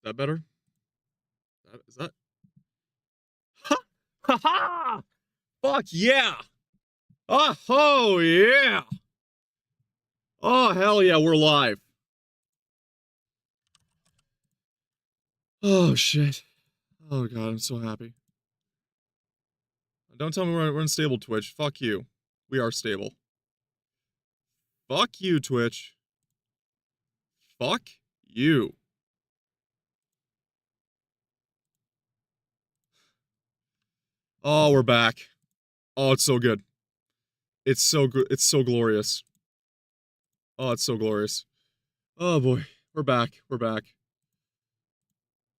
That better? Is that? Ha! Ha ha! Fuck yeah! Oh yeah! Oh hell yeah, we're live. Oh shit. Oh god, I'm so happy. Don't tell me we're unstable, Twitch. Fuck you. We are stable. Fuck you, Twitch. Fuck you. Oh, we're back. Oh, it's so good. It's so good. It's so glorious. Oh, it's so glorious. Oh boy. We're back. We're back.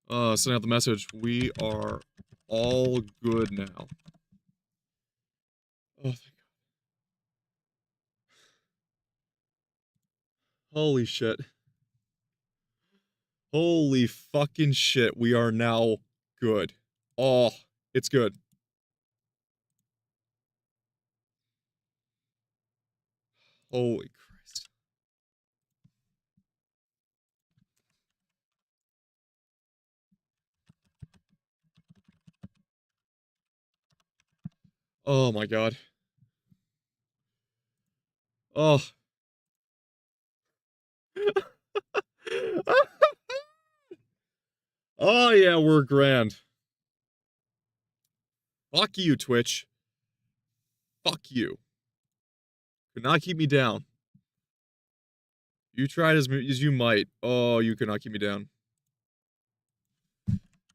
Sending out the message. We are all good now. Oh, thank God. Holy shit. Holy fucking shit. We are now good. Oh, it's good. Holy Christ. Oh my God. Oh. Oh yeah, we're grand. Fuck you, Twitch. Fuck you. Could not keep me down. You tried as you might. Oh, you could not keep me down.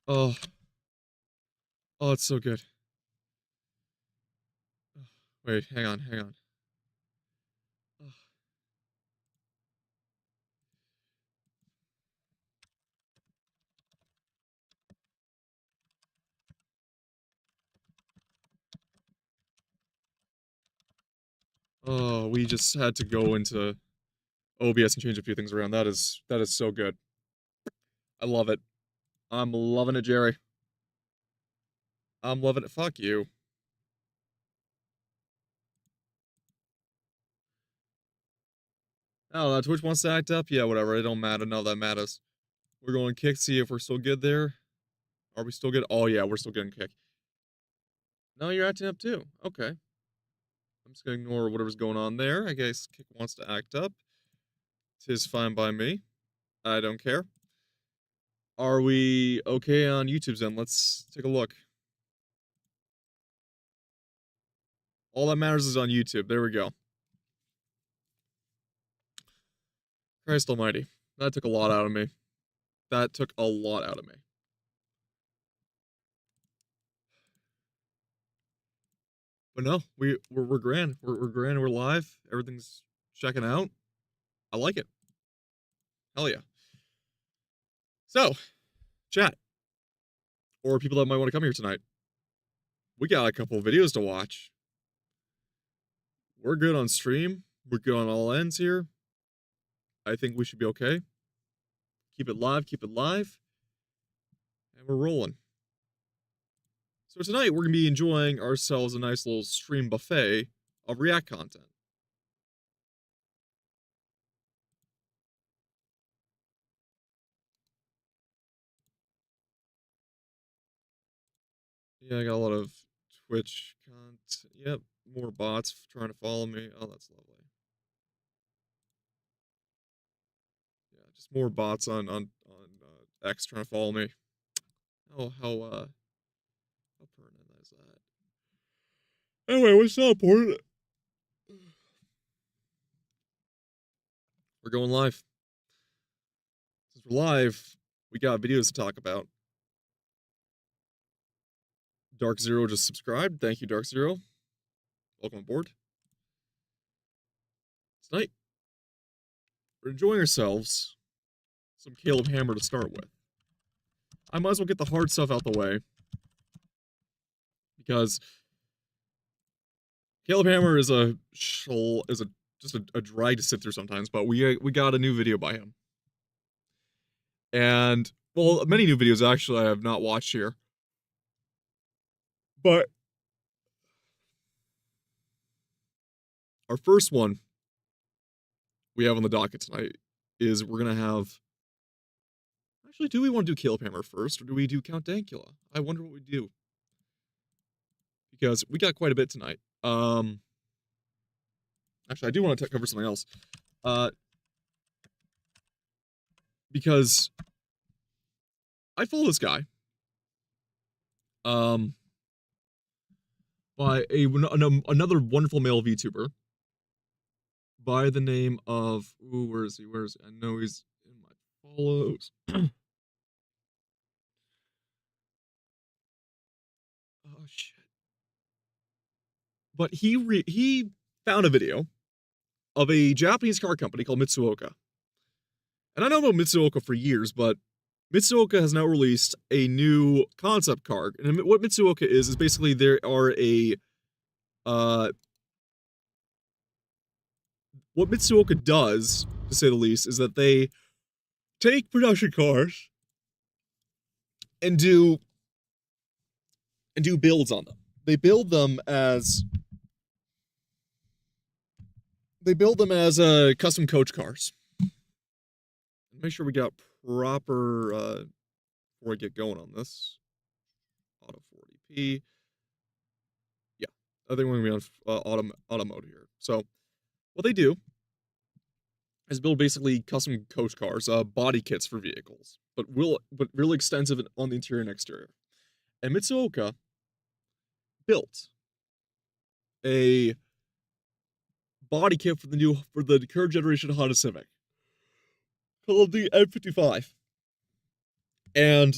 Oh. Oh, it's so good. Wait, hang on, hang on. Oh, we just had to go into OBS and change a few things around. That is so good. I love it. I'm loving it, Jerry. I'm loving it. Fuck you. I don't know. Twitch wants to act up. Yeah, whatever. It don't matter. No, that matters. We're going kick. See if we're still good there. Are we still good? Oh yeah, we're still getting kick. No, you're acting up too. Okay. I'm just gonna ignore whatever's going on there. I guess kick wants to act up. Tis fine by me. I don't care. Are we okay on YouTube's end? Let's take a look. All that matters is on YouTube. There we go. Christ almighty. That took a lot out of me. That took a lot out of me. But no, we're grand. We're grand. We're live. Everything's checking out. I like it. Hell yeah. So, chat, or people that might want to come here tonight. We got a couple videos to watch. We're good on stream. We're good on all ends here. I think we should be okay. Keep it live, keep it live. And we're rolling. So tonight we're going to be enjoying ourselves a nice little stream buffet of React content. Yeah, I got a lot of Twitch content. Yep, more bots trying to follow me. Oh, that's lovely. Yeah, just more bots on X trying to follow me. How pertinent is that? Anyway, what's not important? We're going live. Since we're live, we got videos to talk about. Dark Zero just subscribed. Thank you, Dark Zero. Welcome aboard. Tonight, we're enjoying ourselves. Some Caleb Hammer to start with. I might as well get the hard stuff out the way. Because Caleb Hammer is just a drag to sit through sometimes, but we got a new video by him. And, well, many new videos actually I have not watched here. But our first one we have on the docket tonight is we're gonna have Actually, do we want to do Caleb Hammer first, or do we do Count Dankula? I wonder what we do. Because we got quite a bit tonight. Actually, I do want to cover something else. Because I follow this guy. By another wonderful male VTuber. By the name of... Ooh, where is he? I know he's in my follows. Oh, shit. But he found a video of a Japanese car company called Mitsuoka. And I know about Mitsuoka for years, but Mitsuoka has now released a new concept car. And what Mitsuoka is basically there are what Mitsuoka does, to say the least, is that they take production cars and do builds on them. They build them as custom coach cars. Make sure we got proper before I get going on this. Auto 40p. Yeah, I think we're gonna be on auto mode here. So what they do is build basically custom coach cars, body kits for vehicles, but really extensive on the interior and exterior. And Mitsuoka built a body kit for the current generation Honda Civic called the M55, and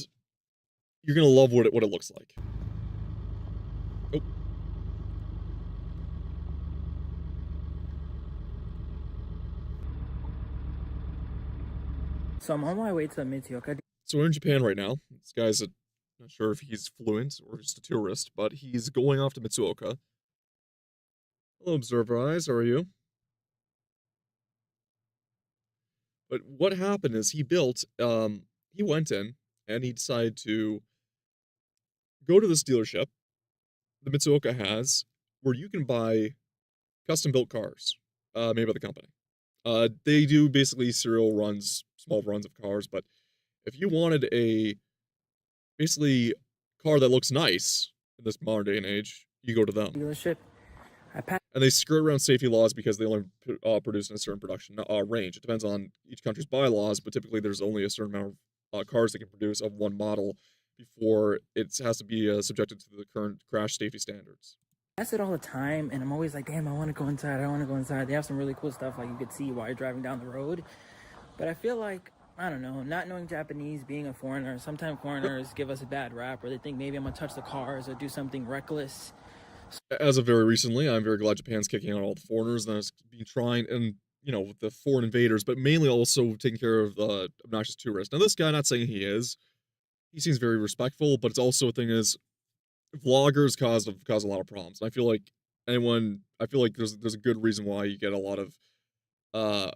you're gonna love what it looks like. Oh. So I'm on my way to Mitsuoka. So we're in Japan right now. This guy's not sure if he's fluent or just a tourist, but he's going off to Mitsuoka. Hello, Observer Eyes, how are you? But what happened is he went in and he decided to go to this dealership the Mitsuoka has where you can buy custom built cars made by the company. They do basically serial runs, small runs of cars, but if you wanted a basically car that looks nice in this modern day and age, you go to them. Dealership. And they skirt around safety laws because they only produce in a certain production range. It depends on each country's bylaws, but typically there's only a certain amount of cars they can produce of one model before it has to be subjected to the current crash safety standards. I pass it all the time, and I'm always like, damn, I want to go inside. I want to go inside. They have some really cool stuff, like you could see while you're driving down the road. But I feel like, I don't know, not knowing Japanese, being a foreigner, sometimes foreigners give us a bad rap, or they think maybe I'm going to touch the cars or do something reckless. As of very recently, I'm very glad Japan's kicking out all the foreigners and has been trying, and with the foreign invaders, but mainly also taking care of the obnoxious tourists. Now, this guy, not saying he seems very respectful, but it's also a thing is, vloggers cause a lot of problems. And I feel like there's a good reason why you get a lot of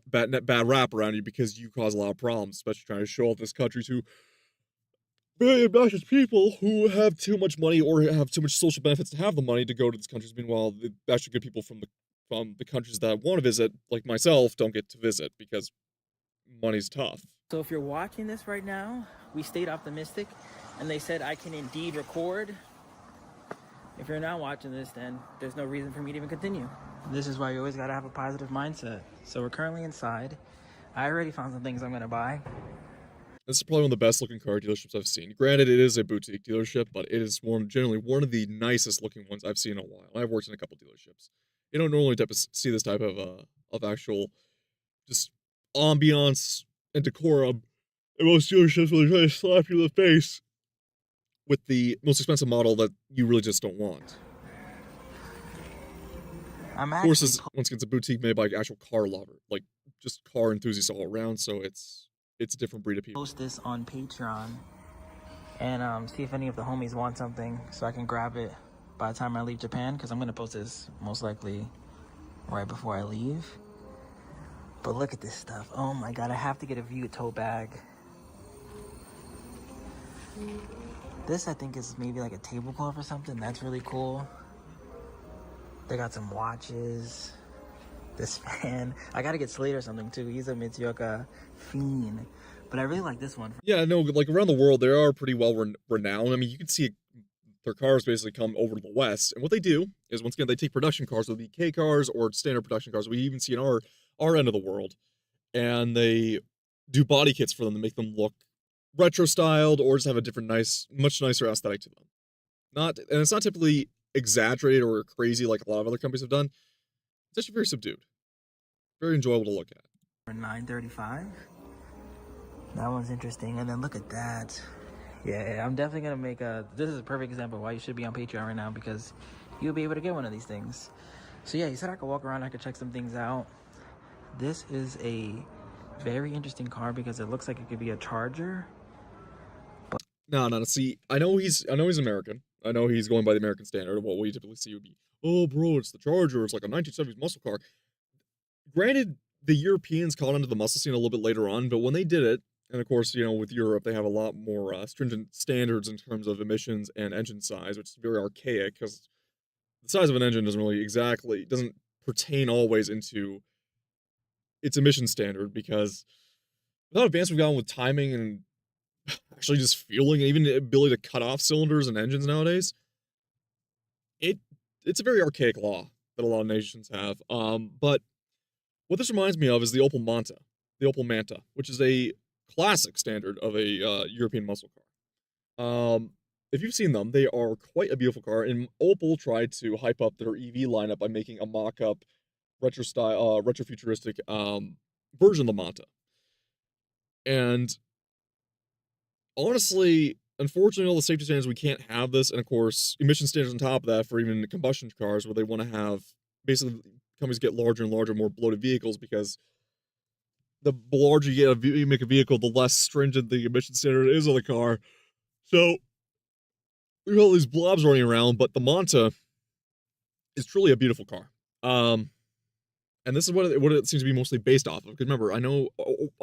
bad rap around you because you cause a lot of problems, especially trying to show off this country to very obnoxious people who have too much money or have too much social benefits to have the money to go to these countries. Meanwhile, the actually good people from the countries that want to visit, like myself, don't get to visit because money's tough. So if you're watching this right now, we stayed optimistic, and they said I can indeed record. If you're not watching this, then there's no reason for me to even continue. This is why you always gotta have a positive mindset. So we're currently inside. I already found some things I'm gonna buy. This is probably one of the best looking car dealerships I've seen. Granted, it is a boutique dealership, but it is generally one of the nicest looking ones I've seen in a while. I've worked in a couple dealerships. You don't normally see this type of actual just ambiance and decorum. And most dealerships will try to slap you in the face with the most expensive model that you really just don't want. Of course, once again, it's a boutique made by an actual car lover, like just car enthusiasts all around. So it's a different breed of people. Post this on Patreon and see if any of the homies want something so I can grab it by the time I leave Japan, because I'm gonna post this most likely right before I leave. But look at this stuff. Oh my god, I have to get a View tote bag. This I think is maybe like a tablecloth or something. That's really cool. They got some watches. This fan. I gotta get Slade or something too. He's a Mitsuoka fiend. But I really like this one. Yeah, no, like around the world, they are pretty well renowned. I mean, you can see their cars basically come over to the West, and what they do is, once again, they take production cars, whether it be K cars or standard production cars we even see in our end of the world, and they do body kits for them to make them look retro styled or just have a different much nicer aesthetic to them. And it's not typically exaggerated or crazy like a lot of other companies have done. It's actually very subdued, very enjoyable to look at. For $935. That one's interesting. And then look at that. Yeah, I'm definitely gonna make this is a perfect example of why you should be on Patreon right now, because you'll be able to get one of these things. So yeah, he said I could walk around, I could check some things out. This is a very interesting car because it looks like it could be a Charger. No. See, I know he's American. I know he's going by the American standard of what we typically see would be, oh, bro, it's the Charger. It's like a 1970s muscle car. Granted, the Europeans caught onto the muscle scene a little bit later on, but when they did it, and of course, with Europe, they have a lot more stringent standards in terms of emissions and engine size, which is very archaic because the size of an engine doesn't pertain always into its emission standard, because with how advanced we've gotten with timing and actually just fueling and even the ability to cut off cylinders and engines nowadays, it's a very archaic law that a lot of nations have. But what this reminds me of is the Opel Manta, which is a classic standard of a European muscle car. If you've seen them, they are quite a beautiful car, and Opel tried to hype up their EV lineup by making a mock-up retro-futuristic version of the Manta. And honestly, unfortunately, all the safety standards, we can't have this, and of course, emission standards on top of that for even combustion cars, where they want to have, basically, companies get larger and larger, more bloated vehicles, because the larger you make a vehicle, the less stringent the emission standard is on the car. So, we have all these blobs running around, but the Manta is truly a beautiful car. And this is what it seems to be mostly based off of. Because remember, I know,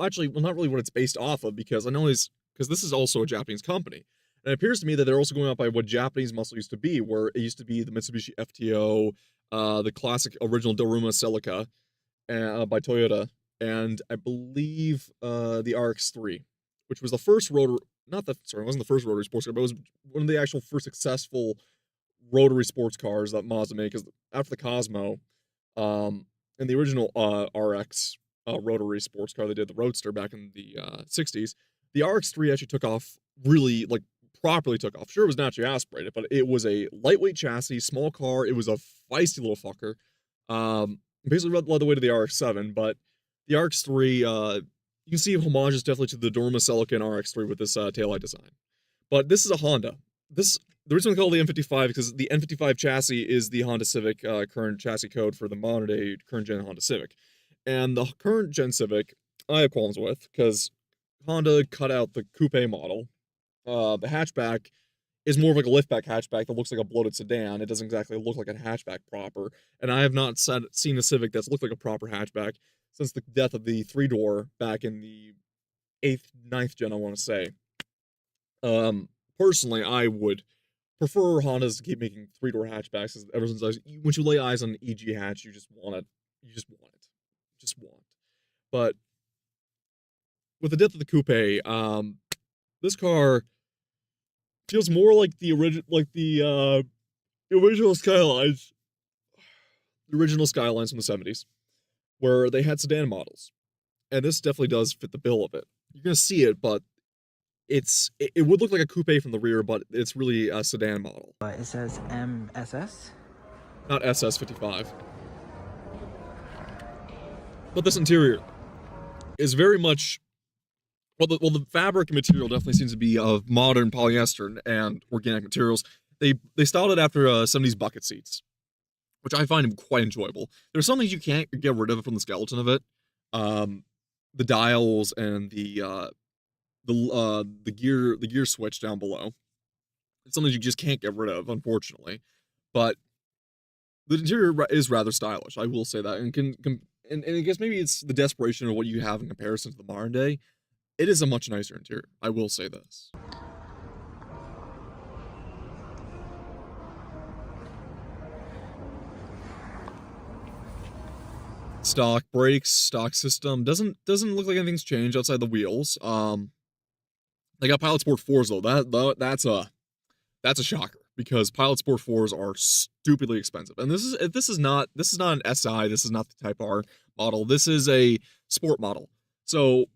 actually, well, not really what it's based off of, because I know because this is also a Japanese company. And it appears to me that they're also going off by what Japanese muscle used to be, where it used to be the Mitsubishi FTO, the classic original Daruma Celica by Toyota, and I believe the RX-3, which was the first it wasn't the first rotary sports car, but it was one of the actual first successful rotary sports cars that Mazda made, because after the Cosmo, and the original RX rotary sports car, they did the Roadster back in the 60s, the RX-3 actually took off, really, like, properly took off. Sure, it was naturally aspirated, but it was a lightweight chassis, small car. It was a feisty little fucker. Basically led the way to the RX-7, but the RX-3, you can see homages definitely to the Daruma Celica and RX-3 with this taillight design. But this is a Honda. The reason we call it the N55 because the N55 chassis is the Honda Civic current chassis code for the modern day current gen Honda Civic. And the current gen Civic, I have qualms with, because Honda cut out the coupe model. The hatchback is more of like a liftback hatchback that looks like a bloated sedan. It doesn't exactly look like a hatchback proper. And I have not seen a Civic that's looked like a proper hatchback since the death of the 3-door back in the 8th, 9th gen, I want to say. Personally, I would prefer Hondas to keep making 3-door hatchbacks, ever since once you lay eyes on an EG hatch, you just want it. But with the death of the coupe, this car feels more like the original Skylines. The original Skylines from the 70s, where they had sedan models. And this definitely does fit the bill of it. You're going to see it, but it would look like a coupe from the rear, but it's really a sedan model. It says MSS? Not SS55. But this interior is very much, the fabric material definitely seems to be of modern polyester and organic materials. They styled it after 70s bucket seats, which I find quite enjoyable. There's some things you can't get rid of from the skeleton of it. The dials and the gear switch down below. It's something you just can't get rid of, unfortunately. But the interior is rather stylish, I will say that. And I guess maybe it's the desperation of what you have in comparison to the modern day. It is a much nicer interior, I will say this. stock brakes, stock system. Doesn't look like anything's changed outside the wheels. They got Pilot Sport 4s though. That's a shocker because Pilot Sport 4s are stupidly expensive. And this is not an SI, this is not the Type R model. This is a sport model. So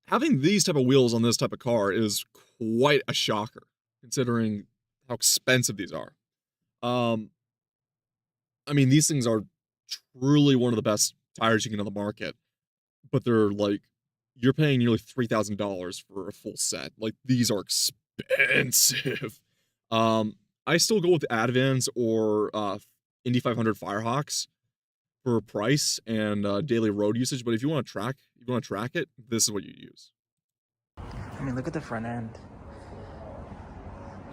having these type of wheels on this type of car is quite a shocker considering how expensive these are. I mean, these things are truly one of the best tires you can get on the market, but they're like, you're paying nearly $3,000 for a full set. Like, these are expensive. I still go with Advans or Indy 500 Firehawks for price and daily road usage. But if you want to track it, this is what you use. I mean, look at the front end.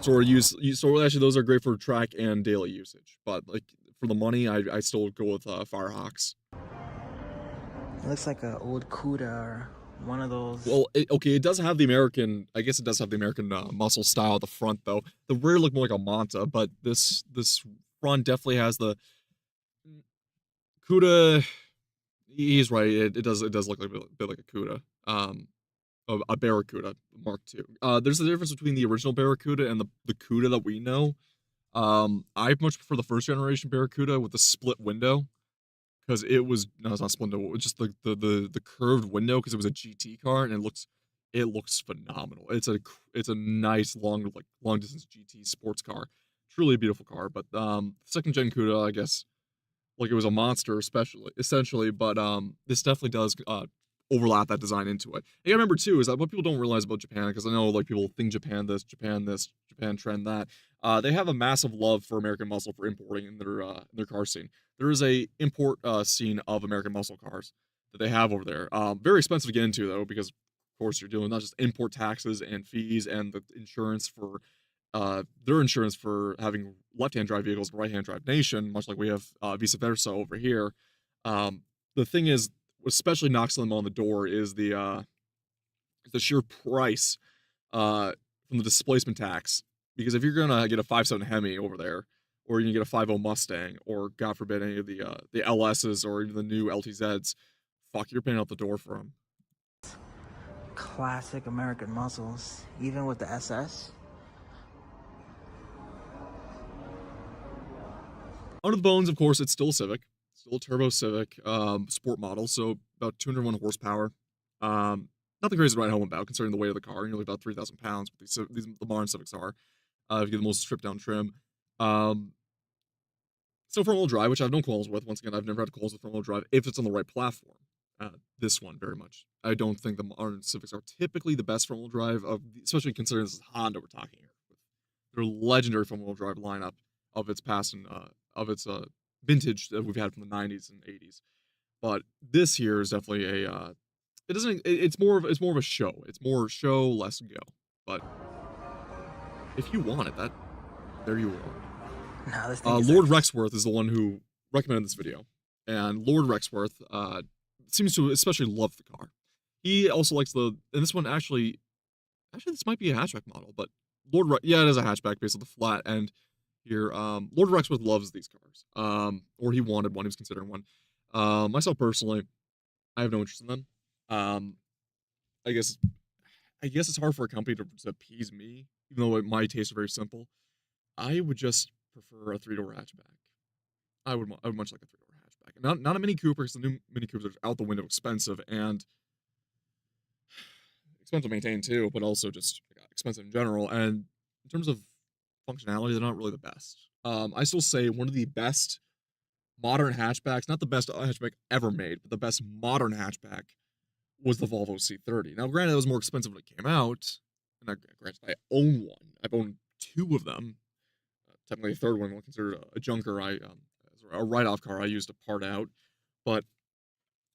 So actually those are great for track and daily usage. But like for the money, I still go with Firehawks. It looks like an old Cuda or one of those. Well, it does have the American. I guess it does have the American muscle style at the front, though. The rear look more like a Monta, but this front definitely has the Cuda. He's right. It does look like a bit like a Cuda. A Barracuda Mark II. There's a difference between the original Barracuda and the Cuda that we know. I much prefer the first generation Barracuda with the split window. Because it's not split window. It was just the curved window because it was a GT car and it looks phenomenal. It's a nice long distance GT sports car, truly a beautiful car. But second gen Cuda, I guess, like it was a monster, essentially. But this definitely does overlap that design into it. And you gotta remember too is that what people don't realize about Japan, because I know like people think Japan this, Japan trend that. They have a massive love for American muscle for importing in their car scene. There is a import scene of American muscle cars that they have over there. Very expensive to get into though, because of course you're doing not just import taxes and fees and the insurance for their insurance for having left-hand drive vehicles, right-hand drive nation, much like we have vice versa over here. The thing is, what especially knocks them on the door is the sheer price from the displacement tax. Because if you're gonna get a 5.7 Hemi over there, or you can get a 5.0 Mustang, or God forbid any of the LSs or even the new LTZs, fuck, you're paying out the door for them. Classic American muscles, even with the SS. Under the bones, of course, it's still a Civic, still a turbo Civic, sport model, so about 201 horsepower. Not the craziest to ride home about, considering the weight of the car, nearly about 3,000 pounds. But the modern Civics are. If you get the most stripped down trim. Still front-wheel drive, which I have no qualms with. Once again, I've never had qualms with front-wheel drive if it's on the right platform. This one, very much. I don't think the modern Civics are typically the best front-wheel drive, especially considering this is Honda we're talking here. Their legendary front-wheel drive lineup of its past and of its vintage that we've had from the 90s and 80s. But this here is definitely it's more of a show. It's more show, less go. But if you want it, there you are. No, this thing Lord Rexworth is the one who recommended this video, and Lord Rexworth seems to especially love the car. He also likes and this one actually this might be a hatchback model, but it is a hatchback based on the flat end here. Lord Rexworth loves these cars, or he wanted one. He was considering one. Myself personally, I have no interest in them. I guess it's hard for a company to appease me, even though my tastes are very simple. I would just prefer a 3-door hatchback. I would much like a 3-door hatchback. Not a Mini Cooper, because the new Mini Coopers are out the window expensive and expensive to maintain too, but also just expensive in general. And in terms of functionality, they're not really the best. I still say one of the best modern hatchbacks, not the best hatchback ever made, but the best modern hatchback was the Volvo C30. Now, granted, it was more expensive when it came out, and granted, I own one. I've owned 2 of them. Technically, a third one considered a junker. A write-off car I used to part out, but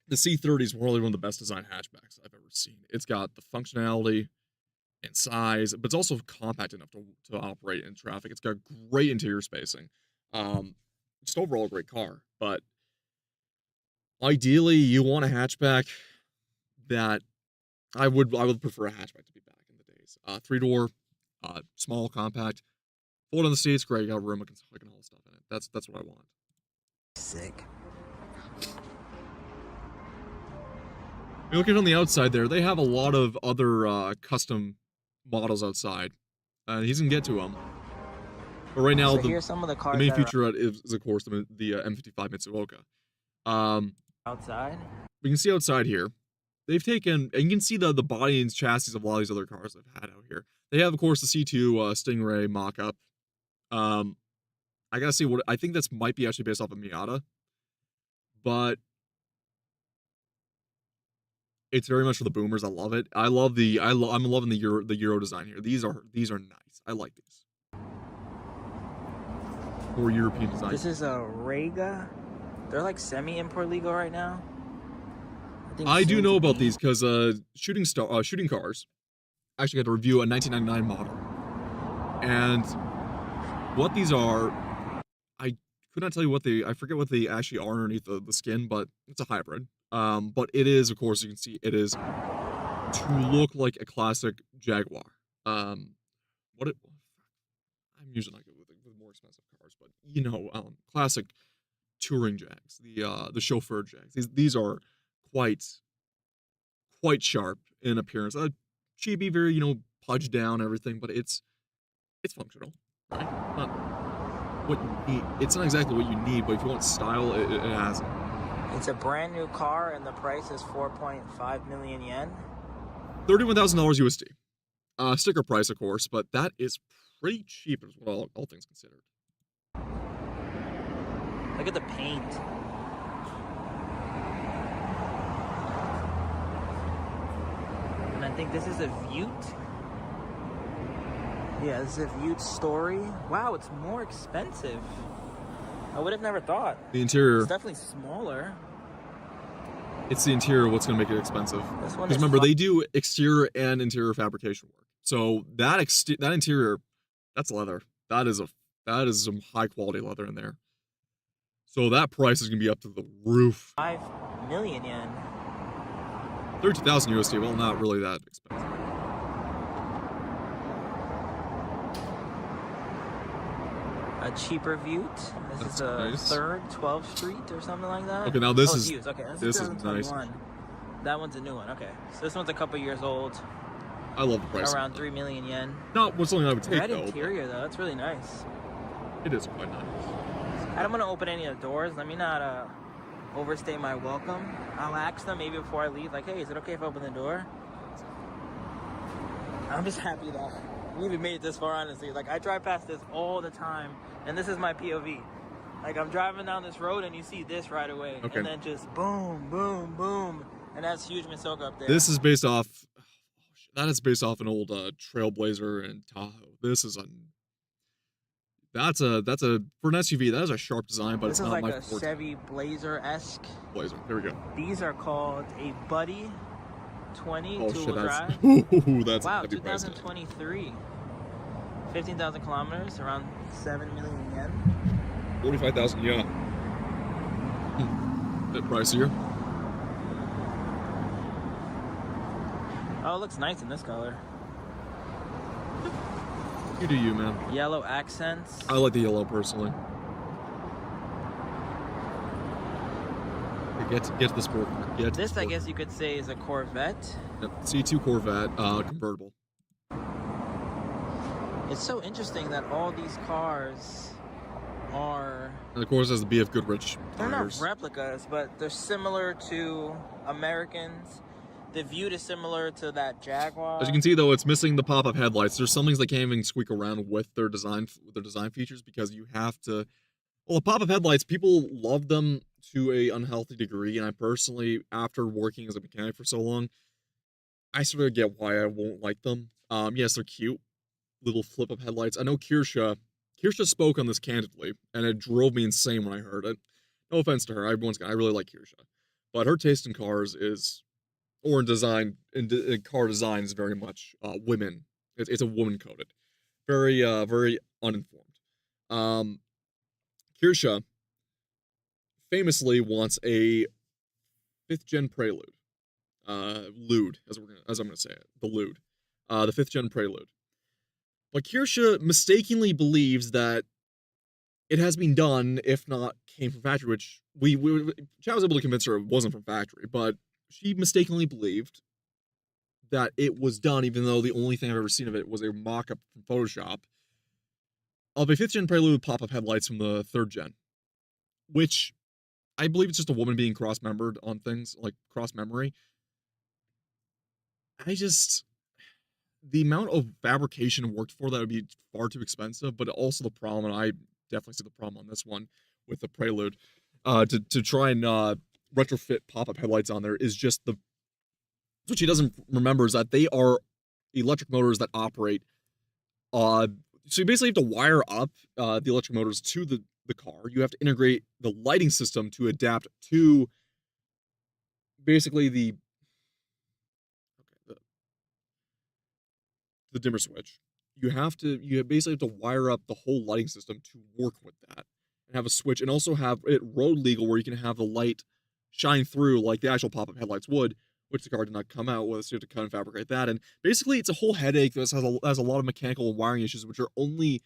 the C30 is really one of the best designed hatchbacks I've ever seen. It's got the functionality and size, but it's also compact enough to operate in traffic. It's got great interior spacing. Just overall a great car, but ideally you want a hatchback that I would prefer a hatchback to be back in the days. 3-door, small, compact, fold on the seats, great. You got room, I can haul stuff in it. That's what I want. Sick. You look at it on the outside there, they have a lot of other custom models outside. He's gonna get to them. But right now, So here's some of the the cars main that are feature is of course the M55 Mitsuoka. outside. We can see outside here, they've taken, and you can see the body and chassis of a lot of these other cars I've had out here. They have, of course, the C2 Stingray mock-up. I gotta see what I think that's might be actually based off of Miata, but it's very much for the boomers. I love it. I'm loving the Euro design here. These are nice. I like these. More European design. This is a Rega. They're like semi-import legal right now. I do know about these because shooting cars actually got to review a 1999 model, and what these are, I could not tell you what I forget what they actually are underneath the skin, but it's a hybrid. But it is, of course, you can see it is to look like a classic Jaguar. I'm usually not good with more expensive cars, but you know, classic touring Jags, the chauffeur Jags. These are quite sharp in appearance. Chibi, very, you know, pudged down everything, but it's functional, right? Not what you need. It's not exactly what you need, but if you want style, it has it. It's a brand new car, and the price is 4.5 million yen. $31,000 USD. Sticker price, of course, but that is pretty cheap, as well, all things considered. Look at the paint. And I think this is a Vute. Yeah, this is a Vute Story. Wow, it's more expensive. I would have never thought. The interior. It's definitely smaller. It's the interior what's going to make it expensive. This one Because remember, they do exterior and interior fabrication work. So that interior, that's leather. That is some high quality leather in there. So that price is going to be up to the roof. 5 million yen. 32,000 USD. Well, not really that expensive. A cheaper Vute. This is a nice. 3rd 12th Street or something like that. Okay, now this is used. Okay, this is 2021. nice. That one's a new one. Okay, so this one's a couple years old. I love the price. Around 3 million yen. Not what's something I would take That though. interior though, that's really nice. It is quite nice. I don't want to open any of the doors. Let me not overstay my welcome. I'll ask them maybe before I leave, like, hey, is it okay if I open the door? I'm just happy that we even made it this far, honestly. Like, I drive past this all the time, and this is my POV. Like, I'm driving down this road, and you see this right away. Okay. And then just boom, boom, boom. And that's huge Mitsuoka up there. This is based off. That is based off an old Trailblazer and Tahoe. This is that's a for an SUV. That is a sharp design, but this it's is not like my a forte. Chevy Blazer-esque. Blazer. Here we go. These are called a Buddy 20 Oh two-wheel shit, drive. that's Wow, a heavy price tag. 2023. 15,000 kilometers, around 7 million yen. 45,000, yeah. Bit pricier. Oh, it looks nice in this color. You do you, man. Yellow accents. I like the yellow personally. Get to the sport car. Get to This, the I sport guess you could say, is a Corvette. car. Yep. C2 Corvette convertible. It's so interesting that all these cars are... And of course, it has the BF Goodrich They're tires. not replicas, but they're similar to Americans. The Vute is similar to that Jaguar. As you can see, though, it's missing the pop-up headlights. There's some things they can't even squeak around with their design features because you have to. Well, the pop-up headlights, people love them to a unhealthy degree, and I personally, after working as a mechanic for so long, I sort of get why I won't like them. Yes, they're cute, little flip-up headlights. I know Kirsche spoke on this candidly, and it drove me insane when I heard it. No offense to her, I really like Kirsche, but her taste in cars is. Or in design, in car design is very much women. It's a woman coded, very very uninformed. Kirsche famously wants a 5th gen Prelude, Lude as I'm gonna say it, the Lude, the 5th gen Prelude. But Kirsche mistakenly believes that it has been done, if not came from factory, which Chow was able to convince her it wasn't from factory, but she mistakenly believed that it was done, even though the only thing I've ever seen of it was a mock-up from Photoshop of a 5th gen Prelude with pop-up headlights from the 3rd gen, which I believe it's just a woman being cross-membered on things, like cross-memory. The amount of fabrication worked for that would be far too expensive, but also the problem, and I definitely see the problem on this one with the Prelude, to try and retrofit pop-up headlights on there is just what she doesn't remember is that they are electric motors that operate. So you basically have to wire up the electric motors to the car. You have to integrate the lighting system to adapt to basically the dimmer switch. You basically have to wire up the whole lighting system to work with that and have a switch, and also have it road legal where you can have the light shine through like the actual pop-up headlights would, which the car did not come out with, so you have to cut and fabricate that. And basically, it's a whole headache that has a lot of mechanical and wiring issues, which are only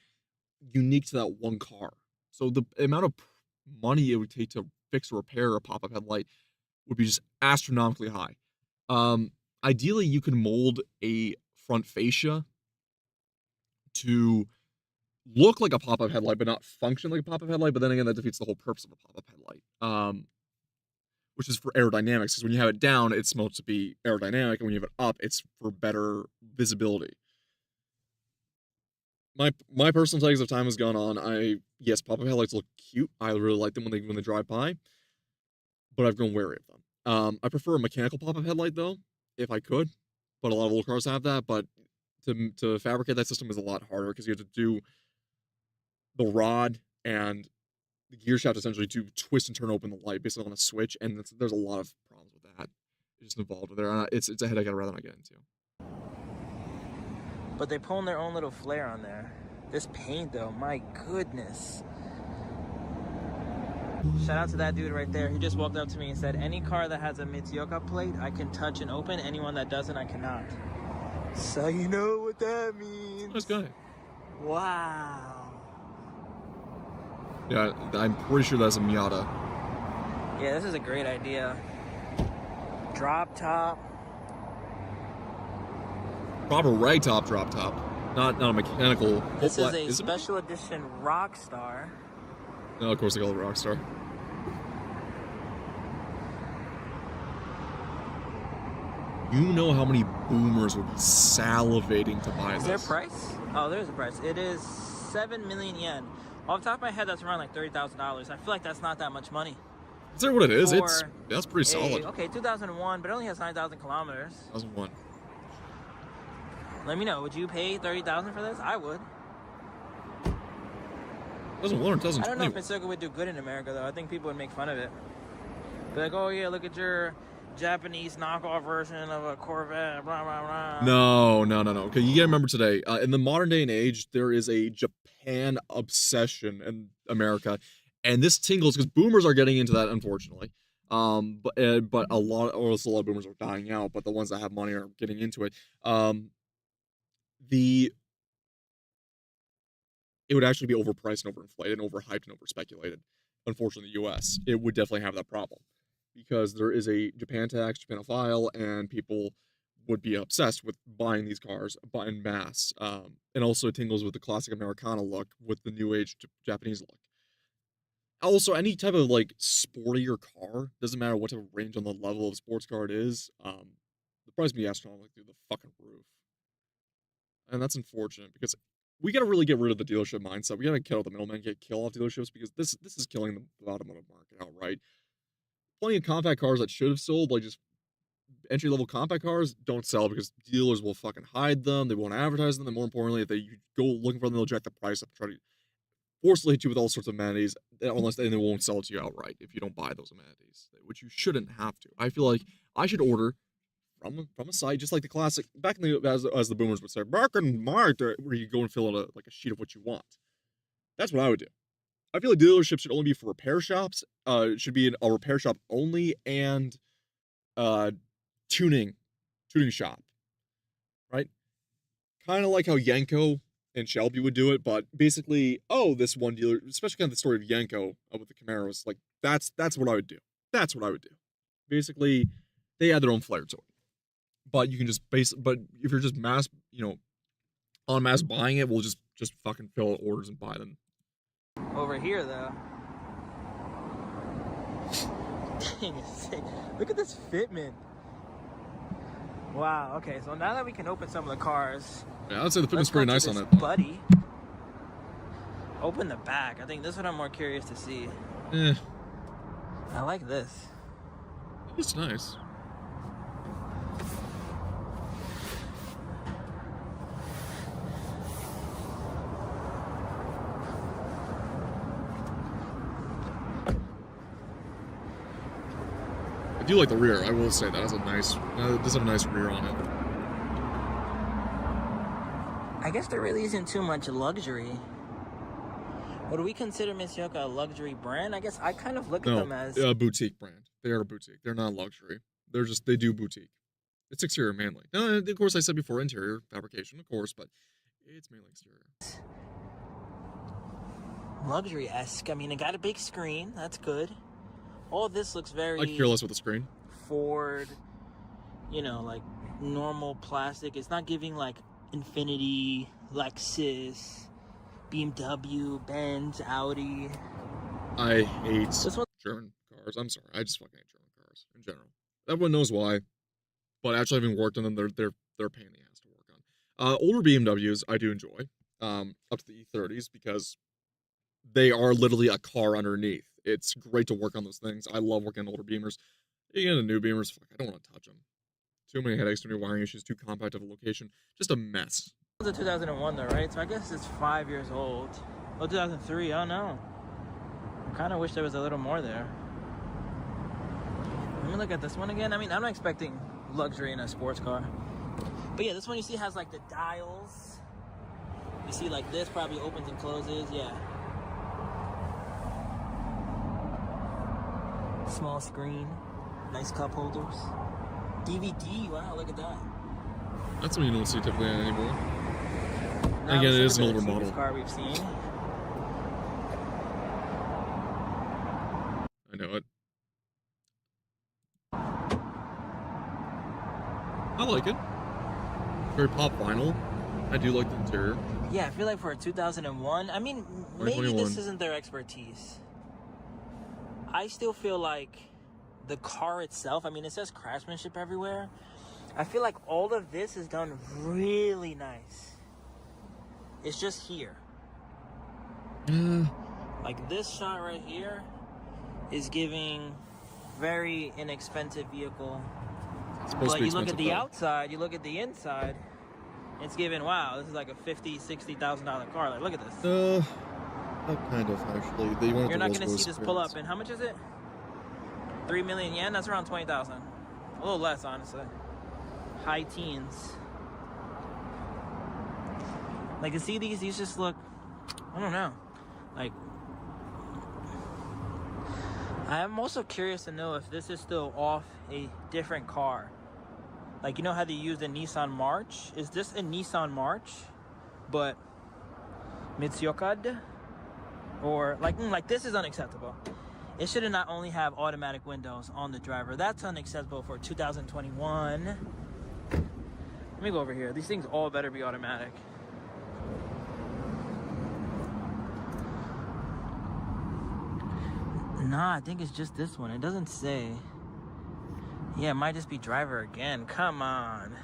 unique to that one car. So the amount of money it would take to fix or repair a pop-up headlight would be just astronomically high. Ideally, you could mold a front fascia to look like a pop-up headlight, but not function like a pop-up headlight. But then again, that defeats the whole purpose of a pop-up headlight. Which is for aerodynamics, because when you have it down, it's supposed to be aerodynamic, and when you have it up, it's for better visibility. My personal takes as time has gone on, yes, pop-up headlights look cute. I really like them when they drive by, but I've grown wary of them. I prefer a mechanical pop-up headlight though, if I could, but a lot of old cars have that. But to fabricate that system is a lot harder because you have to do the rod and the gear shaft essentially to twist and turn open the light basically on a switch, and there's a lot of problems with that. It's just involved there. It's a headache I'd rather not get into. But they pulling their own little flair on there. This paint though, my goodness. Shout out to that dude right there. He just walked up to me and said, any car that has a Mitsuoka plate, I can touch and open. Anyone that doesn't, I cannot. So you know what that means. Nice guy. Wow. Yeah, I'm pretty sure that's a Miata. Yeah, this is a great idea. Drop top. Proper ragtop drop top. Not a mechanical. This is a special edition Rockstar. No, of course they call it Rockstar. You know how many boomers would be salivating to buy this. Is there a price? Oh, there's a price. It is 7 million yen. Off the top of my head, that's around like $30,000. I feel like that's not that much money. Is that what it is? That's pretty solid. Okay, 2001, but it only has 9,000 kilometers. 2001. Let me know. Would you pay $30,000 for this? I would. 2001 or 2020. I don't know if Mitsuoka would do good in America though. I think people would make fun of it. Be like, oh yeah, look at your Japanese knockoff version of a Corvette. Blah blah blah. No. Okay, you gotta remember today. In the modern day and age, there is a Japan obsession in America, and this tingles because boomers are getting into that, unfortunately. But a lot of boomers are dying out, but the ones that have money are getting into it. It would actually be overpriced and overinflated and overhyped and overspeculated. Unfortunately, the U.S. it would definitely have that problem because there is a Japan tax, Japanophile, and people would be obsessed with buying these cars in mass. And also it tingles with the classic Americana look with the new age Japanese look. Also, any type of like sportier car, doesn't matter what type of range on the level of sports car it is, the price would be astronomical through the fucking roof. And that's unfortunate because we got to really get rid of the dealership mindset. We got to kill the middleman, kill off dealerships because this is killing the automotive market outright. Plenty of compact cars that should have sold, like just entry-level compact cars, don't sell because dealers will fucking hide them. They won't advertise them. And more importantly, if you go looking for them, they'll jack the price up, try to forcibly hit you with all sorts of amenities, unless they won't sell it to you outright if you don't buy those amenities, which you shouldn't have to. I feel like I should order from a site, just like the classic, back in the, as the boomers would say, back in my day, where you go and fill out a sheet of what you want. That's what I would do. I feel like dealerships should only be for repair shops. It should be a repair shop only and tuning shop, right? Kind of like how Yenko and Shelby would do it, but basically, this one dealer, especially kind of the story of Yenko with the Camaros, like that's what I would do. That's what I would do. Basically, they add their own flair to it. But you can just but if you're just mass, en masse buying it, we'll just fucking fill out orders and buy them. Over here, though. Dang, look at this fitment. Wow, okay, so now that we can open some of the cars. Yeah, I'd say the fitment's pretty nice on it. Buddy. Open the back. I think this is what I'm more curious to see. I like this. It's nice. I do like the rear. I will say that has a nice. It does have a nice rear on it. I guess there really isn't too much luxury. Would we consider Mitsuyoka a luxury brand? I guess I kind of look at them as a boutique brand. They are a boutique. They're not luxury. They do boutique. It's exterior mainly. Now, of course, I said before interior fabrication, of course, but it's mainly exterior. Luxury-esque. I mean, it got a big screen. That's good. All this looks very... I could care less with the screen. Ford, like normal plastic. It's not giving like Infiniti, Lexus, BMW, Benz, Audi. I hate German cars. I'm sorry. I just fucking hate German cars in general. Everyone knows why. But actually having worked on them, they're a pain in the ass to work on. Older BMWs I do enjoy. Up to the E30s because they are literally a car underneath. It's great to work on those things. I love working on older Beamers. You get into new Beamers, fuck, I don't want to touch them. Too many headaches, too many wiring issues, too compact of a location. Just a mess. It was a 2001 though, right? So I guess it's 5 years old. Oh, 2003, I don't know. I kind of wish there was a little more there. Let me look at this one again. I mean, I'm not expecting luxury in a sports car. But yeah, this one you see has like the dials. You see like this probably opens and closes, yeah. Small screen, nice cup holders. DVD, wow, look at that. That's what you don't see typically anymore. Now again, it is an the older model. Car we've seen. I know it. I like it. Very pop vinyl. I do like the interior. Yeah, I feel like for a 2001, I mean, maybe this isn't their expertise. I still feel like the car itself, I mean, it says craftsmanship everywhere. I feel like all of this is done really nice. It's just here. Like this shot right here is giving very inexpensive vehicle. But you look at the outside, you look at the inside, it's giving, wow, this is like a $50,000, $60,000 car. Like, look at this. Kind of, actually. You're not going to see this pull up. And how much is it? 3 million yen? That's around 20,000. A little less, honestly. High teens. Like, you see these just look, I don't know. Like, I'm also curious to know if this is still off a different car. Like, you know how they use the Nissan March? Is this a Nissan March, but Mitsuyoka? Or like this is unacceptable. It should not only have automatic windows on the driver. That's unacceptable for 2021. Let me go over here. These things all better be automatic. Nah, I think it's just this one. It doesn't say. Yeah, it might just be driver again. Come on.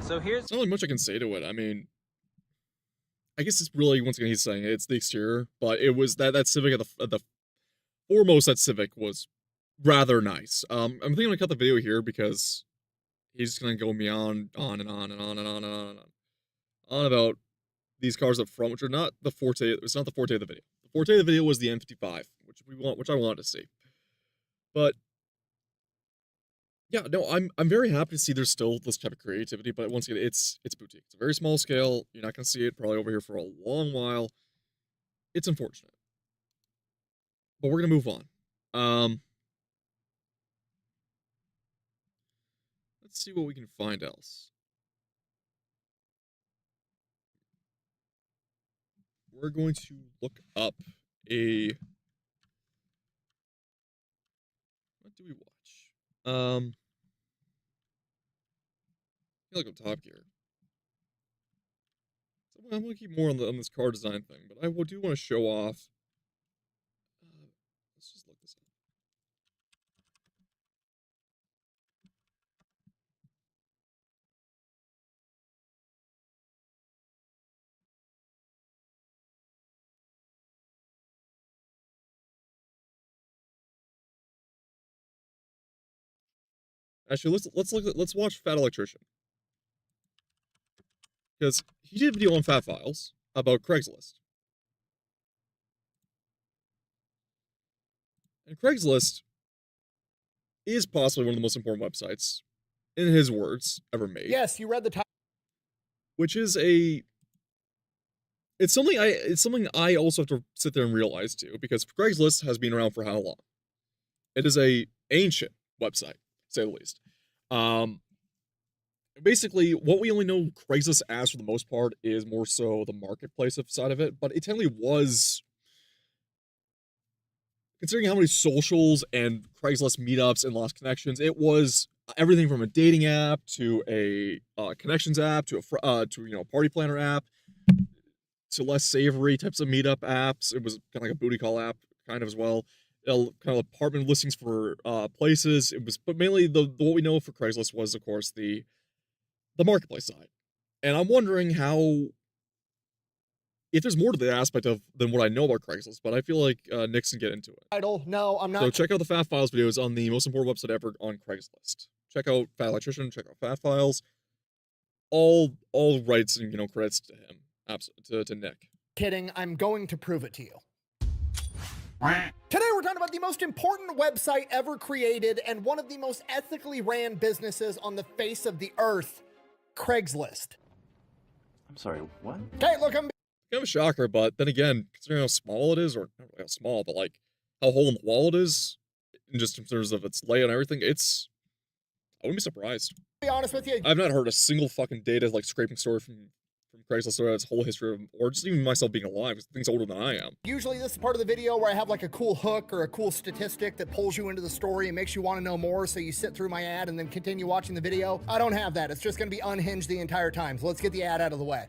So here's... There's not really much I can say to it. I mean, I guess it's really, once again, he's saying it's the exterior, but it was that Civic at the foremost, that Civic was rather nice. I'm thinking I'm gonna cut the video here because he's just gonna go me on and on and on and on and on and on about these cars up front, which are not the forte. It's not the forte of the video. The forte of the video was the M55, which I wanted to see. But yeah, no, I'm very happy to see there's still this type of creativity, but once again, it's boutique. It's a very small scale. You're not gonna see it probably over here for a long while. It's unfortunate. But we're gonna move on. Let's see what we can find else. We're going to look up a... What do we watch? I feel like I'm Top Gear. So I'm gonna keep more on this car design thing, but I do want to show off. Let's just look this up. Actually, let's watch Fat Electrician, because he did a video on Fat Files about Craigslist. And Craigslist is possibly one of the most important websites, in his words, ever made. Yes, you read the title. Which is it's something I also have to sit there and realize too, because Craigslist has been around for how long? It is a ancient website, to say the least. Basically, what we only know Craigslist as for the most part is more so the marketplace side of it, but it technically was, considering how many socials and Craigslist meetups and lost connections, it was everything from a dating app to a connections app to a party planner app to less savory types of meetup apps. It was kind of like a booty call app, kind of as well. Kind of apartment listings for places. It was, but mainly what we know for Craigslist was, of course, the marketplace side. And I'm wondering if there's more to the aspect of than what I know about Craigslist, but I feel like Nick's can get into it. Title. No, I'm not. So check out the Fat Files videos on the most important website ever on Craigslist. Check out Fat Electrician, check out Fat Files. All rights and credits to him. Absolutely to Nick. Kidding. I'm going to prove it to you. Today we're talking about the most important website ever created and one of the most ethically ran businesses on the face of the earth, Craigslist. I'm sorry, what? Okay, look, I'm Kind of a shocker, but then again, considering how small it is, or not really how small, but like how hole in the wall it is, in terms of its layout and everything, I wouldn't be surprised. to be honest with you. I've not heard a single fucking data like scraping story from Craigslist or its whole history of, or just even myself being alive, because things older than I am. Usually this is part of the video where I have like a cool hook or a cool statistic that pulls you into the story and makes you want to know more, so you sit through my ad and then continue watching the video. I don't have that. It's just going to be unhinged the entire time. So let's get the ad out of the way.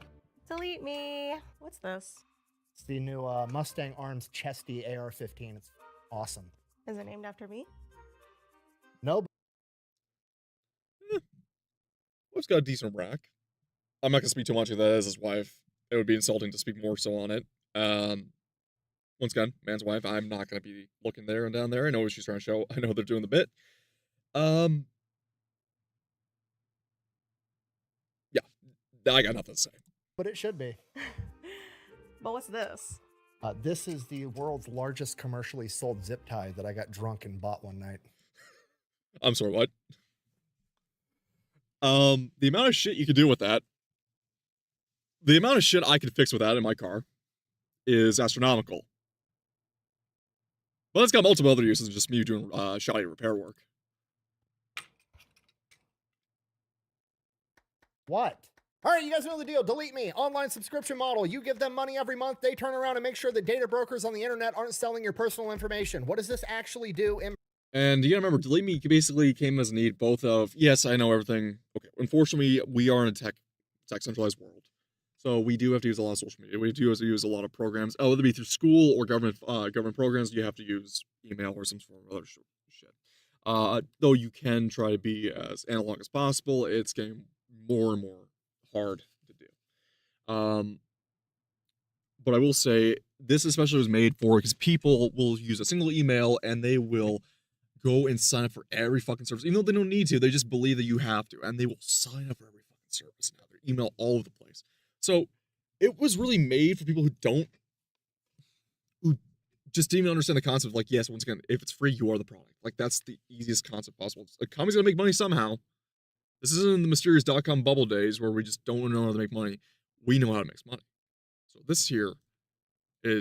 Delete me. What's this? It's the new Mustang Arms Chesty AR-15. It's awesome. Is it named after me? No. Well, it's got a decent rack. I'm not gonna speak too much of that as his wife. It would be insulting to speak more so on it. Once again, man's wife. I'm not gonna be looking there and down there. I know what she's trying to show. I know they're doing the bit. Yeah, I got nothing to say. But it should be. But what's this? This is the world's largest commercially sold zip tie that I got drunk and bought one night. I'm sorry, what? The amount of shit you could do with that, the amount of shit I could fix with that in my car is astronomical. But it's got multiple other uses than just me doing shoddy repair work. What? All right, you guys know the deal. Delete Me. Online subscription model. You give them money every month. They turn around and make sure that data brokers on the internet aren't selling your personal information. What does this actually do? And you gotta remember, Delete Me basically came as a need both of, yes, I know everything. Okay, unfortunately, we are in a tech centralized world. So we do have to use a lot of social media. We do have to use a lot of programs. Oh, whether it be through school or government programs, you have to use email or some sort of other shit. Though you can try to be as analog as possible, it's getting more and more hard to do. But I will say, this especially was made for, because people will use a single email and they will go and sign up for every fucking service. Even though they don't need to, they just believe that you have to. And they will sign up for every fucking service now. Their email all over the place. So it was really made for people who just didn't even understand the concept of, like, yes, once again, if it's free, you are the product. Like, that's the easiest concept possible. A company's gonna make money somehow. This isn't in the mysterious .com bubble days where we just don't know how to make money. We know how to make money. So this here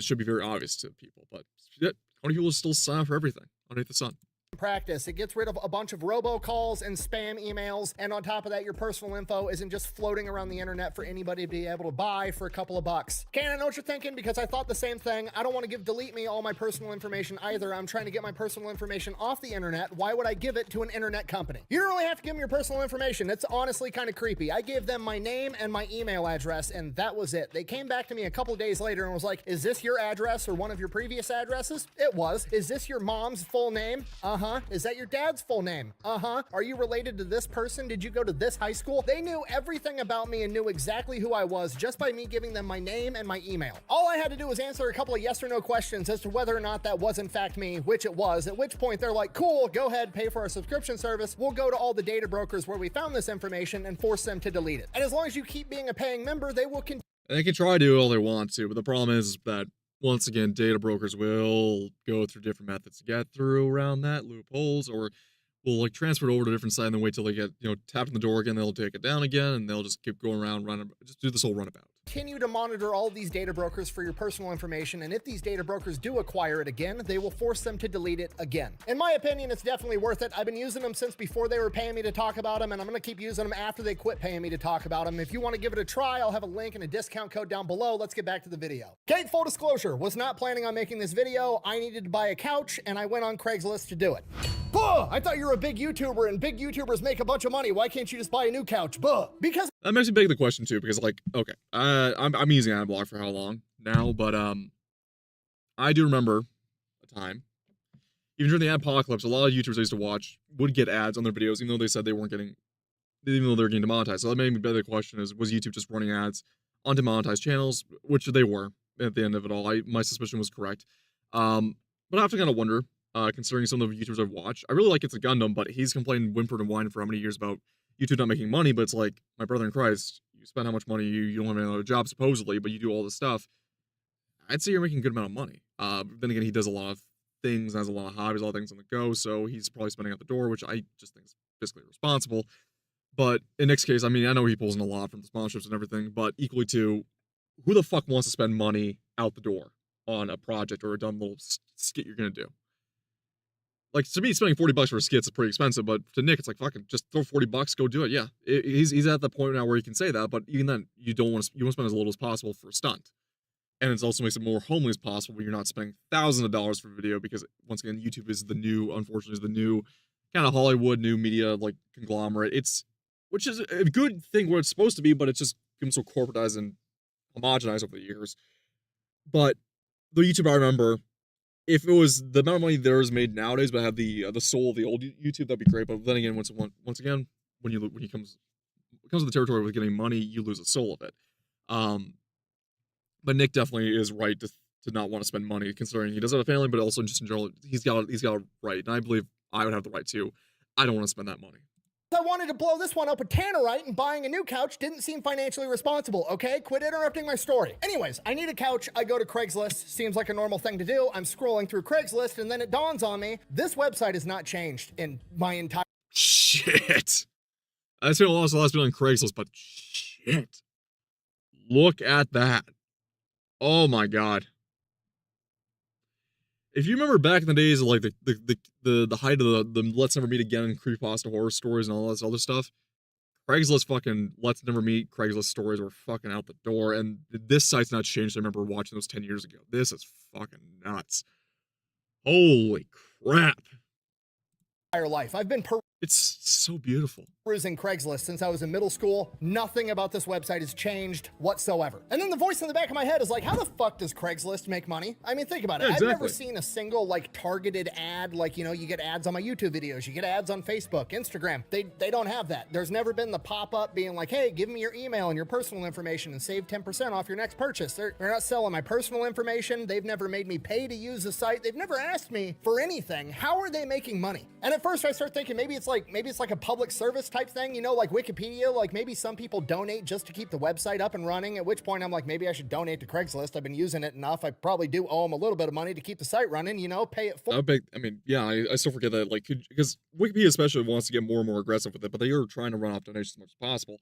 should be very obvious to people, but yet, how many people still sign up for everything underneath the sun? practice. It gets rid of a bunch of robocalls and spam emails, and on top of that, your personal info isn't just floating around the internet for anybody to be able to buy for a couple of bucks. Okay, I know what you're thinking, because I thought the same thing. I don't want to give Delete Me all my personal information either. I'm trying to get my personal information off the internet. Why would I give it to an internet company? You don't really have to give them your personal information. It's honestly kind of creepy. I gave them my name and my email address, and that was it. They came back to me a couple of days later and was like, is this your address or one of your previous addresses? It was. Is this your mom's full name? Uh-huh. Is that your dad's full name? Uh-huh. Are you related to this person? Did you go to this high school? They knew everything about me and knew exactly who I was just by me giving them my name and my email. All I had to do was answer a couple of yes or no questions as to whether or not that was in fact me, which it was, at which point they're like, cool, go ahead, pay for our subscription service. We'll go to all the data brokers where we found this information and force them to delete it. And as long as you keep being a paying member, they will continue. They can try to do all they want to, but the problem is that, once again, data brokers will go through different methods to get through around that, loopholes, or will like transfer it over to a different site and then wait till they get, tapped on the door again, they'll take it down again, and they'll just keep going around, just do this whole runabout. Continue to monitor all these data brokers for your personal information, and if these data brokers do acquire it again, they will force them to delete it again. In my opinion, it's definitely worth it. I've been using them since before they were paying me to talk about them, and I'm going to keep using them after they quit paying me to talk about them. If you want to give it a try, I'll have a link and a discount code down below. Let's get back to the video. Okay, full disclosure, was not planning on making this video. I needed to buy a couch, and I went on Craigslist to do it. Buh! I thought you were a big YouTuber, and big YouTubers make a bunch of money. Why can't you just buy a new couch? Buh! Because That makes me beg the question too, because like, okay, I'm using Adblock for how long now, but I do remember a time, even during the apocalypse, a lot of YouTubers I used to watch would get ads on their videos, even though they said they weren't getting, even though they were getting demonetized. So that made me beg the question: was YouTube just running ads on demonetized channels, which they were at the end of it all? My suspicion was correct, but I have to kind of wonder. Considering some of the YouTubers I've watched, I really like It's a Gundam, but he's complained, whimpered, and whined for how many years about YouTube not making money. But it's like, my brother in Christ, you spend how much money, you don't have any other job supposedly, but you do all this stuff. I'd say you're making a good amount of money. Then again, he does a lot of things, has a lot of hobbies, a lot of things on the go, so he's probably spending out the door, which I just think is fiscally irresponsible. But in Nick's case, I mean, I know he pulls in a lot from the sponsorships and everything, but equally too, who the fuck wants to spend money out the door on a project or a dumb little skit you're gonna do? Like, to me, spending $40 for a skit is pretty expensive, but to Nick, it's like, fucking, just throw $40, go do it. Yeah, he's at the point now where he can say that, but even then, you want to spend as little as possible for a stunt. And it also makes it more homely as possible when you're not spending thousands of dollars for a video, because, once again, YouTube is unfortunately, is the new kind of Hollywood, new media, like, conglomerate. Which is a good thing where it's supposed to be, but it's just become so corporatized and homogenized over the years. But the YouTube I remember, if it was the amount of money there is made nowadays, but have the soul of the old YouTube, that'd be great. But then again, once again, when he comes to the territory with getting money, you lose the soul of it. But Nick definitely is right to not want to spend money, considering he does have a family, but also just in general, he's got a right, and I believe I would have the right too. I don't want to spend that money. I wanted to blow this one up with Tannerite, and buying a new couch didn't seem financially responsible, okay? Quit interrupting my story. Anyways, I need a couch. I go to Craigslist. Seems like a normal thing to do. I'm scrolling through Craigslist, and then it dawns on me, this website has not changed in my entire... Shit. I spent a lot of been on Craigslist, but shit. Look at that. Oh my god. If you remember back in the days of like the height of the Let's Never Meet Again and creepypasta horror stories and all this other stuff, Craigslist fucking Let's Never Meet Craigslist stories were fucking out the door, and this site's not changed. I remember watching those 10 years ago. This is fucking nuts. Holy crap. life. I've been It's so beautiful. perusing Craigslist since I was in middle school. Nothing about this website has changed whatsoever. And then the voice in the back of my head is like, how the fuck does Craigslist make money? I mean, think about it. Yeah, I've never exactly. seen a single like targeted ad, like, you know, you get ads on my YouTube videos, you get ads on Facebook, Instagram. They don't have that. There's never been the pop-up being like, hey, give me your email and your personal information and save 10% off your next purchase. They're not selling my personal information. They've never made me pay to use the site. They've never asked me for anything. How are they making money? And at first I start thinking maybe it's like a public service type thing, you know, like Wikipedia, like maybe some people donate just to keep the website up and running, at which point I'm like, maybe I should donate to Craigslist. I've been using it enough. I probably do owe them a little bit of money to keep the site running, you know, pay it full. I still forget that, like, because Wikipedia especially wants to get more and more aggressive with it, but they are trying to run off donations as much as possible.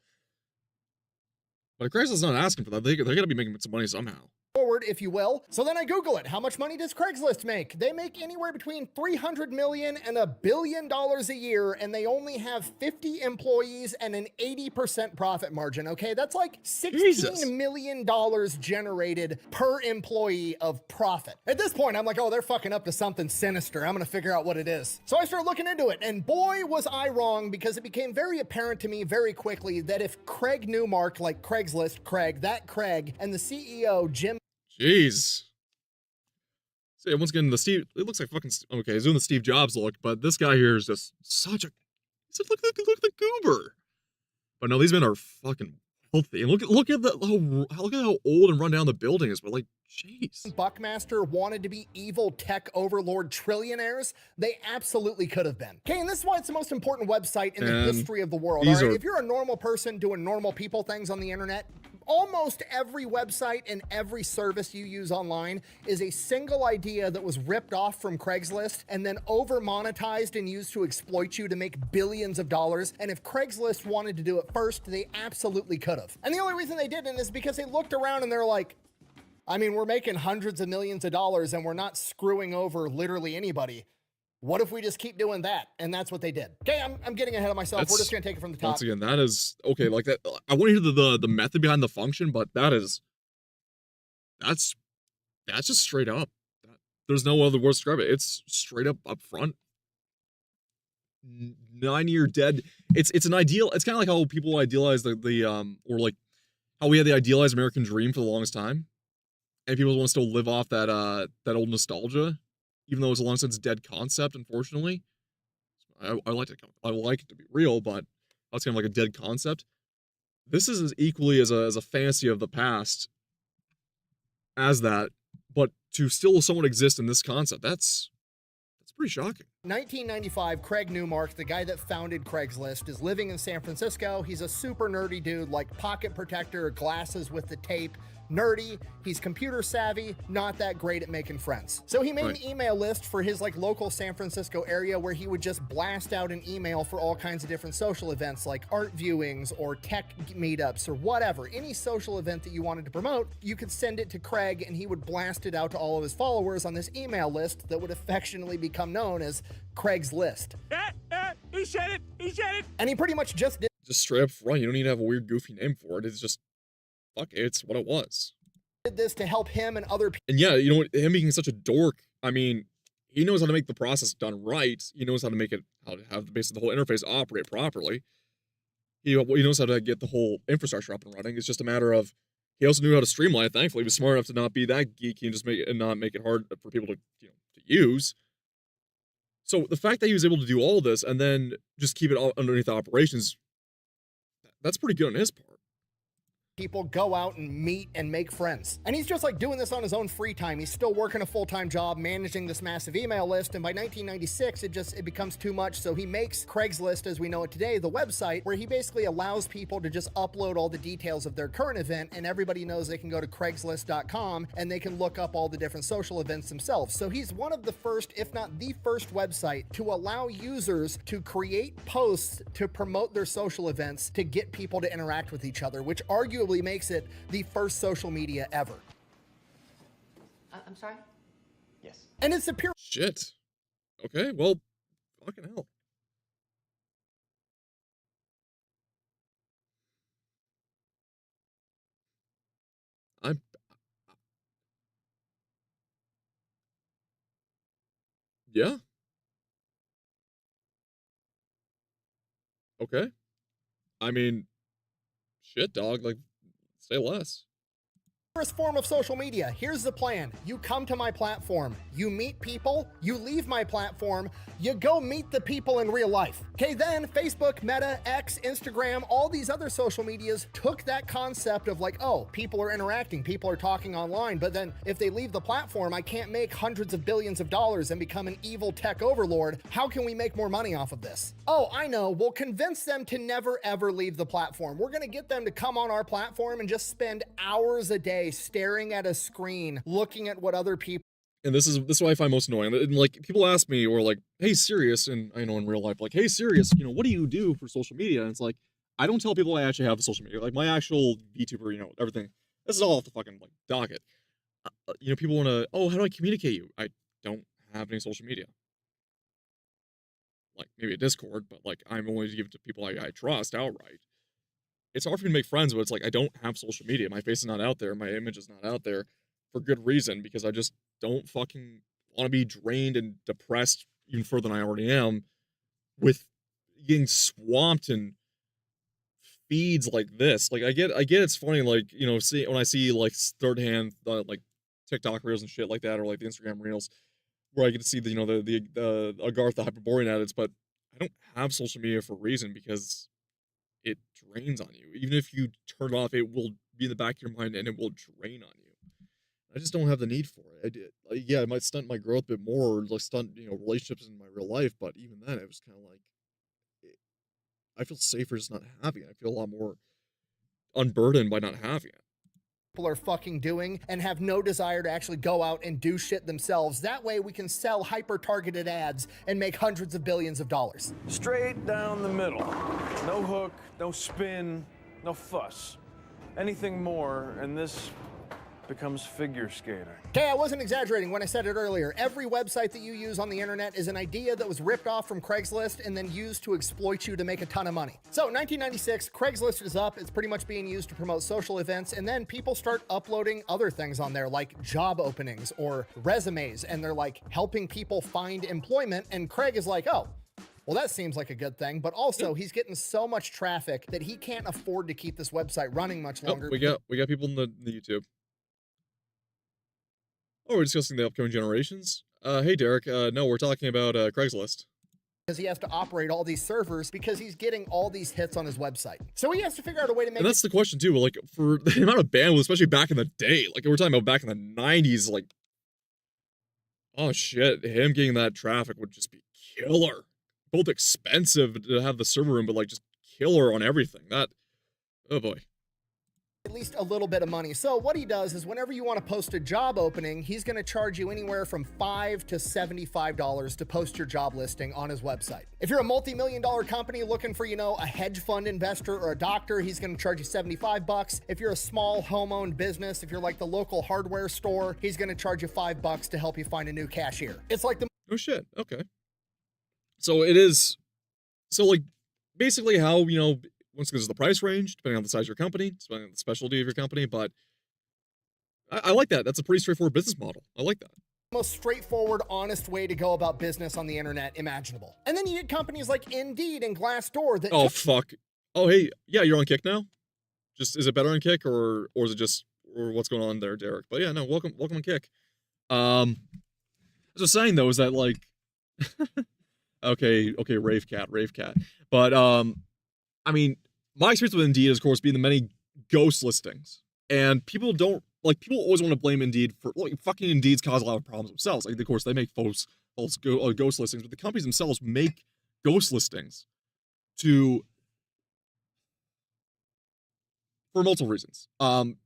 But Craigslist's not asking for that. They gotta be making some money somehow. forward, if you will. So then I Google it. How much money does Craigslist make? They make anywhere between $300 million and $1 billion a year, and they only have 50 employees and an 80% profit margin, okay? That's like $16 million generated per employee of profit. At this point, I'm like, oh, they're fucking up to something sinister. I'm gonna figure out what it is. So I started looking into it, and boy, was I wrong, because it became very apparent to me very quickly that if Craig Newmark, like Craigslist, Craig, and the CEO, Jim Jeez. See, once again, it looks like fucking, okay, he's doing the Steve Jobs look, but this guy here is just such a, look at the goober. But no, these men are fucking filthy. And look at how old and run down the building is, but like, jeez. Buckmaster wanted to be evil tech overlord trillionaires, they absolutely could have been. Okay, and this is why it's the most important website in the history of the world. All right, if you're a normal person doing normal people things on the internet, almost every website and every service you use online is a single idea that was ripped off from Craigslist and then over monetized and used to exploit you to make billions of dollars. And if Craigslist wanted to do it first, they absolutely could have. And the only reason they didn't is because they looked around and they're like, I mean, we're making hundreds of millions of dollars and we're not screwing over literally anybody. What if we just keep doing that? And that's what they did. Okay, I'm getting ahead of myself. We're just gonna take it from the top. Once again, that is okay. Like that, I want to hear the method behind the function, but that's just straight up. There's no other word to describe it. It's straight up front. 9-year dead. It's an ideal. It's kind of like how people idealize or like how we had the idealized American dream for the longest time, and people want to still live off that old nostalgia. Even though it's a long since dead concept, unfortunately. I like it to be real, but that's kind of like a dead concept. This is as equally as a fantasy of the past as that, but to still somewhat exist in this concept, that's pretty shocking. 1995, Craig Newmark, the guy that founded Craigslist, is living in San Francisco. He's a super nerdy dude, like pocket protector, glasses with the tape, nerdy. He's computer savvy, not that great at making friends. So he made an email list for his like local San Francisco area where he would just blast out an email for all kinds of different social events like art viewings or tech meetups or whatever. Any social event that you wanted to promote, you could send it to Craig and he would blast it out to all of his followers on this email list that would affectionately become known as Craig's List. He said it! He said it! And he pretty much just did straight up front. You don't need to have a weird goofy name for it. It's just, fuck it, it's what it was. this to help him and other people. And yeah, you know what, him being such a dork, I mean, he knows how to make the process done right. He knows how to make it, how to have basically the whole interface operate properly. He knows how to get the whole infrastructure up and running. It's just a matter of, he also knew how to streamline it. Thankfully, he was smart enough to not be that geeky and just not make it hard for people to, to use. So the fact that he was able to do all this and then just keep it all underneath operations, that's pretty good on his part. People go out and meet and make friends. And he's just like doing this on his own free time. He's still working a full-time job, managing this massive email list. And by 1996, it becomes too much. So he makes Craigslist, as we know it today, the website where he basically allows people to just upload all the details of their current event. And everybody knows they can go to Craigslist.com and they can look up all the different social events themselves. So he's one of the first, if not the first website to allow users to create posts to promote their social events to get people to interact with each other, which arguably makes it the first social media ever. I'm sorry? Yes. And it's a pure Shit. Okay, well, fucking hell. Yeah. Okay. I mean, shit, dog, like, say less. form of social media. Here's the plan. You come to my platform, you meet people, you leave my platform, you go meet the people in real life. Okay, then Facebook, Meta, X, Instagram, all these other social medias took that concept of like, oh, people are interacting, people are talking online, but then if they leave the platform, I can't make hundreds of billions of dollars and become an evil tech overlord. How can we make more money off of this? Oh, I know. We'll convince them to never ever leave the platform. We're gonna get them to come on our platform and just spend hours a day staring at a screen, looking at what other people. And this is what I find most annoying. And like, people ask me, or like, hey, Sirius, and I know in real life, like, hey, Sirius, what do you do for social media? And it's like, I don't tell people I actually have the social media. Like, my actual VTuber, everything. This is all off the fucking, like, docket. people want to, oh, how do I communicate you? I don't have any social media. Like maybe a Discord, but like I'm only to give it to people I trust outright. It's hard for me to make friends, but it's like I don't have social media. My face is not out there. My image is not out there for good reason because I just don't fucking want to be drained and depressed even further than I already am with getting swamped in feeds like this. Like I get it's funny, like, see when I see like third hand like TikTok reels and shit like that, or like the Instagram reels where I get to see the Agartha Hyperborean edits, but I don't have social media for a reason because it drains on you. Even if you turn it off, it will be in the back of your mind and it will drain on you. I just don't have the need for it. Yeah, it might stunt my growth a bit more, or like stunt, relationships in my real life, but even then, it was kind of like, I feel safer just not having it. I feel a lot more unburdened by not having it. People are fucking doing and have no desire to actually go out and do shit themselves. That way we can sell hyper-targeted ads and make hundreds of billions of dollars. Straight down the middle. No hook, no spin, no fuss. Anything more, and this becomes figure skating. Okay, I wasn't exaggerating when I said it earlier. Every website that you use on the internet is an idea that was ripped off from Craigslist and then used to exploit you to make a ton of money. So 1996, Craigslist is up. It's pretty much being used to promote social events, and then people start uploading other things on there like job openings or resumes, and they're like helping people find employment, and Craig is like, oh, well, that seems like a good thing, but also he's getting so much traffic that he can't afford to keep this website running much longer. Oh, we got people in the YouTube. Oh, we're discussing the upcoming generations? Hey, Derek. No, we're talking about Craigslist. Because he has to operate all these servers because he's getting all these hits on his website. So he has to figure out a way to make And that's the question, too. Like, for the amount of bandwidth, especially back in the day, like, we're talking about back in the 90s, like, oh, shit, him getting that traffic would just be killer. Both expensive to have the server room, but, like, just killer on everything. Oh, boy. at least a little bit of money. So what he does is whenever you want to post a job opening, he's going to charge you anywhere from $5 to $75 to post your job listing on his website. If you're a multi-million-dollar company looking for, a hedge fund investor or a doctor, he's going to charge you 75 bucks. If you're a small home-owned business, if you're like the local hardware store, he's going to charge you $5 to help you find a new cashier. It's like the Oh, shit. Okay. So it is, like, basically how, once again, there's the price range, depending on the size of your company, depending on the specialty of your company, but I like that. That's a pretty straightforward business model. I like that. most straightforward, honest way to go about business on the internet imaginable. And then you get companies like Indeed and Glassdoor that Oh, fuck. Oh, hey, yeah, you're on Kick now? Just, is it better on Kick, or is it just, or what's going on there, Derek? But yeah, no, welcome on Kick. As I was saying, though, is that, like, okay, rave cat. But, I mean, my experience with Indeed is, of course, being the many ghost listings. And people always want to blame Indeed for, like, fucking Indeed's cause a lot of problems themselves. Like, of course, they make false ghost listings, but the companies themselves make ghost listings for multiple reasons. On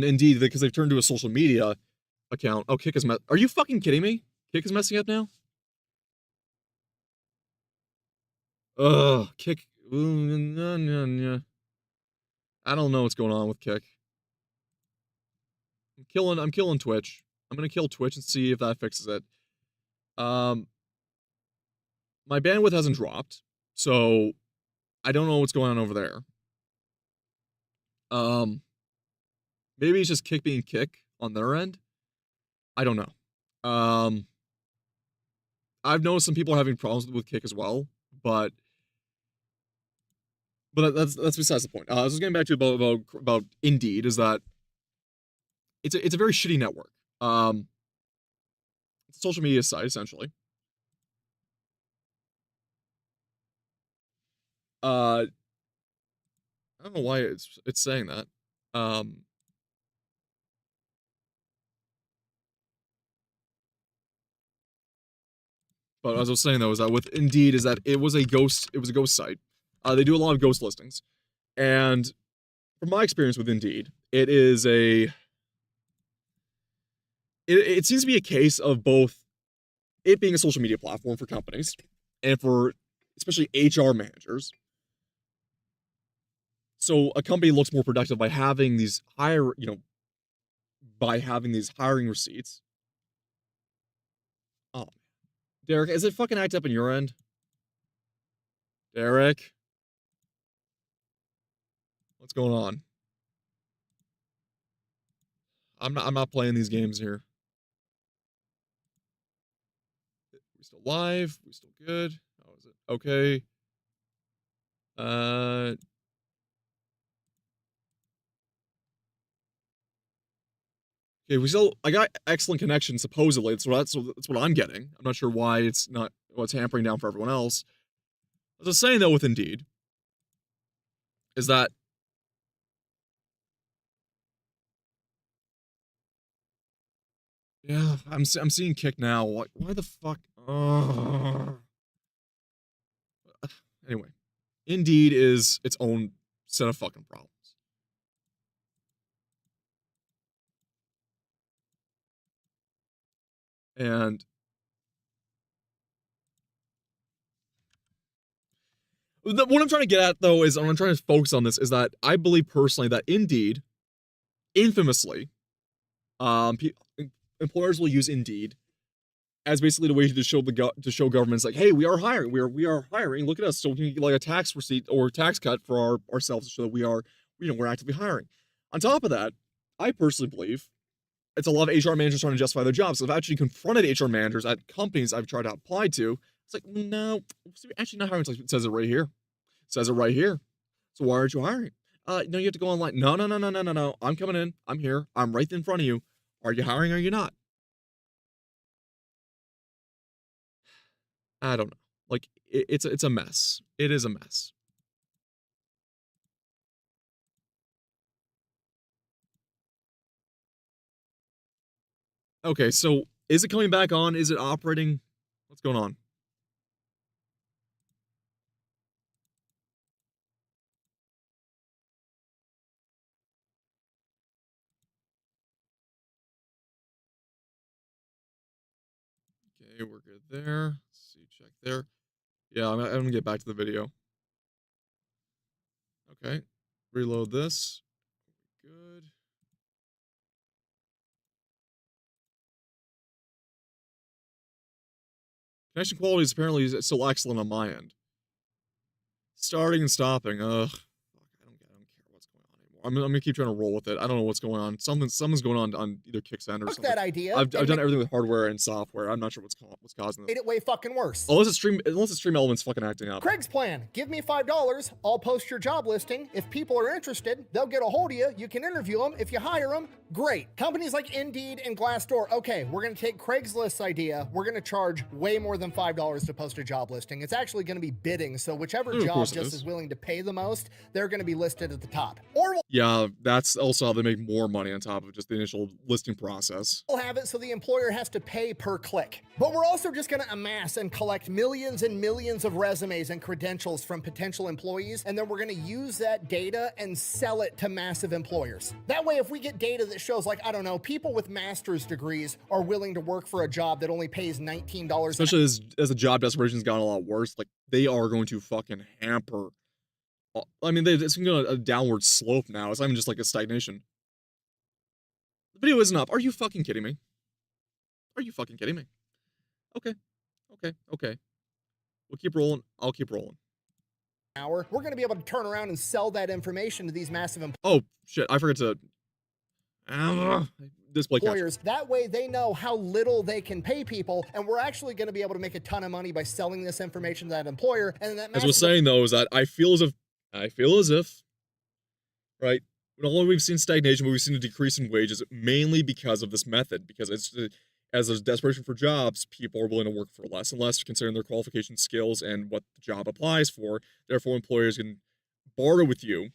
Indeed, because they've turned to a social media account. Oh, Kick is are you fucking kidding me? Kick is messing up now? Ugh, Kick. I don't know what's going on with Kick. I'm killing Twitch. I'm gonna kill Twitch and see if that fixes it. My bandwidth hasn't dropped, so I don't know what's going on over there. Maybe it's just Kick being Kick on their end. I don't know. I've noticed some people are having problems with Kick as well, but that's besides the point. I was getting back to about Indeed, is that it's a very shitty network. It's a social media site essentially. I don't know why it's saying that. But as I was saying though, is that with Indeed, is that it was a ghost site. They do a lot of ghost listings. And from my experience with Indeed, it is it seems to be a case of both it being a social media platform for companies and for especially HR managers. So a company looks more productive by having these higher, by having these hiring receipts. Oh, Derek, is it fucking act up on your end? Derek? What's going on? I'm not playing these games here. We still live? We still good? How is it? Okay. Okay, I got excellent connection supposedly. That's what I'm getting. I'm not sure why it's not what's hampering down for everyone else. As I was saying though with Indeed, is that yeah, I'm seeing Kick now. Why the fuck? Anyway, Indeed is its own set of fucking problems. And what I'm trying to get at, though, is I'm trying to focus on this, is that I believe personally that Indeed, infamously, employers will use Indeed as basically the way to show governments like, hey, we are hiring, we are hiring. Look at us, so we can get like a tax receipt or tax cut for ourselves to show that we're actively hiring. On top of that, I personally believe it's a lot of HR managers trying to justify their jobs. So I've actually confronted HR managers at companies I've tried to apply to. It's like, no, we're actually not hiring. It says it right here. It says it right here. So why aren't you hiring? No, you have to go online. No. I'm coming in. I'm here. I'm right in front of you. Are you hiring or are you not? I don't know. Like, it's a mess. It is a mess. Okay, so is it coming back on? Is it operating? What's going on? Okay, we're good there. Let's see, check there. Yeah, I'm gonna get back to the video. Okay, reload this. Good. Connection quality is apparently still excellent on my end. Starting and stopping. Ugh. Fuck, I don't care what's going on anymore. I'm gonna keep trying to roll with it. I don't know what's going on. Something's going on either Kicksend or Fuck something. that idea. I've done everything with hardware and software. I'm not sure what's causing Made this. it way fucking worse. Unless it's Stream Elements fucking acting up. Craig's plan. Give me $5. I'll post your job listing. If people are interested, they'll get a hold of you. You can interview them. If you hire them, great. Companies like Indeed and Glassdoor. Okay, we're going to take Craigslist's idea. We're going to charge way more than $5 to post a job listing. It's actually going to be bidding. So whichever job just is willing to pay the most, they're going to be listed at the top. Or yeah, that's also how they make more money on top of just the initial listing process. we'll have it so the employer has to pay per click. But we're also just going to amass and collect millions and millions of resumes and credentials from potential employees, and then we're going to use that data and sell it to massive employers. That way, if we get data that shows, like, I don't know, people with master's degrees are willing to work for a job that only pays $19 Especially as the job desperation's gotten a lot worse, like, they are going to fucking hamper. I mean, it's going a downward slope now. It's not even just like a stagnation. The video isn't up. Are you fucking kidding me? Are you fucking kidding me? Okay. We'll keep rolling. I'll keep rolling. hour, we're going to be able to turn around and sell that information to these massive Oh, shit. I forgot to... display capture. employers. That way they know how little they can pay people, and we're actually going to be able to make a ton of money by selling this information to that employer. And that As I was saying, though, is that I feel as if, right, not only we've seen stagnation, but we've seen a decrease in wages, mainly because of this method, because it's as there's desperation for jobs, people are willing to work for less and less, considering their qualification, skills, and what the job applies for. Therefore, employers can barter with you,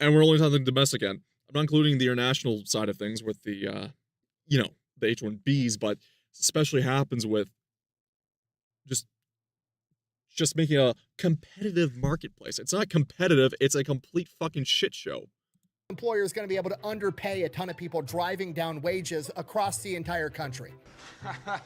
and we're only talking domestic end. I'm not including the international side of things with the, the H-1Bs, but especially happens with just making a competitive marketplace. It's not competitive, it's a complete fucking shit show. employer is going to be able to underpay a ton of people, driving down wages across the entire country. Son of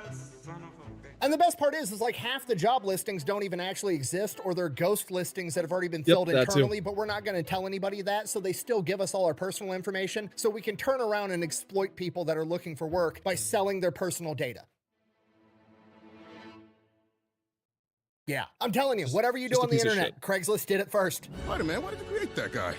a bitch. And the best part is like half the job listings don't even actually exist, or they're ghost listings that have already been filled that too. internally, but we're not going to tell anybody that, so they still give us all our personal information so we can turn around and exploit people that are looking for work by selling their personal data. Yeah, I'm telling you, whatever you do just a on the piece of internet, shit. Craigslist did it first. Wait a minute, why did you create that guy?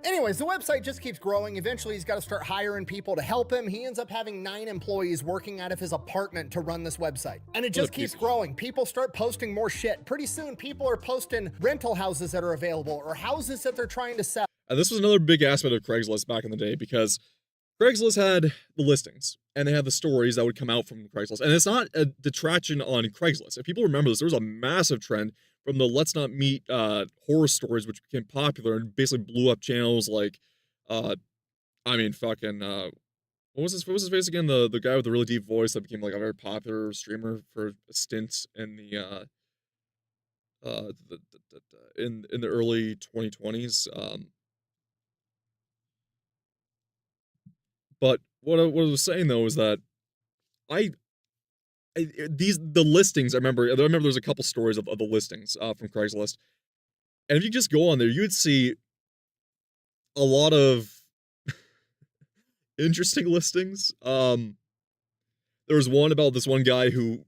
Anyways, the website just keeps growing. Eventually, he's got to start hiring people to help him. He ends up having 9 employees working out of his apartment to run this website. And it just keeps growing. People start posting more shit. Pretty soon, people are posting rental houses that are available or houses that they're trying to sell. And this was another big aspect of Craigslist back in the day, because Craigslist had the listings and they had the stories that would come out from Craigslist. And it's not a detraction on Craigslist. If people remember this, there was a massive trend from the Let's Not Meet horror stories, which became popular and basically blew up channels like, what was his face again? The guy with the really deep voice that became like a very popular streamer for a stint in the in the early 2020s. But what I was saying though is that the listings. I remember there's a couple stories of the listings from Craigslist, and if you just go on there, you would see a lot of interesting listings. There was one about this one guy who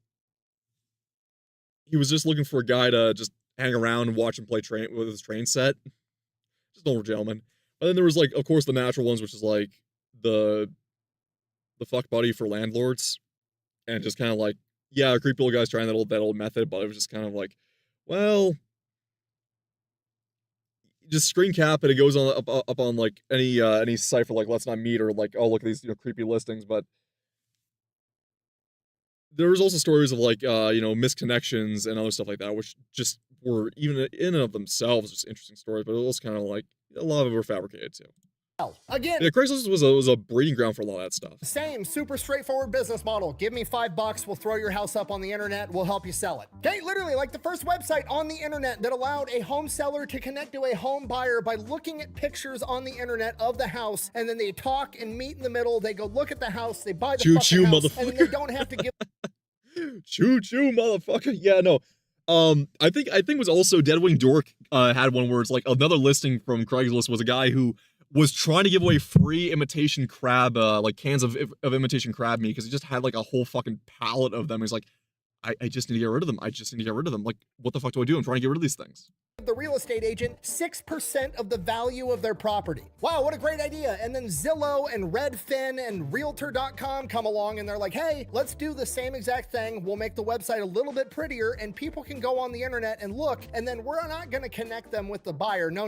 he was just looking for a guy to just hang around and watch him play train with his train set. Just an older gentleman. And then there was like, of course, the natural ones, which is like the fuck buddy for landlords, and just kind of like, yeah, a creepy old guy's trying that old method, but it was just kind of like, well, just screen cap it. It goes on up on like any site for like Let's Not Meet, or like, oh, look at these creepy listings. But there was also stories of like misconnections and other stuff like that, which just were even in and of themselves just interesting stories. But it was kind of like a lot of them were fabricated too. Again, Yeah, Craigslist was a breeding ground for a lot of that stuff. same super straightforward business model. Give me $5, we'll throw your house up on the internet, we'll help you sell it. Okay, literally like the first website on the internet that allowed a home seller to connect to a home buyer by looking at pictures on the internet of the house, and then they talk and meet in the middle. They go look at the house, they buy the Choo-choo, fucking house, and then they motherfucker. don't have to give Choo choo, motherfucker. Yeah, no. I think it was also Deadwing Dork had one where it's like another listing from Craigslist was a guy who was trying to give away free imitation crab, like cans of imitation crab meat, because he just had like a whole fucking pallet of them. He's like, I just need to get rid of them. I just need to get rid of them. Like, what the fuck do I do? I'm trying to get rid of these things. the real estate agent 6% of the value of their property. Wow, what a great idea. And then Zillow and Redfin and Realtor.com come along and they're like, hey, let's do the same exact thing. We'll make the website a little bit prettier and people can go on the internet and look, and then we're not gonna connect them with the buyer. No.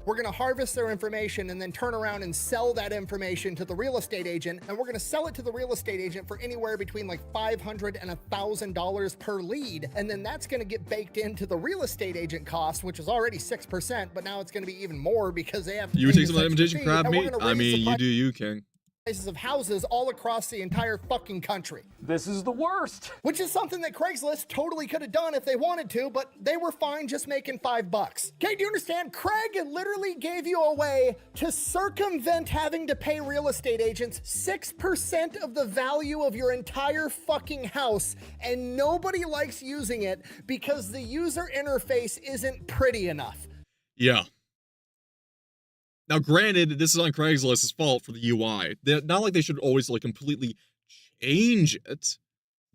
We're gonna harvest their information and then turn around and sell that information to the real estate agent, and we're gonna sell it to the real estate agent for anywhere between like $500 and $1,000 per lead. And then that's gonna get baked into the real estate agent cost, which is already 6%, but now it's gonna be even more because they have to You would pay take this some of that extra imitation fee, crab and we're meat? gonna I raise the mean, you do you, King. prices of houses all across the entire fucking country. This is the worst. Which is something that Craigslist totally could have done if they wanted to, but they were fine just making $5. Okay, do you understand? Craig literally gave you a way to circumvent having to pay real estate agents 6% of the value of your entire fucking house, and nobody likes using it because the user interface isn't pretty enough. Yeah. Now, granted, this is on Craigslist's fault for the UI. Not like they should always like completely change it.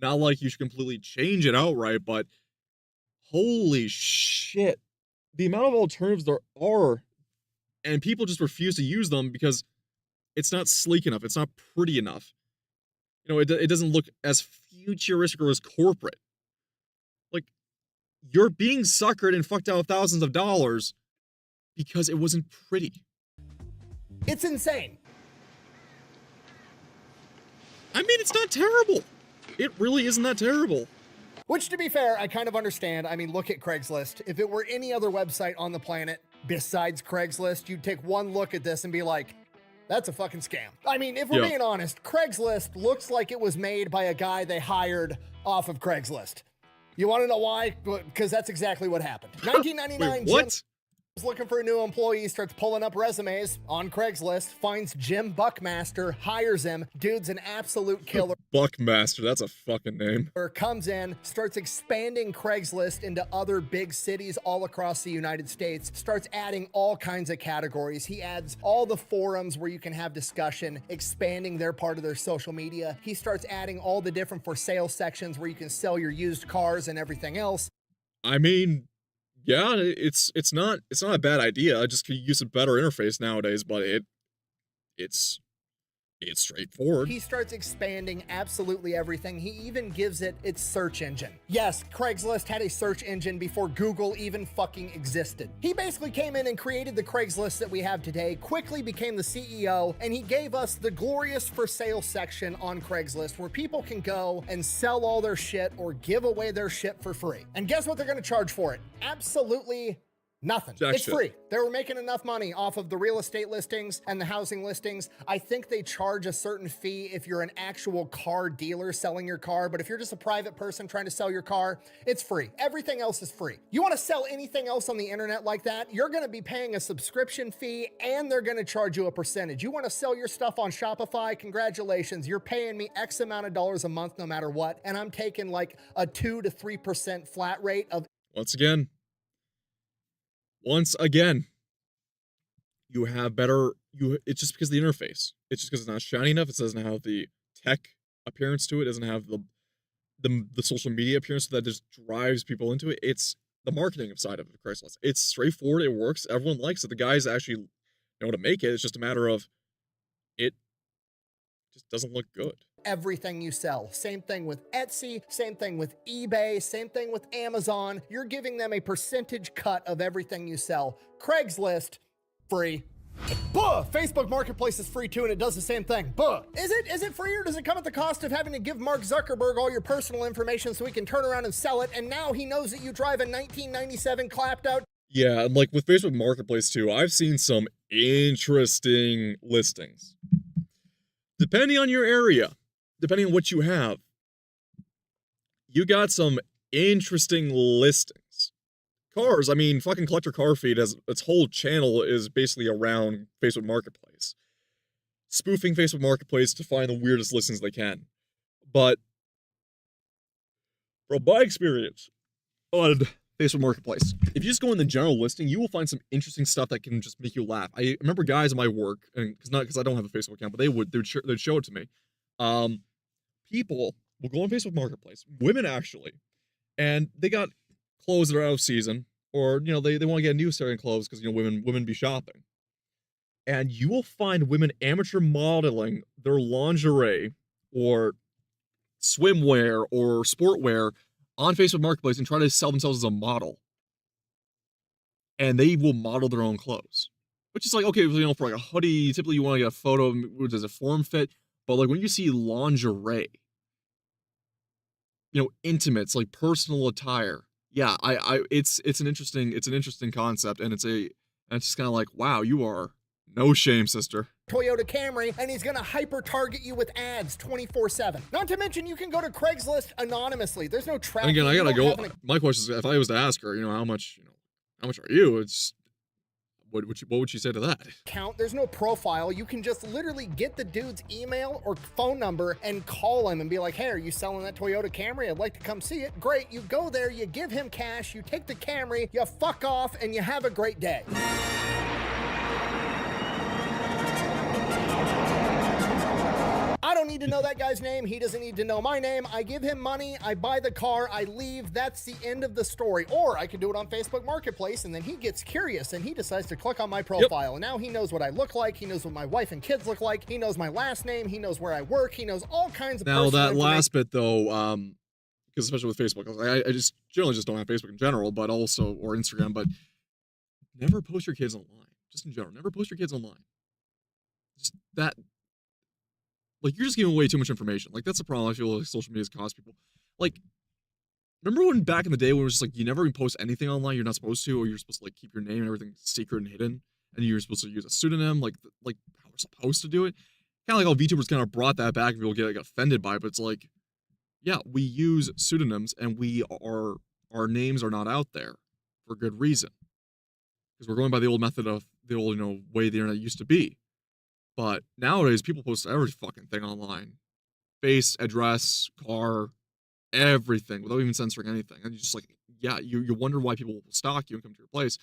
Not like you should completely change it outright, but holy shit. The amount of alternatives there are, and people just refuse to use them because it's not sleek enough. It's not pretty enough. You know, it doesn't look as futuristic or as corporate. Like, you're being suckered and fucked out of thousands of dollars because it wasn't pretty. It's insane. I mean, it's not terrible. It really isn't that terrible. Which, to be fair, I kind of understand. I mean, look at Craigslist. If it were any other website on the planet besides Craigslist, you'd take one look at this and be like, that's a fucking scam. I mean, if we're Yeah. being honest, Craigslist looks like it was made by a guy they hired off of Craigslist. You want to know why? Because that's exactly what happened. 1999 Wait, what? looking for a new employee, starts pulling up resumes on Craigslist, finds Jim Buckmaster, hires him. Dude's an absolute killer. Buckmaster, that's a fucking name. Comes in, starts expanding Craigslist into other big cities all across the United States, starts adding all kinds of categories. He adds all the forums where you can have discussion, expanding their part of their social media. He starts adding all the different for sale sections where you can sell your used cars and everything else. I mean, yeah, it's not a bad idea. I just could use a better interface nowadays, but it's straightforward. He starts expanding absolutely everything. He even gives it its search engine. Yes, Craigslist had a search engine before Google even fucking existed. He basically came in and created the Craigslist that we have today, quickly became the CEO, and he gave us the glorious for sale section on Craigslist where people can go and sell all their shit or give away their shit for free. And guess what they're gonna charge for it? Absolutely nothing. Jack It's shit. free. They were making enough money off of the real estate listings and the housing listings. I think they charge a certain fee if you're an actual car dealer selling your car, but if you're just a private person trying to sell your car, it's free. Everything else is free. You want to sell anything else on the internet like that, you're going to be paying a subscription fee and they're going to charge you a percentage. You want to sell your stuff on Shopify, congratulations. You're paying me X amount of dollars a month no matter what, and I'm taking like a 2 to 3% flat rate of Once again, you have better, it's just because of the interface. It's just because it's not shiny enough. It doesn't have the tech appearance to it. It doesn't have the social media appearance that just drives people into it. It's the marketing side of Craigslist. It's straightforward. It works. Everyone likes it. The guys actually know how to make it. It's just a matter of it just doesn't look good. Everything you sell. Same thing with Etsy, same thing with eBay, same thing with Amazon. You're giving them a percentage cut of everything you sell. Craigslist, free. Buh! Facebook Marketplace is free too, and it does the same thing. Buh! Is it free, or does it come at the cost of having to give Mark Zuckerberg all your personal information so he can turn around and sell it, and now he knows that you drive a 1997 clapped out? Yeah, and like with Facebook Marketplace too, I've seen some interesting listings. Depending on your area, depending on what you have, you got some interesting listings. Cars, I mean, fucking Collector Car Feed has its whole channel is basically around Facebook Marketplace. Spoofing Facebook Marketplace to find the weirdest listings they can. But from my experience on Facebook Marketplace, if you just go in the general listing, you will find some interesting stuff that can just make you laugh. I remember guys at my work, and because I don't have a Facebook account, but they'd show it to me. People will go on Facebook Marketplace, women actually, and they got clothes that are out of season, or they want to get new certain clothes because women be shopping, and you will find women amateur modeling their lingerie or swimwear or sportwear on Facebook Marketplace and try to sell themselves as a model, and they will model their own clothes, which is like, okay, for like a hoodie, typically you want to get a photo, does it form fit? But like when you see lingerie, intimates, like personal attire, yeah, it's an interesting concept, and it's just kind of like, wow, you are no shame, sister. Toyota Camry, and he's gonna hyper target you with ads 24/7. Not to mention, you can go to Craigslist anonymously. There's no tracking. And again, I gotta You go. don't have My question is, if I was to ask her, how much are you? It's what would she say to that? account. There's no profile. You can just literally get the dude's email or phone number and call him and be like, hey, are you selling that Toyota Camry? I'd like to come see it. Great. You go there, you give him cash, you take the Camry, you fuck off, and you have a great day. I don't need to know that guy's name. He doesn't need to know my name. I give him money. I buy the car. I leave. That's the end of the story. Or I could do it on Facebook Marketplace, and then he gets curious and he decides to click on my profile. And now he knows what I look like. He knows what my wife and kids look like. He knows my last name. He knows where I work. He knows all kinds of Now personal that information. last bit though, because especially with Facebook, I just generally just don't have Facebook in general, but also or Instagram. But never post your kids online. Just in general, never post your kids online. Just that. Like, you're just giving away too much information. Like, that's the problem I feel like social media's caused people. Like, remember when back in the day when it was just like, you never even post anything online, you're not supposed to, or you're supposed to, like, keep your name and everything secret and hidden, and you're supposed to use a pseudonym, like how we're supposed to do it? Kind of like how VTubers kind of brought that back and people get, like, offended by it, but it's like, yeah, we use pseudonyms, and our names are not out there for good reason. because we're going by the old method of the old, way the internet used to be. But nowadays, people post every fucking thing online. Face, address, car, everything, without even censoring anything. And you just like, yeah, you wonder why people will stalk you and come to your place.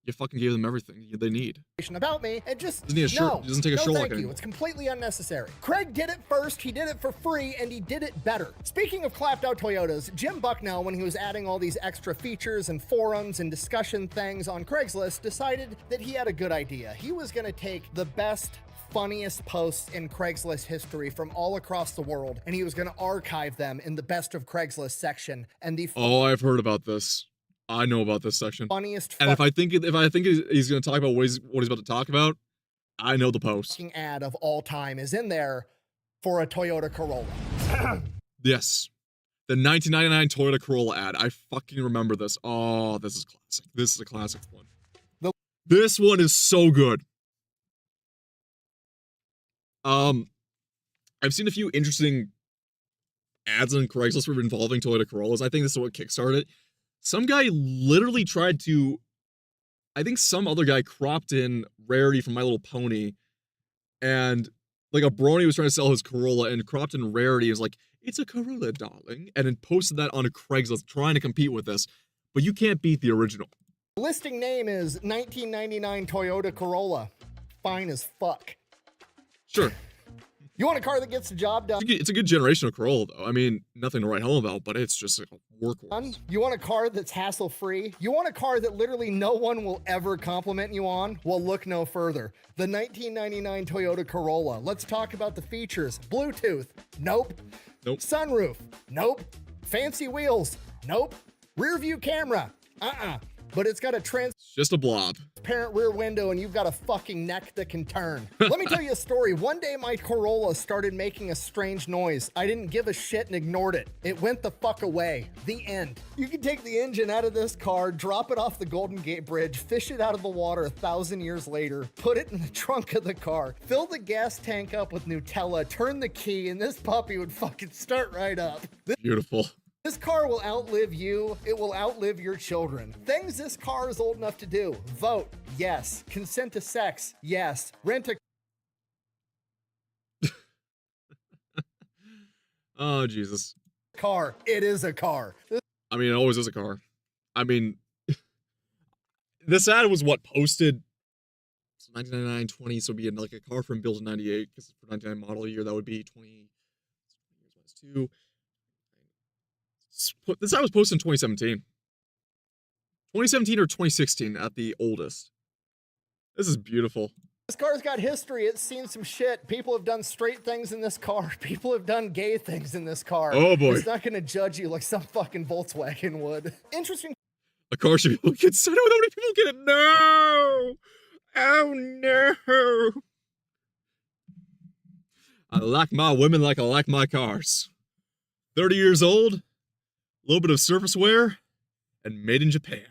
You fucking gave them everything they need. About me and just Doesn't need a shirt. Doesn't take a no, Sherlock thank you. anymore. It's completely unnecessary. Craig did it first. He did it for free, and he did it better. Speaking of clapped out Toyotas, Jim Bucknell, when he was adding all these extra features and forums and discussion things on Craigslist, decided that he had a good idea. He was going to take the best, funniest posts in Craigslist history from all across the world, and he was going to archive them in the best of Craigslist section. And the Oh, I've heard about this. I know about this section. funniest And if I think he's going to talk about what he's about to talk about, I know the post. fucking ad of all time is in there for a Toyota Corolla. Yes. The 1999 Toyota Corolla ad. I fucking remember this. Oh, this is classic. This is a classic one. This one is so good. I've seen a few interesting ads on Craigslist involving Toyota Corollas. I think this is what kickstarted it. Some guy literally tried to, I think some other guy cropped in Rarity from My Little Pony, and like a brony was trying to sell his Corolla and cropped in Rarity. He was like, "It's a Corolla, darling," and then posted that on a Craigslist trying to compete with this. But you can't beat the original. Listing name is 1999 Toyota Corolla. Fine as fuck. Sure. You want a car that gets the job done? It's a good generational Corolla, though. I mean, nothing to write home about, but it's just like a workhorse. You want a car that's hassle-free? You want a car that literally no one will ever compliment you on? Well, look no further. The 1999 Toyota Corolla. Let's talk about the features. Bluetooth? Nope. Nope. Sunroof? Nope. Fancy wheels? Nope. Rear view camera? But it's got a It's just a blob. transparent rear window and you've got a fucking neck that can turn. Let me tell you a story. One day my Corolla started making a strange noise. I didn't give a shit and ignored it. It went the fuck away. The end. You can take the engine out of this car, drop it off the Golden Gate Bridge, fish it out of the water 1,000 years later, put it in the trunk of the car, fill the gas tank up with Nutella, turn the key, and this puppy would fucking start right up. Beautiful. This car will outlive you. It will outlive your children. Things this car is old enough to do. Vote, yes. Consent to sex, yes. Rent a Oh, Jesus. car, it is a car. I mean, it always is a car. I mean, this ad was what posted 1999, 20, so it'd be like a car from built in 98, because for 99 model year, that would be 20 years minus 2. This ad was posted in 2017. 2017 or 2016 at the oldest. This is beautiful. This car's got history. It's seen some shit. People have done straight things in this car. People have done gay things in this car. Oh, boy. It's not going to judge you like some fucking Volkswagen would. Interesting A car should be considered without many people get it. No! Oh, no! I like my women like I like my cars. 30 years old, a little bit of surface wear, and made in Japan.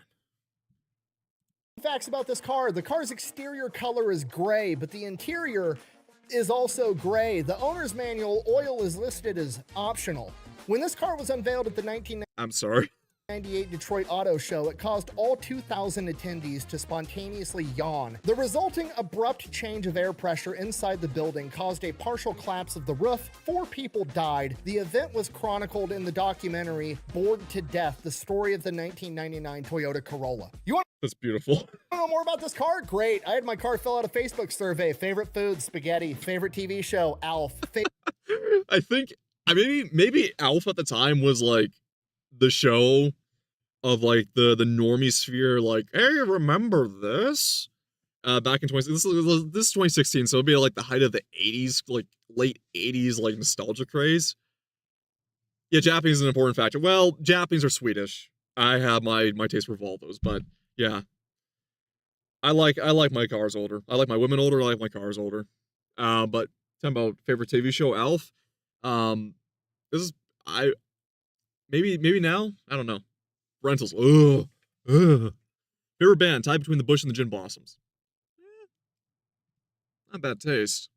facts about this car. The car's exterior color is gray, but the interior is also gray. The owner's manual, oil is listed as optional. When this car was unveiled at the 1998 I'm sorry. Detroit Auto Show, it caused all 2,000 attendees to spontaneously yawn. The resulting abrupt change of air pressure inside the building caused a partial collapse of the roof. 4 people died. The event was chronicled in the documentary Bored to Death, the story of the 1999 Toyota Corolla. You want That's beautiful. to know more about this car? Great. I had my car fill out a Facebook survey. Favorite food, spaghetti. Favorite TV show, Alf. Maybe Alf at the time was like the show of like the normie sphere, like, hey, remember this? Back in this is 2016, so it'd be like the height of the 80s, like late 80s, like nostalgia craze. Yeah, Japanese is an important factor. Well, Japanese are Swedish. I have my taste for Volvos, but yeah. I like my cars older. I like my women older, I like my cars older. But talking about favorite TV show, Alf. This is maybe now? I don't know. Rentals. Ugh. Favorite band, tied between the Bush and the Gin Blossoms. Not bad taste.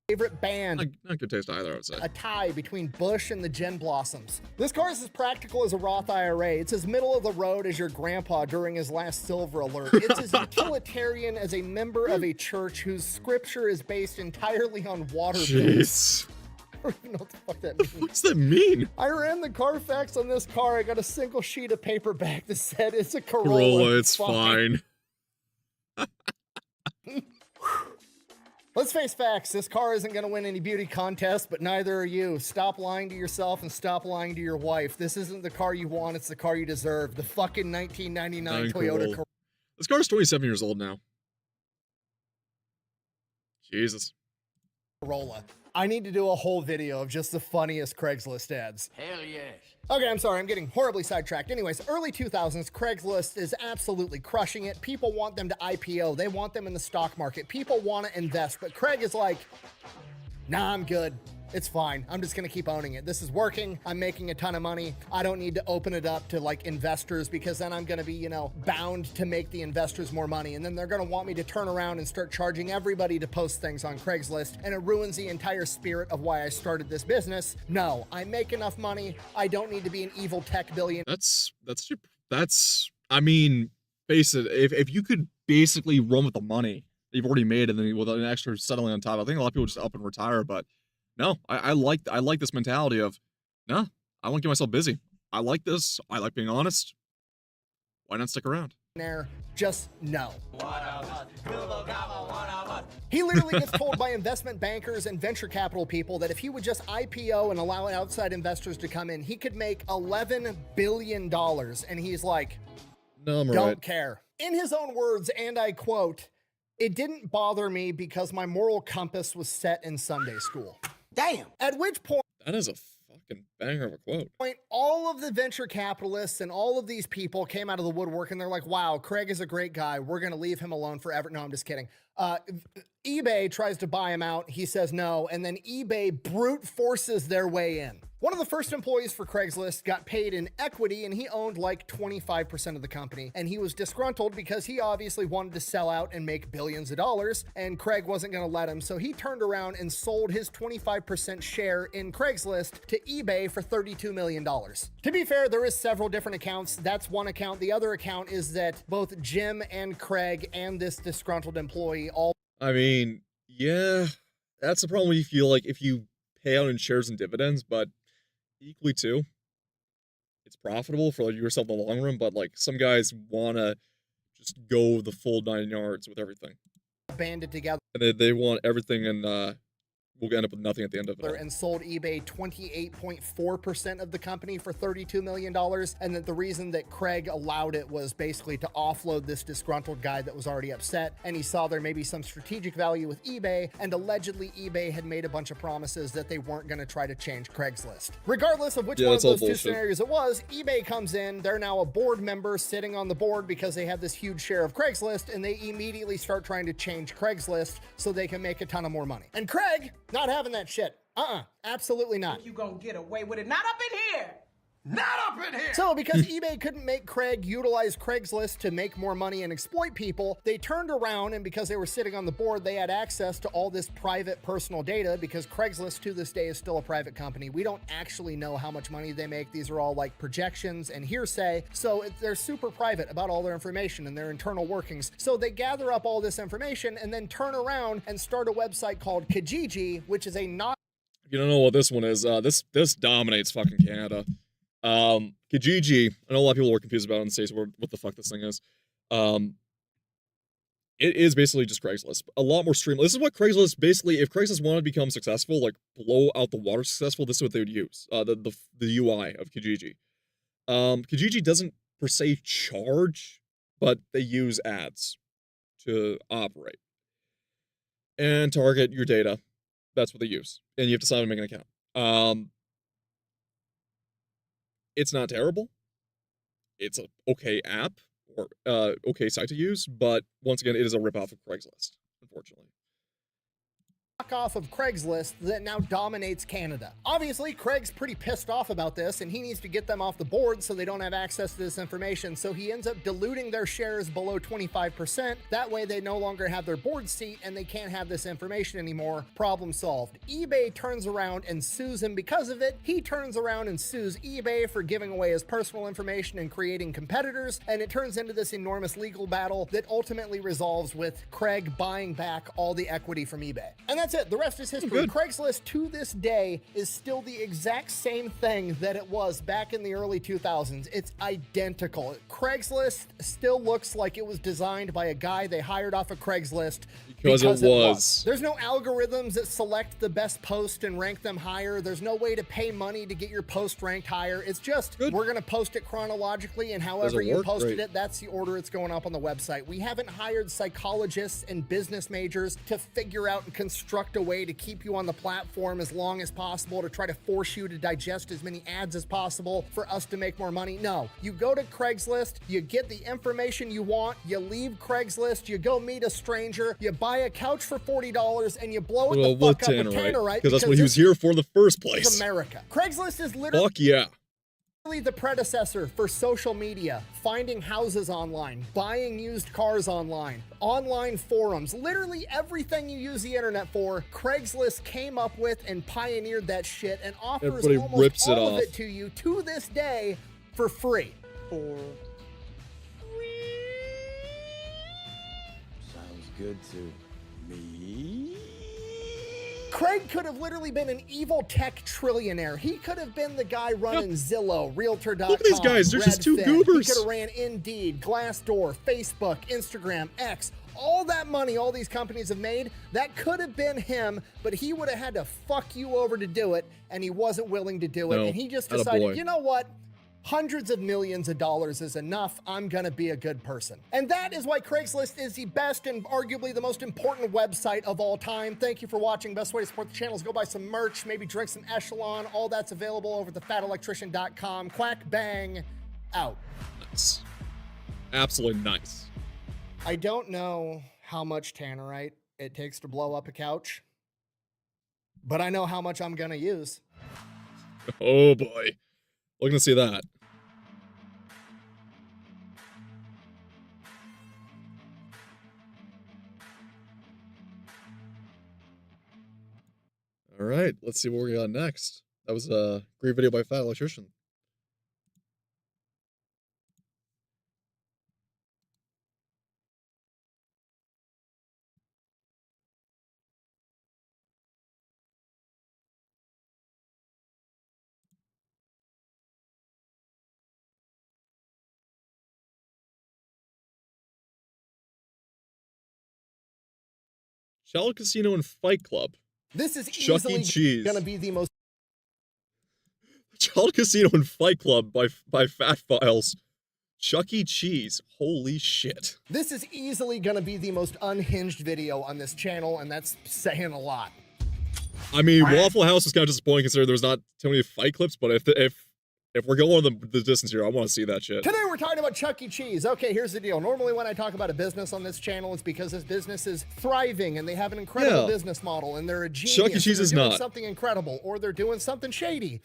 favorite band. Not good taste either, I would say. A tie between Bush and the Gin Blossoms. This car is as practical as a Roth IRA. It's as middle of the road as your grandpa during his last silver alert. It's as utilitarian as a member of a church whose scripture is based entirely on water bills. Jeez. I don't even know what the fuck that means. What does that mean? I ran the Carfax on this car. I got a single sheet of paper back that said it's a Corolla. Corolla, it's fine. Let's face facts. This car isn't going to win any beauty contests, but neither are you. Stop lying to yourself and stop lying to your wife. This isn't the car you want. It's the car you deserve. The fucking 1999 Toyota Corolla. This car is 27 years old now. Jesus. I need to do a whole video of just the funniest Craigslist ads. Hell yes. Okay, I'm sorry, I'm getting horribly sidetracked. Anyways, early 2000s, Craigslist is absolutely crushing it. People want them to IPO. They want them in the stock market. People want to invest, but Craig is like, nah, I'm good. It's fine. I'm just gonna keep owning it. This is working. I'm making a ton of money. I don't need to open it up to like investors because then I'm gonna be, you know, bound to make the investors more money. And then they're gonna want me to turn around and start charging everybody to post things on Craigslist. And it ruins the entire spirit of why I started this business. No, I make enough money. I don't need to be an evil tech billionaire. I mean, face it, if you could basically run with the money that you've already made and then with an extra settling on top, I think a lot of people just up and retire, but no, I like this mentality of, no, I won't get myself busy. I like this. I like being honest. Why not stick around? Just no. He literally gets told by investment bankers and venture capital people that if he would just IPO and allow outside investors to come in, he could make $11 billion. And he's like, no, I'm don't right. care. In his own words, and I quote, "It didn't bother me because my moral compass was set in Sunday school." Damn. At which point, That is a fucking banger of a quote. all of the venture capitalists and all of these people came out of the woodwork and they're like, wow, Craig is a great guy. We're going to leave him alone forever. No, I'm just kidding. eBay tries to buy him out. He says no. And then eBay brute forces their way in. One of the first employees for Craigslist got paid in equity and he owned like 25% of the company. And he was disgruntled because he obviously wanted to sell out and make billions of dollars and Craig wasn't going to let him. So he turned around and sold his 25% share in Craigslist to eBay for $32 million. To be fair, there is several different accounts. That's one account. The other account is that both Jim and Craig and this disgruntled employee all I mean, yeah, that's the problem. You feel like if you pay out in shares and dividends, but equally too, it's profitable for like yourself in the long run. But like some guys wanna just go the full 9 yards with everything, banded together and they want everything, and we'll end up with nothing at the end of it. and sold eBay 28.4% of the company for $32 million. And that the reason that Craig allowed it was basically to offload this disgruntled guy that was already upset. And he saw there may be some strategic value with eBay. And allegedly eBay had made a bunch of promises that they weren't going to try to change Craigslist. Regardless of which one of that's all those two bullshit. scenarios it was, eBay comes in. They're now a board member sitting on the board because they have this huge share of Craigslist. And they immediately start trying to change Craigslist so they can make a ton of more money. And Craig, not having that shit. Absolutely not. You gonna get away with it? Not up in here. Not up in here. So because eBay couldn't make Craig utilize Craigslist to make more money and exploit people, they turned around, and because they were sitting on the board, they had access to all this private personal data because Craigslist to this day is still a private company. We don't actually know how much money they make. These are all like projections and hearsay. So they're super private about all their information and their internal workings. So they gather up all this information and then turn around and start a website called Kijiji, which is a not If you don't know what this one is, this dominates fucking Canada. Kijiji, I know a lot of people were confused about it in the States what the fuck this thing is. It is basically just Craigslist. A lot more streamlined. This is what Craigslist, basically, if Craigslist wanted to become successful, like blow out the water successful, this is what they would use. The UI of Kijiji. Kijiji doesn't per se charge, but they use ads to operate. And target your data. That's what they use. And you have to sign up and make an account. It's not terrible. It's an okay app or okay site to use, but once again, it is a ripoff of Craigslist, unfortunately. off of Craigslist that now dominates Canada. Obviously, Craig's pretty pissed off about this, and he needs to get them off the board so they don't have access to this information, so he ends up diluting their shares below 25%. That way they no longer have their board seat and they can't have this information anymore. Problem solved. eBay turns around and sues him because of it. He turns around and sues eBay for giving away his personal information and creating competitors, and it turns into this enormous legal battle that ultimately resolves with Craig buying back all the equity from eBay. And that's it. The rest is history. Good. Craigslist to this day is still the exact same thing that it was back in the early 2000s. It's identical. Craigslist still looks like it was designed by a guy they hired off of Craigslist Because it was. There's no algorithms that select the best post and rank them higher. There's no way to pay money to get your post ranked higher. It's just, Good. we're going to post it chronologically, and however Doesn't you work? posted Great. it, that's the order it's going up on the website. We haven't hired psychologists and business majors to figure out and construct a way to keep you on the platform as long as possible, to try to force you to digest as many ads as possible for us to make more money. No, you go to Craigslist, you get the information you want, you leave Craigslist, you go meet a stranger, you buy a couch for $40, and you blow it Well, the fuck up with Tannerite, Tannerite because that's what he was this here for in the first is place. America. Craigslist is literally Fuck yeah. the predecessor for social media, finding houses online, buying used cars online, online forums, literally everything you use the internet for. Craigslist came up with and pioneered that shit and offers Everybody almost rips it all of off. it to you to this day for free. Sounds good to me. Craig could have literally been an evil tech trillionaire. He could have been the guy running Zillow, Realtor.com. Look at these guys, they're just two Redfin. goobers. He could have ran Indeed, Glassdoor, Facebook, Instagram, X. All that money all these companies have made, that could have been him, but he would have had to fuck you over to do it, and he wasn't willing to do it. No, And he just attaboy. decided, you know what? Hundreds of millions of dollars is enough. I'm gonna be a good person. And that is why Craigslist is the best and arguably the most important website of all time. Thank you for watching. Best way to support the channel is go buy some merch, maybe drink some Echelon. All that's available over at thefatelectrician.com. Quack bang out. Nice. Absolutely nice. I don't know how much Tannerite it takes to blow up a couch, but I know how much I'm gonna use. Oh boy. Looking to see that. All right, let's see what we got next. That was a great video by Fat Electrician. Shell Casino and Fight Club. This is Chuck E. easily Cheese. gonna be the most Child Casino and Fight Club by Fat Files. Chuck E. Cheese. Holy shit. This is easily going to be the most unhinged video on this channel, and that's saying a lot. I mean, Waffle House was kind of disappointing considering there's not too many fight clips, but if we're going the distance here, I want to see that shit. Today we're talking about Chuck E. Cheese. Okay, here's the deal. Normally when I talk about a business on this channel, it's because this business is thriving and they have an incredible Yeah. business model and they're a genius. Chuck E. and Cheese they're is doing not. something incredible, or they're doing something shady.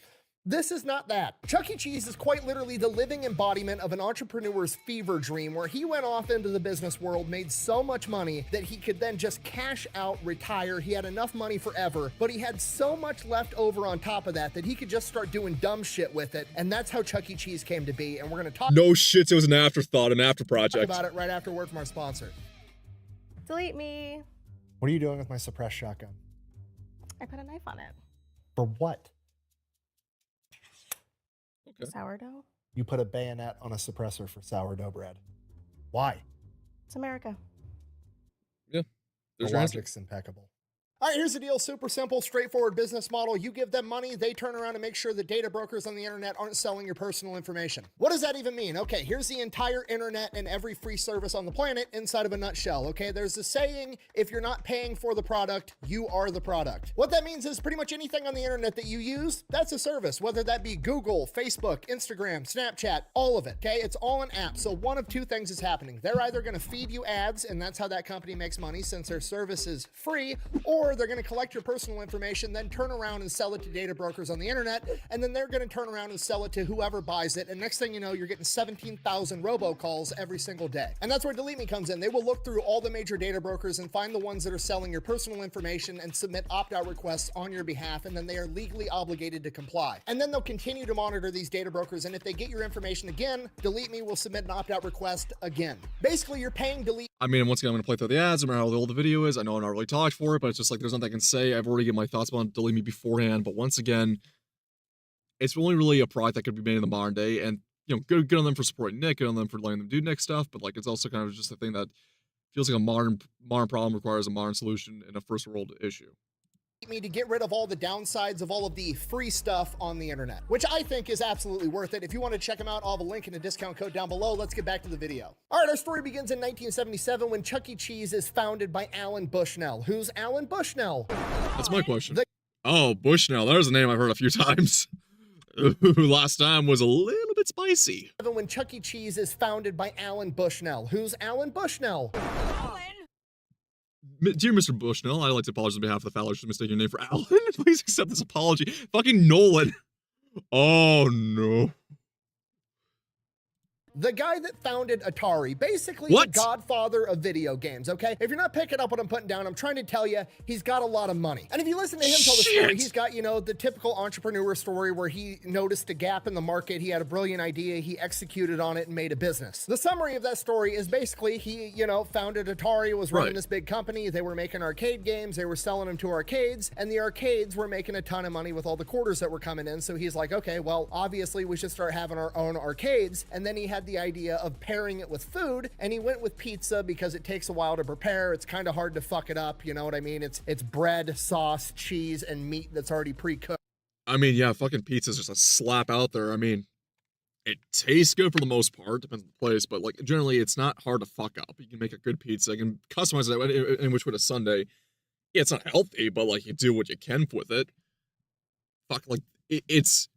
This is not that. Chuck E. Cheese is quite literally the living embodiment of an entrepreneur's fever dream where he went off into the business world, made so much money that he could then just cash out, retire. He had enough money forever, but he had so much left over on top of that that he could just start doing dumb shit with it. And that's how Chuck E. Cheese came to be. And we're going to talk No shit, it was an afterthought, an after project. about it right after word from our sponsor. Delete me. What are you doing with my suppressed shotgun? I put a knife on it. For what? Okay. Sourdough. You put a bayonet on a suppressor for sourdough bread. Why? It's America. There's The your answer. logic's impeccable. All right, here's the deal. Super simple, straightforward business model. You give them money, they turn around and make sure the data brokers on the internet aren't selling your personal information. What does that even mean? Okay, here's the entire internet and every free service on the planet inside of a nutshell. Okay, there's a saying, if you're not paying for the product, you are the product. What that means is pretty much anything on the internet that you use, that's a service, whether that be Google, Facebook, Instagram, Snapchat, all of it. Okay, it's all an app. So one of two things is happening. They're either going to feed you ads, and that's how that company makes money since their service is free, or Or they're going to collect your personal information, then turn around and sell it to data brokers on the internet, and then they're going to turn around and sell it to whoever buys it, and next thing you know, you're getting 17,000 robocalls every single day. And that's where Delete Me comes in. They will look through all the major data brokers and find the ones that are selling your personal information and submit opt-out requests on your behalf, and then they are legally obligated to comply. And then they'll continue to monitor these data brokers, and if they get your information again, Delete Me will submit an opt-out request again. Basically, you're paying Delete. I mean, once again, I'm going to play through the ads, no matter how old the video is. I know I'm not really talked for it, but it's just like there's nothing I can say. I've already given my thoughts about Delete Me beforehand, but once again, it's only really a product that could be made in the modern day, and, you know, good on them for supporting Nick, good on them for letting them do Nick stuff, but, like, it's also kind of just a thing that feels like a modern problem requires a modern solution in a first world issue. Me to get rid of all the downsides of all of the free stuff on the internet, which I think is absolutely worth it. If you want to check them out, I'll have a link and a discount code down below. Let's get back to the video. All right, our story begins in 1977 when Chuck E. Cheese is founded by Alan Bushnell. Who's Alan Bushnell? That's my question. Oh, Bushnell. There's a name I've heard a few times. Last time was a little bit spicy. When Chuck E. Cheese is founded by Alan Bushnell. Who's Alan Bushnell? Dear Mr. Bushnell, I'd like to apologize on behalf of the Fowlers for mistaking your name for Alan. Please accept this apology. Fucking Nolan. Oh, no. The guy that founded Atari, basically What? the godfather of video games, okay? If you're not picking up what I'm putting down, I'm trying to tell you, he's got a lot of money. And if you listen to him tell the story, Shit. he's got, you know, the typical entrepreneur story where he noticed a gap in the market, he had a brilliant idea, he executed on it and made a business. The summary of that story is basically he, you know, founded Atari, was running Right. this big company, they were making arcade games, they were selling them to arcades, and the arcades were making a ton of money with all the quarters that were coming in, so he's like, okay, well, obviously we should start having our own arcades, and then he had the idea of pairing it with food, and he went with pizza because it takes a while to prepare. It's kind of hard to fuck it up, you know what I mean? It's bread, sauce, cheese, and meat that's already pre-cooked. I mean, yeah, fucking pizza's just a slap out there. I mean, it tastes good for the most part, depends on the place, but, like, generally it's not hard to fuck up. You can make a good pizza, you can customize it in which way to Sunday. Yeah, it's not healthy, but, like, you do what you can with it. Fuck, like, it's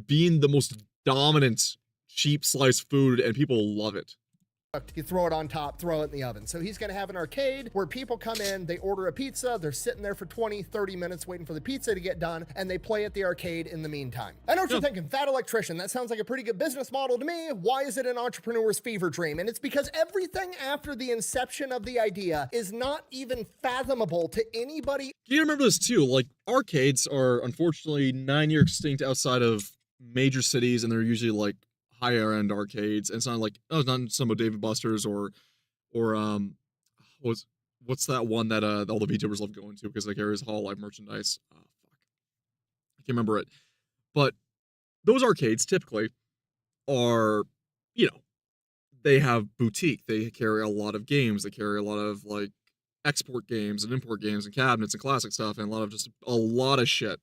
being the most dominant cheap sliced food, and people love it. You throw it on top, throw it in the oven. So he's going to have an arcade where people come in, they order a pizza, they're sitting there for 20, 30 minutes waiting for the pizza to get done, and they play at the arcade in the meantime. I know what you're thinking, fat electrician, that sounds like a pretty good business model to me. Why is it an entrepreneur's fever dream? And it's because everything after the inception of the idea is not even fathomable to anybody. You remember this too, like, arcades are unfortunately 9-year extinct outside of major cities, and they're usually, like, higher end arcades, and it's not like, oh, it's not some of David Buster's or what's that one that all the VTubers love going to because like carries Hall Live merchandise. Oh, fuck, I can't remember it. But those arcades typically are, you know, they have boutique. They carry a lot of games. They carry a lot of like export games and import games and cabinets and classic stuff and a lot of shit.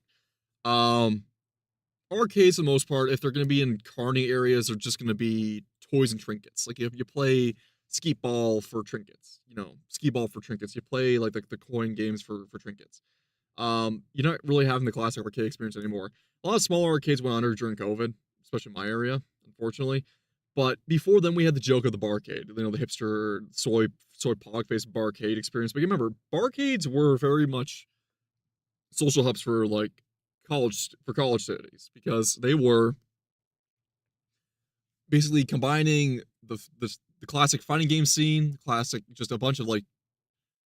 Arcades, for the most part, if they're going to be in carny areas, they're just going to be toys and trinkets. Like, if you play skee ball for trinkets, you know, skee ball for trinkets. You play, like, the coin games for trinkets. You're not really having the classic arcade experience anymore. A lot of smaller arcades went under during COVID, especially in my area, unfortunately. But before then, we had the joke of the barcade. You know, the hipster, soy pog-faced barcade experience. But you remember, barcades were very much social hubs for, like, college cities, because they were basically combining the classic fighting game scene, classic, just a bunch of like,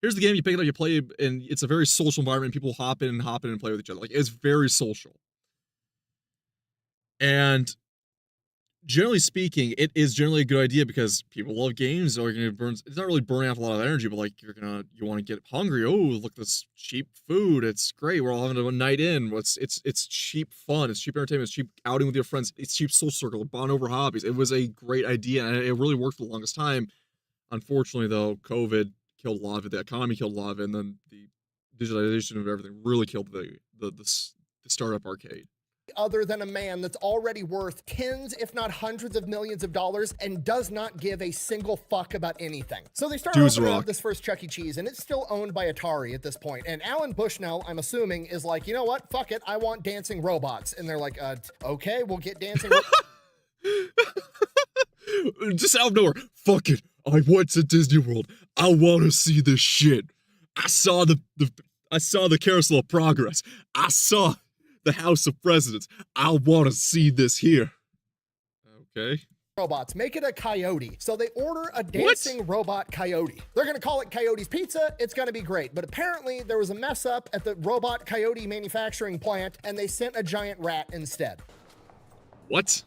here's the game, you pick it up, you play, and it's a very social environment. People hop in and play with each other. Like, it's very social. And generally speaking, it is generally a good idea because people love games. Or it's not really burning off a lot of energy, but like you want to get hungry. Oh, look, this cheap food. It's great. We're all having a night in. It's cheap fun. It's cheap entertainment. It's cheap outing with your friends. It's cheap social circle. Bond over hobbies. It was a great idea, and it really worked for the longest time. Unfortunately, though, COVID killed a lot of it. The economy killed a lot of it, and then the digitalization of everything really killed the startup arcade. Other than a man that's already worth tens, if not hundreds of millions of dollars and does not give a single fuck about anything. So they started opening up this first Chuck E. Cheese, and it's still owned by Atari at this point. And Alan Bushnell, I'm assuming, is like, you know what? Fuck it. I want dancing robots. And they're like, okay, we'll get dancing robots. Just out of nowhere. Fuck it. I went to Disney World. I want to see this shit. I saw the I saw the Carousel of Progress. I saw the House of Presidents. I want to see this here. Okay. Robots, make it a coyote. So they order a dancing robot coyote. They're gonna call it Coyote's Pizza. It's gonna be great. But apparently there was a mess up at the robot coyote manufacturing plant and they sent a giant rat instead. What?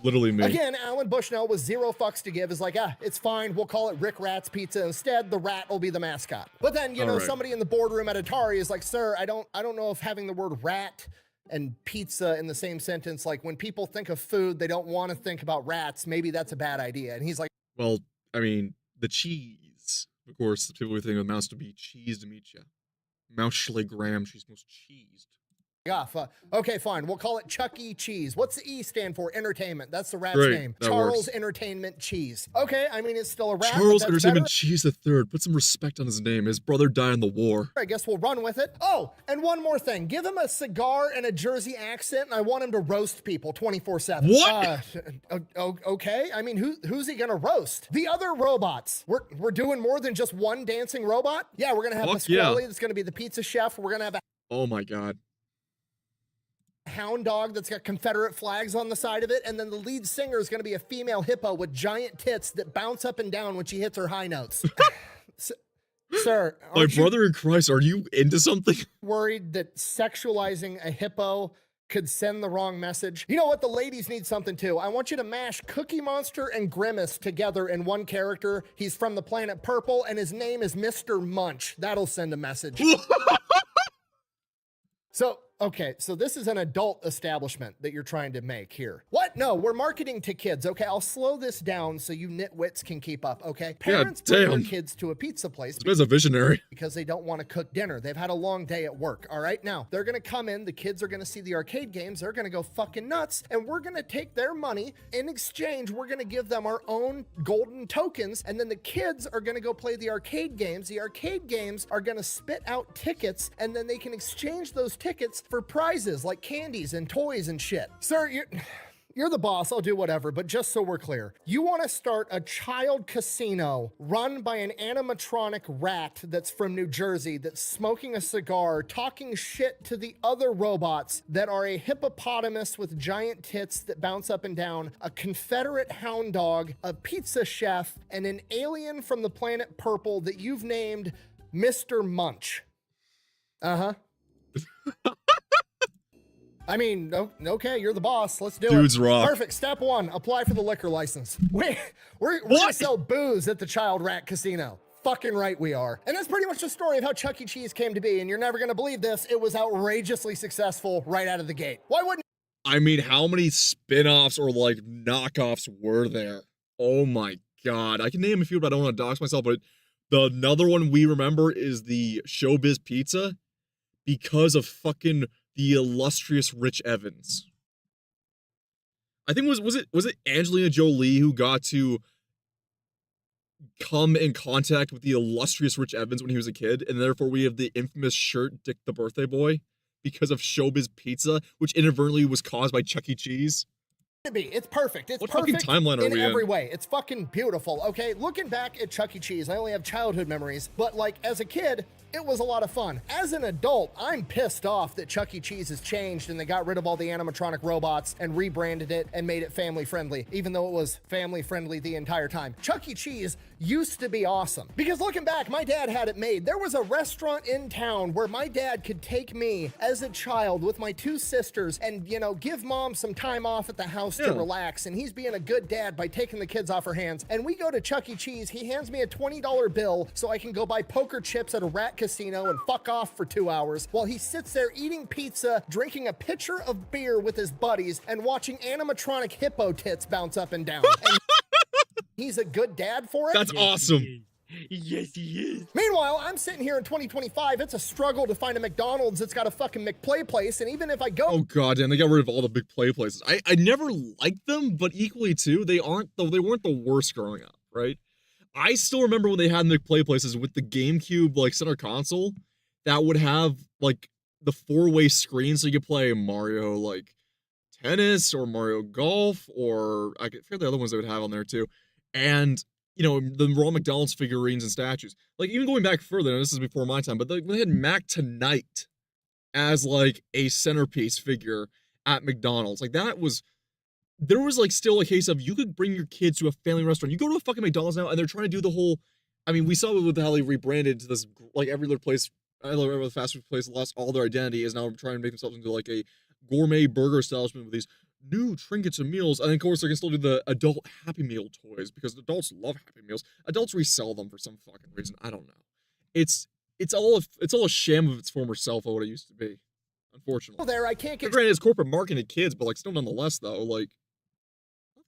Literally me. Again, Alan Bushnell with zero fucks to give is like, it's fine. We'll call it Rick Rat's Pizza instead. The rat will be the mascot. But then, you know, All right. somebody in the boardroom at Atari is like, sir, I don't know if having the word rat and pizza in the same sentence, like when people think of food, they don't want to think about rats. Maybe that's a bad idea. And he's like, Well, I mean, the cheese. Of course, the people think of mouse to be cheese to meet ya. Mousely Graham, she's most cheesed. okay, fine. We'll call it Chuck E. Cheese. What's the E stand for? Entertainment. That's the rat's Great, name. that Charles works. Entertainment Cheese. Okay, I mean, it's still a rat. but Charles that's Entertainment better. Cheese III. Put some respect on his name. His brother died in the war. I guess we'll run with it. Oh, and one more thing. Give him a cigar and a Jersey accent, and I want him to roast people 24/7. What? Okay. I mean, who's he gonna roast? The other robots. We're doing more than just one dancing robot. Yeah, we're gonna have Fuck yeah. Pasquale that's gonna be the pizza chef. We're gonna have a Oh my god. hound dog that's got Confederate flags on the side of it, and then the lead singer is gonna be a female hippo with giant tits that bounce up and down when she hits her high notes. Sir, My aren't you brother in Christ, are you into something? worried that sexualizing a hippo could send the wrong message? You know what? The ladies need something too. I want you to mash Cookie Monster and Grimace together in one character. He's from the planet Purple, and his name is Mr. Munch. That'll send a message. So this is an adult establishment that you're trying to make here. What? No, we're marketing to kids. Okay, I'll slow this down so you nitwits can keep up, okay? Parents bring their damn. kids to a pizza place This man's a visionary. because they don't want to cook dinner. They've had a long day at work, all right? Now, they're going to come in, the kids are going to see the arcade games, they're going to go fucking nuts, and we're going to take their money. In exchange, we're going to give them our own golden tokens, and then the kids are going to go play the arcade games. The arcade games are going to spit out tickets, and then they can exchange those tickets for prizes like candies and toys and shit. Sir, you're the boss, I'll do whatever, but just so we're clear, you want to start a child casino run by an animatronic rat that's from New Jersey that's smoking a cigar, talking shit to the other robots that are a hippopotamus with giant tits that bounce up and down, a Confederate hound dog, a pizza chef, and an alien from the planet Purple that you've named Mr. Munch. Uh-huh. I mean, okay, you're the boss. Let's do Dudes it. rock. Perfect. Step one, apply for the liquor license. We're gonna sell booze at the Child Rat Casino. Fucking right we are. And that's pretty much the story of how Chuck E. Cheese came to be, and you're never gonna believe this. It was outrageously successful right out of the gate. Why wouldn't I mean, how many spin-offs or like knockoffs were there? Oh my god. I can name a few, but I don't want to dox myself, but another one we remember is the Showbiz Pizza because of fucking the illustrious Rich Evans. I think was it Angelina Jolie who got to come in contact with the illustrious Rich Evans when he was a kid, and therefore we have the infamous shirt Dick the Birthday Boy because of Showbiz Pizza, which inadvertently was caused by Chuck E. Cheese. it be? It's perfect. It's What fucking perfect timeline are in we in? every way. It's fucking beautiful. Okay, looking back at Chuck E. Cheese, I only have childhood memories, but like as a kid, it was a lot of fun. As an adult, I'm pissed off that Chuck E. Cheese has changed and they got rid of all the animatronic robots and rebranded it and made it family friendly, even though it was family friendly the entire time. Chuck E. Cheese used to be awesome. Because looking back, my dad had it made. There was a restaurant in town where my dad could take me as a child with my two sisters and, you know, give mom some time off at the house to Yeah. relax. And he's being a good dad by taking the kids off her hands. And we go to Chuck E. Cheese. He hands me a $20 bill so I can go buy poker chips at a rat casino and fuck off for 2 hours while he sits there eating pizza, drinking a pitcher of beer with his buddies, and watching animatronic hippo tits bounce up and down. And he's a good dad for it. That's awesome. Yes, he is. Meanwhile, I'm sitting here in 2025. It's a struggle to find a McDonald's that's got a fucking McPlay place. And even if I go Oh god, damn, they got rid of all the big play places. I never liked them, but equally too, they weren't the worst growing up, right? I still remember when they had McPlay places with the GameCube like center console that would have like the 4-way screen so you could play Mario like Tennis or Mario Golf or I forget the other ones they would have on there too. And you know, the raw McDonald's figurines and statues. Like, even going back further, and this is before my time, but when they had Mac Tonight as, like, a centerpiece figure at McDonald's, like, that was, there was, like, still a case of you could bring your kids to a family restaurant. You go to a fucking McDonald's now, and they're trying to do the whole, I mean, we saw it with how they rebranded to this, like, every other place, every other fast food place lost all their identity, is now trying to make themselves into, like, a gourmet burger establishment with these new trinkets and meals. And of course, they can still do the adult Happy Meal toys because adults love Happy Meals. Adults resell them for some fucking reason. I don't know. It's all a sham of its former self of what it used to be. Unfortunately. There, I can't But get granted, it's corporate marketing to kids, but like still nonetheless though, like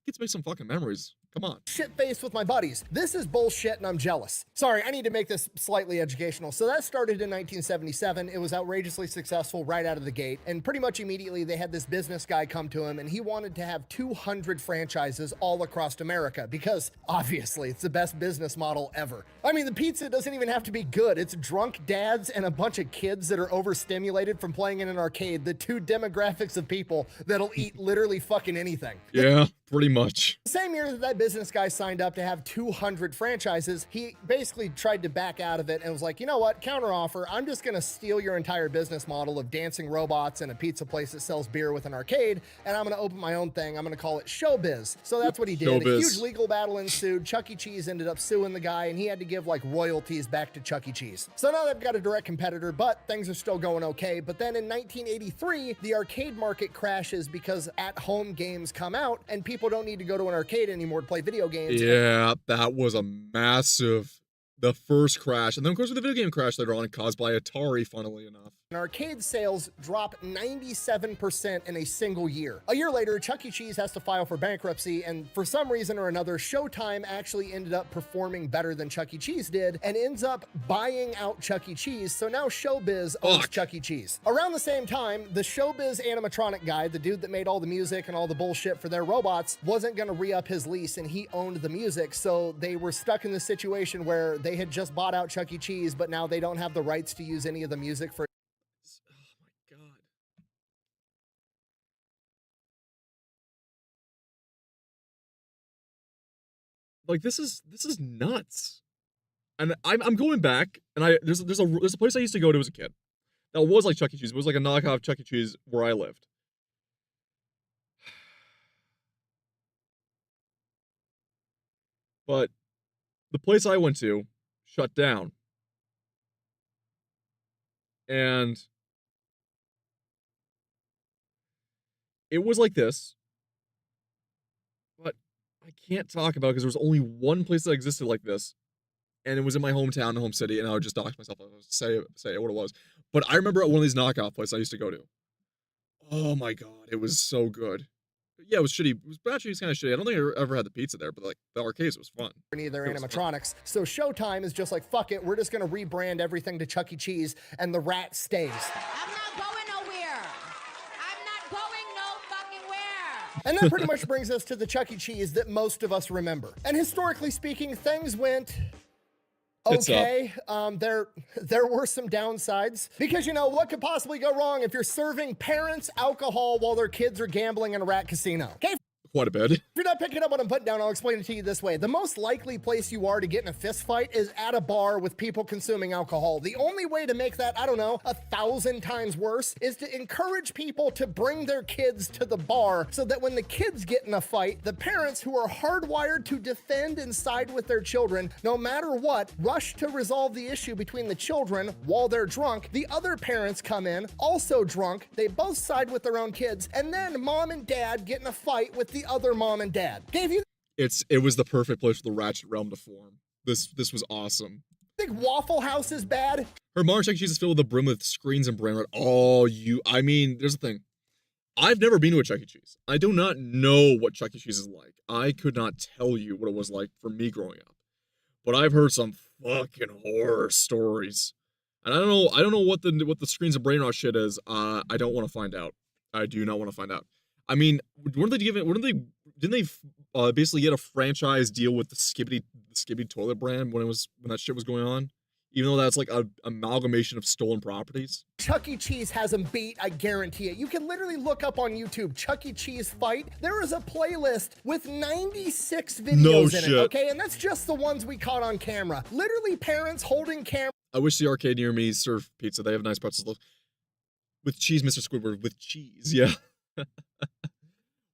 kids make some fucking memories. Come on. shit-faced with my buddies. This is bullshit and I'm jealous. Sorry, I need to make this slightly educational. So that started in 1977. It was outrageously successful right out of the gate. And pretty much immediately they had this business guy come to him and he wanted to have 200 franchises all across America because obviously it's the best business model ever. I mean, the pizza doesn't even have to be good. It's drunk dads and a bunch of kids that are overstimulated from playing in an arcade. The two demographics of people that'll eat literally fucking anything. Yeah, pretty much. The same year that business guy signed up to have 200 franchises, he basically tried to back out of it and was like, you know what, counter offer, I'm just gonna steal your entire business model of dancing robots and a pizza place that sells beer with an arcade, and I'm gonna open my own thing. I'm gonna call it Showbiz. So that's what he did. A Showbiz. huge legal battle ensued. Chuck E. Cheese ended up suing the guy, and he had to give like royalties back to Chuck E. Cheese. So now they've got a direct competitor, but things are still going okay. But then in 1983, the arcade market crashes because at-home games come out, and people don't need to go to an arcade anymore to play video games. Yeah, that was a massive, the first crash. And then of course with the video game crash later on caused by Atari, funnily enough. And arcade sales drop 97% in a single year. A year later, Chuck E. Cheese has to file for bankruptcy, and for some reason or another, Showtime actually ended up performing better than Chuck E. Cheese did, and ends up buying out Chuck E. Cheese, so now Showbiz owns Fuck. Chuck E. Cheese. Around the same time, the Showbiz animatronic guy, the dude that made all the music and all the bullshit for their robots, wasn't gonna re-up his lease, and he owned the music, so they were stuck in this situation where they had just bought out Chuck E. Cheese, but now they don't have the rights to use any of the music for Oh my god. Like this is nuts. And I'm going back and there's a place I used to go to as a kid that was like Chuck E. Cheese. It was like a knockoff Chuck E. Cheese where I lived. But the place I went to shut down. And it was like this. But I can't talk about it because there was only one place that existed like this. And it was in my hometown, home city, and I would just dox myself. I would say what it was. But I remember at one of these knockoff places I used to go to. Oh my god, it was so good. Yeah, it was shitty. It was actually kind of shitty. I don't think I ever had the pizza there, but like the arcades was fun. any of their It was fun. animatronics. So Showtime is just like, fuck it, we're just gonna rebrand everything to Chuck E. Cheese, and the rat stays. I'm not going nowhere. I'm not going no fucking where. And that pretty much brings us to the Chuck E. Cheese that most of us remember. And historically speaking, things went It's up. okay. There were some downsides because, you know, what could possibly go wrong if you're serving parents alcohol while their kids are gambling in a rat casino? Okay, Quite a bit. if you're not picking up what I'm putting down, I'll explain it to you this way. The most likely place you are to get in a fist fight is at a bar with people consuming alcohol. The only way to make that, I don't know, 1,000 times worse is to encourage people to bring their kids to the bar so that when the kids get in a fight, the parents who are hardwired to defend and side with their children, no matter what, rush to resolve the issue between the children while they're drunk. The other parents come in, also drunk. They both side with their own kids, and then mom and dad get in a fight with the other mom and dad. Gave you It was the perfect place for the Ratchet realm to form. This was awesome. think Waffle House is bad? Her modern Chuck E. Cheese is filled with a brim with screens and brand red. I mean, there's the thing. I've never been to a Chuck E. Cheese. I do not know what Chuck E. Cheese is like. I could not tell you what it was like for me growing up. But I've heard some fucking horror stories. And I don't know what the screens and brain rot shit is. I don't want to find out. I do not want to find out. I mean, didn't they basically get a franchise deal with the Skibbity toilet brand when that shit was going on? even though that's like a amalgamation of stolen properties. Chuck E. Cheese has them beat, I guarantee it. You can literally look up on YouTube, Chuck E. Cheese fight. There is a playlist with 96 videos in shit. it, okay? And that's just the ones we caught on camera. Literally parents holding camera. I wish the arcade near me served pizza. They have nice pretzels with cheese, Mr. Squidward, with cheese. Yeah.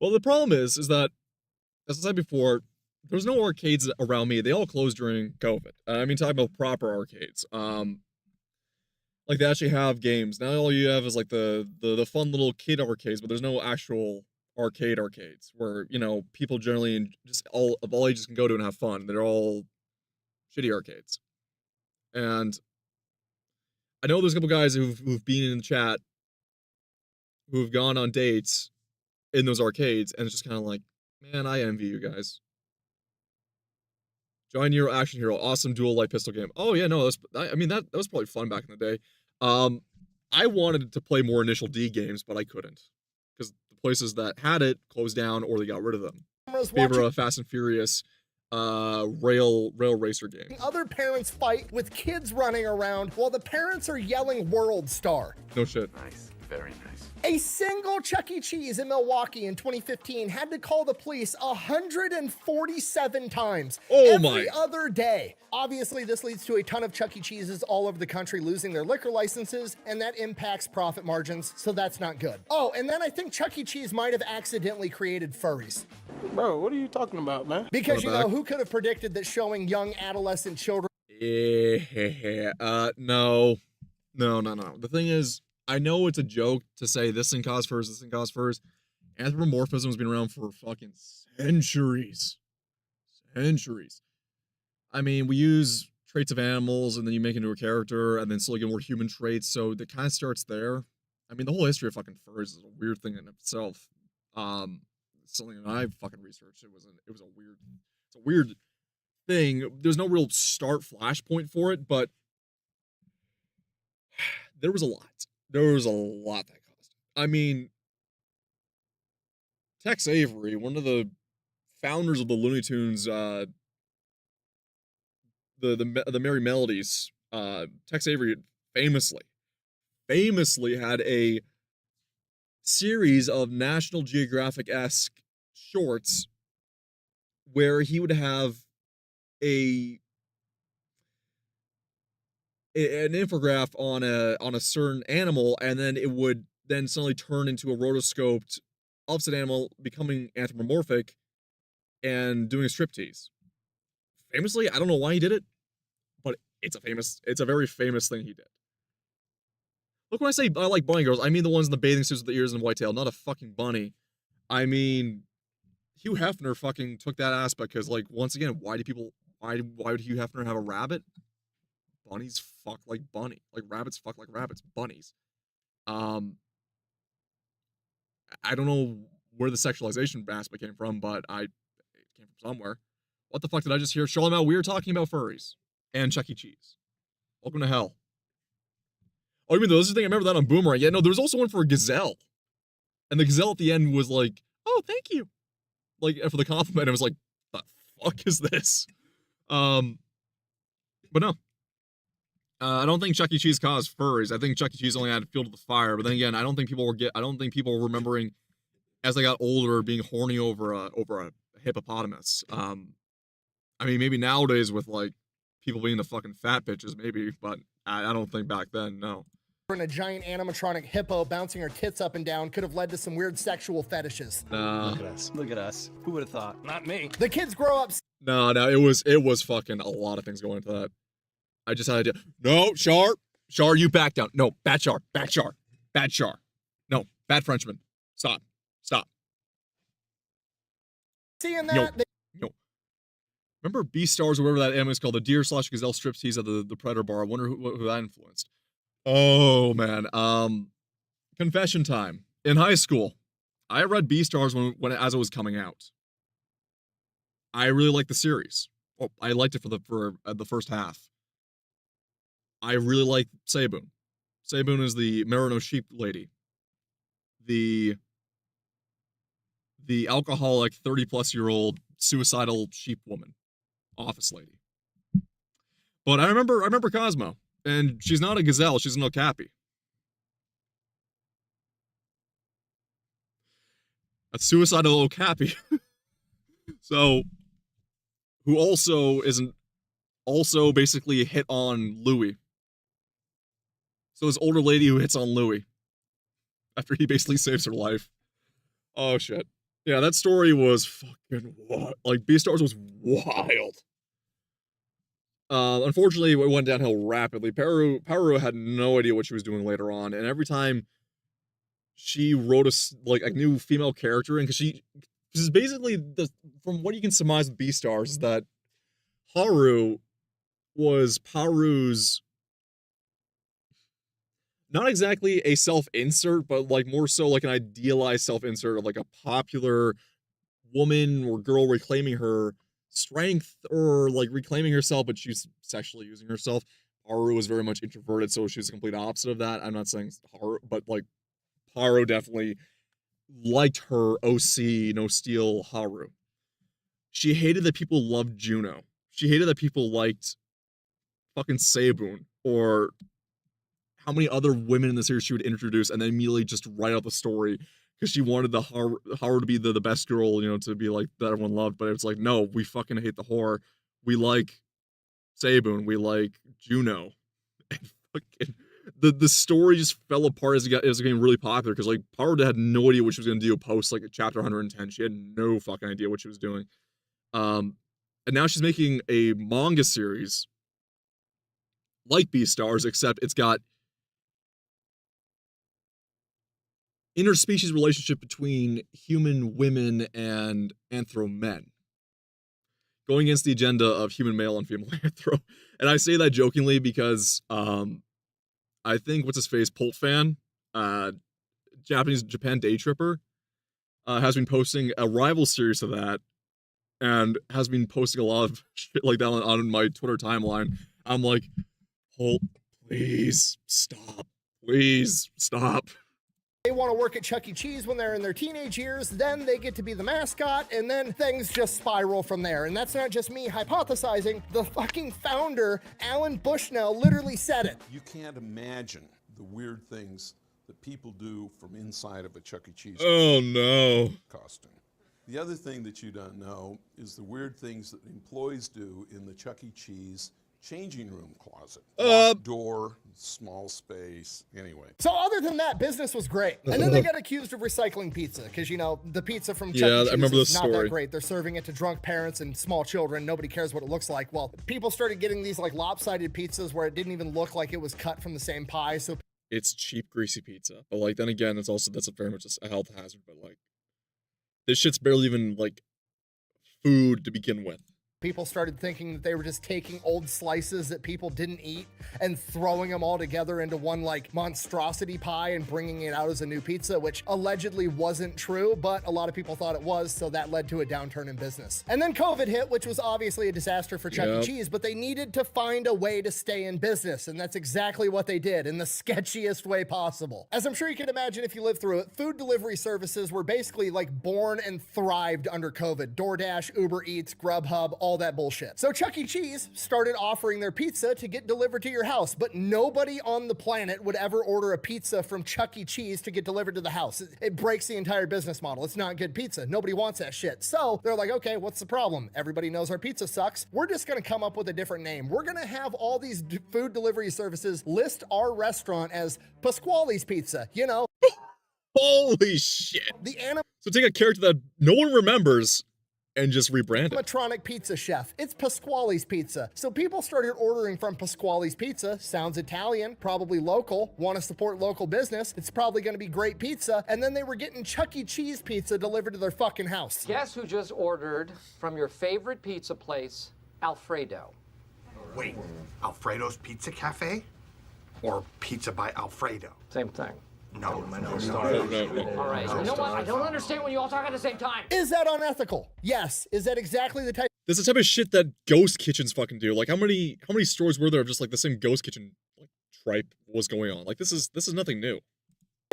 Well, the problem is that, as I said before, there's no arcades around me. They all closed during COVID. I mean, talking about proper arcades. Like they actually have games. Now all you have is like the fun little kid arcades, but there's no actual arcades where, you know, people generally just all ages can go to and have fun. They're all shitty arcades. And I know there's a couple guys who've been in the chat who've gone on dates in those arcades, and it's just kind of like, man, I envy you guys. Giant Hero Action Hero, awesome dual light pistol game. Oh yeah, no, that was probably fun back in the day. I wanted to play more Initial D games, but I couldn't because the places that had it closed down or they got rid of them. Favor of Fast and Furious, rail racer game. Other parents fight with kids running around while the parents are yelling World Star. No shit. Nice. Very nice. A single Chuck E. Cheese in Milwaukee in 2015 had to call the police 147 times every other day. Obviously, this leads to a ton of Chuck E. Cheeses all over the country losing their liquor licenses, and that impacts profit margins, so that's not good. Oh, and then I think Chuck E. Cheese might have accidentally created furries. Bro, what are you talking about, man? Because, you know, who could have predicted that showing young adolescent children... No. The thing is, I know it's a joke to say this thing caused furs, this thing caused furs. Anthropomorphism has been around for fucking centuries. I mean, we use traits of animals and then you make it into a character and then slowly get more human traits, so it kind of starts there. I mean, the whole history of fucking furs is a weird thing in itself. Something that I fucking researched. It's a weird thing. There's no real start flashpoint for it, but there was a lot. There was a lot that caused. I mean, Tex Avery, one of the founders of the Looney Tunes, the Merry Melodies, Tex Avery famously had a series of National Geographic-esque shorts where he would have an infograph on a certain animal, and then it would then suddenly turn into a rotoscoped opposite animal becoming anthropomorphic and doing a striptease. Famously, I don't know why he did it, but it's a very famous thing he did. Look, when I say I like bunny girls, I mean the ones in the bathing suits with the ears and whitetail, not a fucking bunny. I mean, Hugh Hefner fucking took that aspect because, like, once again, why would Hugh Hefner have a rabbit? Bunnies fuck like rabbits fuck like rabbits. Bunnies. I don't know where the sexualization aspect came from, but it came from somewhere. What the fuck did I just hear? Charlemagne, we were talking about furries and Chuck E. Cheese. Welcome to hell. Oh, you mean the lizard thing? I remember that on Boomerang. Yeah, no, there was also one for a gazelle. And the gazelle at the end was like, oh, thank you. Like, for the compliment, I was like, the fuck is this? But no. I don't think Chuck E. Cheese caused furries. I think Chuck E. Cheese only had Field of the Fire. But then again, I don't think people were remembering as they got older being horny over a hippopotamus. I mean, maybe nowadays with like people being the fucking fat bitches, maybe, but I don't think back then, no. And a giant animatronic hippo bouncing her tits up and down could have led to some weird sexual fetishes. Look at us. Look at us. Who would have thought? Not me. The kids grow up. No, it was fucking a lot of things going into that. I just had to do. No, Char, you back down. No, bad Char. No, bad Frenchman. Stop. Seeing that. No. Remember Beastars or whatever that anime is called, the deer/gazelle striptease at the Predator bar. I wonder who that influenced. Oh man. Confession time. In high school, I read Beastars as it was coming out. I really liked the series. Oh, I liked it for the first half. I really like Sabun. Sabun is the Merino sheep lady. The alcoholic 30-plus-year-old suicidal sheep woman. Office lady. But I remember Cosmo, and she's not a gazelle, she's an okapi. A suicidal okapi. So, who also basically hit on Louis. So this older lady who hits on Louis after he basically saves her life. Oh shit. Yeah, that story was fucking wild. Like, Beastars was wild. Unfortunately, it went downhill rapidly. Paru had no idea what she was doing later on, and every time she wrote a new female character, and because basically from what you can surmise with Beastars is that Haru was Paru's not exactly a self-insert, but like more so like an idealized self-insert of like a popular woman or girl reclaiming her strength or like reclaiming herself, but she's sexually using herself. Haru was very much introverted, so she's the complete opposite of that. I'm not saying Haru, but like Haru definitely liked her OC No Steel Haru. She hated that people loved Juno. She hated that people liked fucking Sabun or how many other women in the series she would introduce and then immediately just write out the story because she wanted the Haru to be the best girl, you know, to be like that everyone loved. But it's like, no, we fucking hate the whore. We like Sabun. We like Juno. And fucking the story just fell apart as it was getting really popular because like Haru had no idea what she was gonna do post like chapter 110. She had no fucking idea what she was doing. And now she's making a manga series like Beastars, except it's got interspecies relationship between human women and anthro men, going against the agenda of human male and female anthro. And I say that jokingly because I think what's his face, Pult Fan, Japan Day Tripper, has been posting a rival series to that, and has been posting a lot of shit like that on my Twitter timeline. I'm like, Pult, please stop. Please stop. They want to work at Chuck E. Cheese when they're in their teenage years, then they get to be the mascot, and then things just spiral from there. And that's not just me hypothesizing. The fucking founder, Alan Bushnell, literally said it. You can't imagine the weird things that people do from inside of a Chuck E. Cheese costume. The other thing that you don't know is the weird things that employees do in the Chuck E. Cheese changing room closet. Locked door, small space, anyway. So other than that, business was great. And then they got accused of recycling pizza because, you know, the pizza from Chuck E. Cheese I remember is this not story. that great. They're serving it to drunk parents and small children. Nobody cares what it looks like. Well, people started getting these like lopsided pizzas where it didn't even look like it was cut from the same pie. So it's cheap, greasy pizza. But like then again, that's very much a health hazard. But like this shit's barely even like food to begin with. people started thinking that they were just taking old slices that people didn't eat and throwing them all together into one like monstrosity pie and bringing it out as a new pizza, which allegedly wasn't true, but a lot of people thought it was, so that led to a downturn in business. And then COVID hit, which was obviously a disaster for Chuck E. Cheese, but they needed to find a way to stay in business, and that's exactly what they did in the sketchiest way possible. As I'm sure you can imagine if you lived through it, food delivery services were basically like born and thrived under COVID. DoorDash, Uber Eats, Grubhub, all that bullshit. So Chuck E. Cheese started offering their pizza to get delivered to your house, but nobody on the planet would ever order a pizza from Chuck E. Cheese to get delivered to the house. It breaks the entire business model. It's not good pizza. Nobody wants that shit. So they're like, okay, what's the problem? Everybody knows our pizza sucks. We're just gonna come up with a different name. We're gonna have all these food delivery services list our restaurant as Pasquale's Pizza, you know? Holy shit. The So take a character that no one remembers and just rebrand it. animatronic pizza chef. It's Pasquale's Pizza. So people started ordering from Pasquale's Pizza. Sounds Italian, probably local, want to support local business. It's probably going to be great pizza. And then they were getting Chuck E. Cheese pizza delivered to their fucking house. Guess who just ordered from your favorite pizza place, Alfredo? Wait, Alfredo's Pizza Cafe? Or Pizza by Alfredo? Same thing. No. All right. You know what? I don't understand when you all talk at the same time. Is that unethical? Yes. Is that exactly the type This is the type of shit that ghost kitchens fucking do. Like how many stores were there of just like the same ghost kitchen like tripe was going on? Like this is nothing new.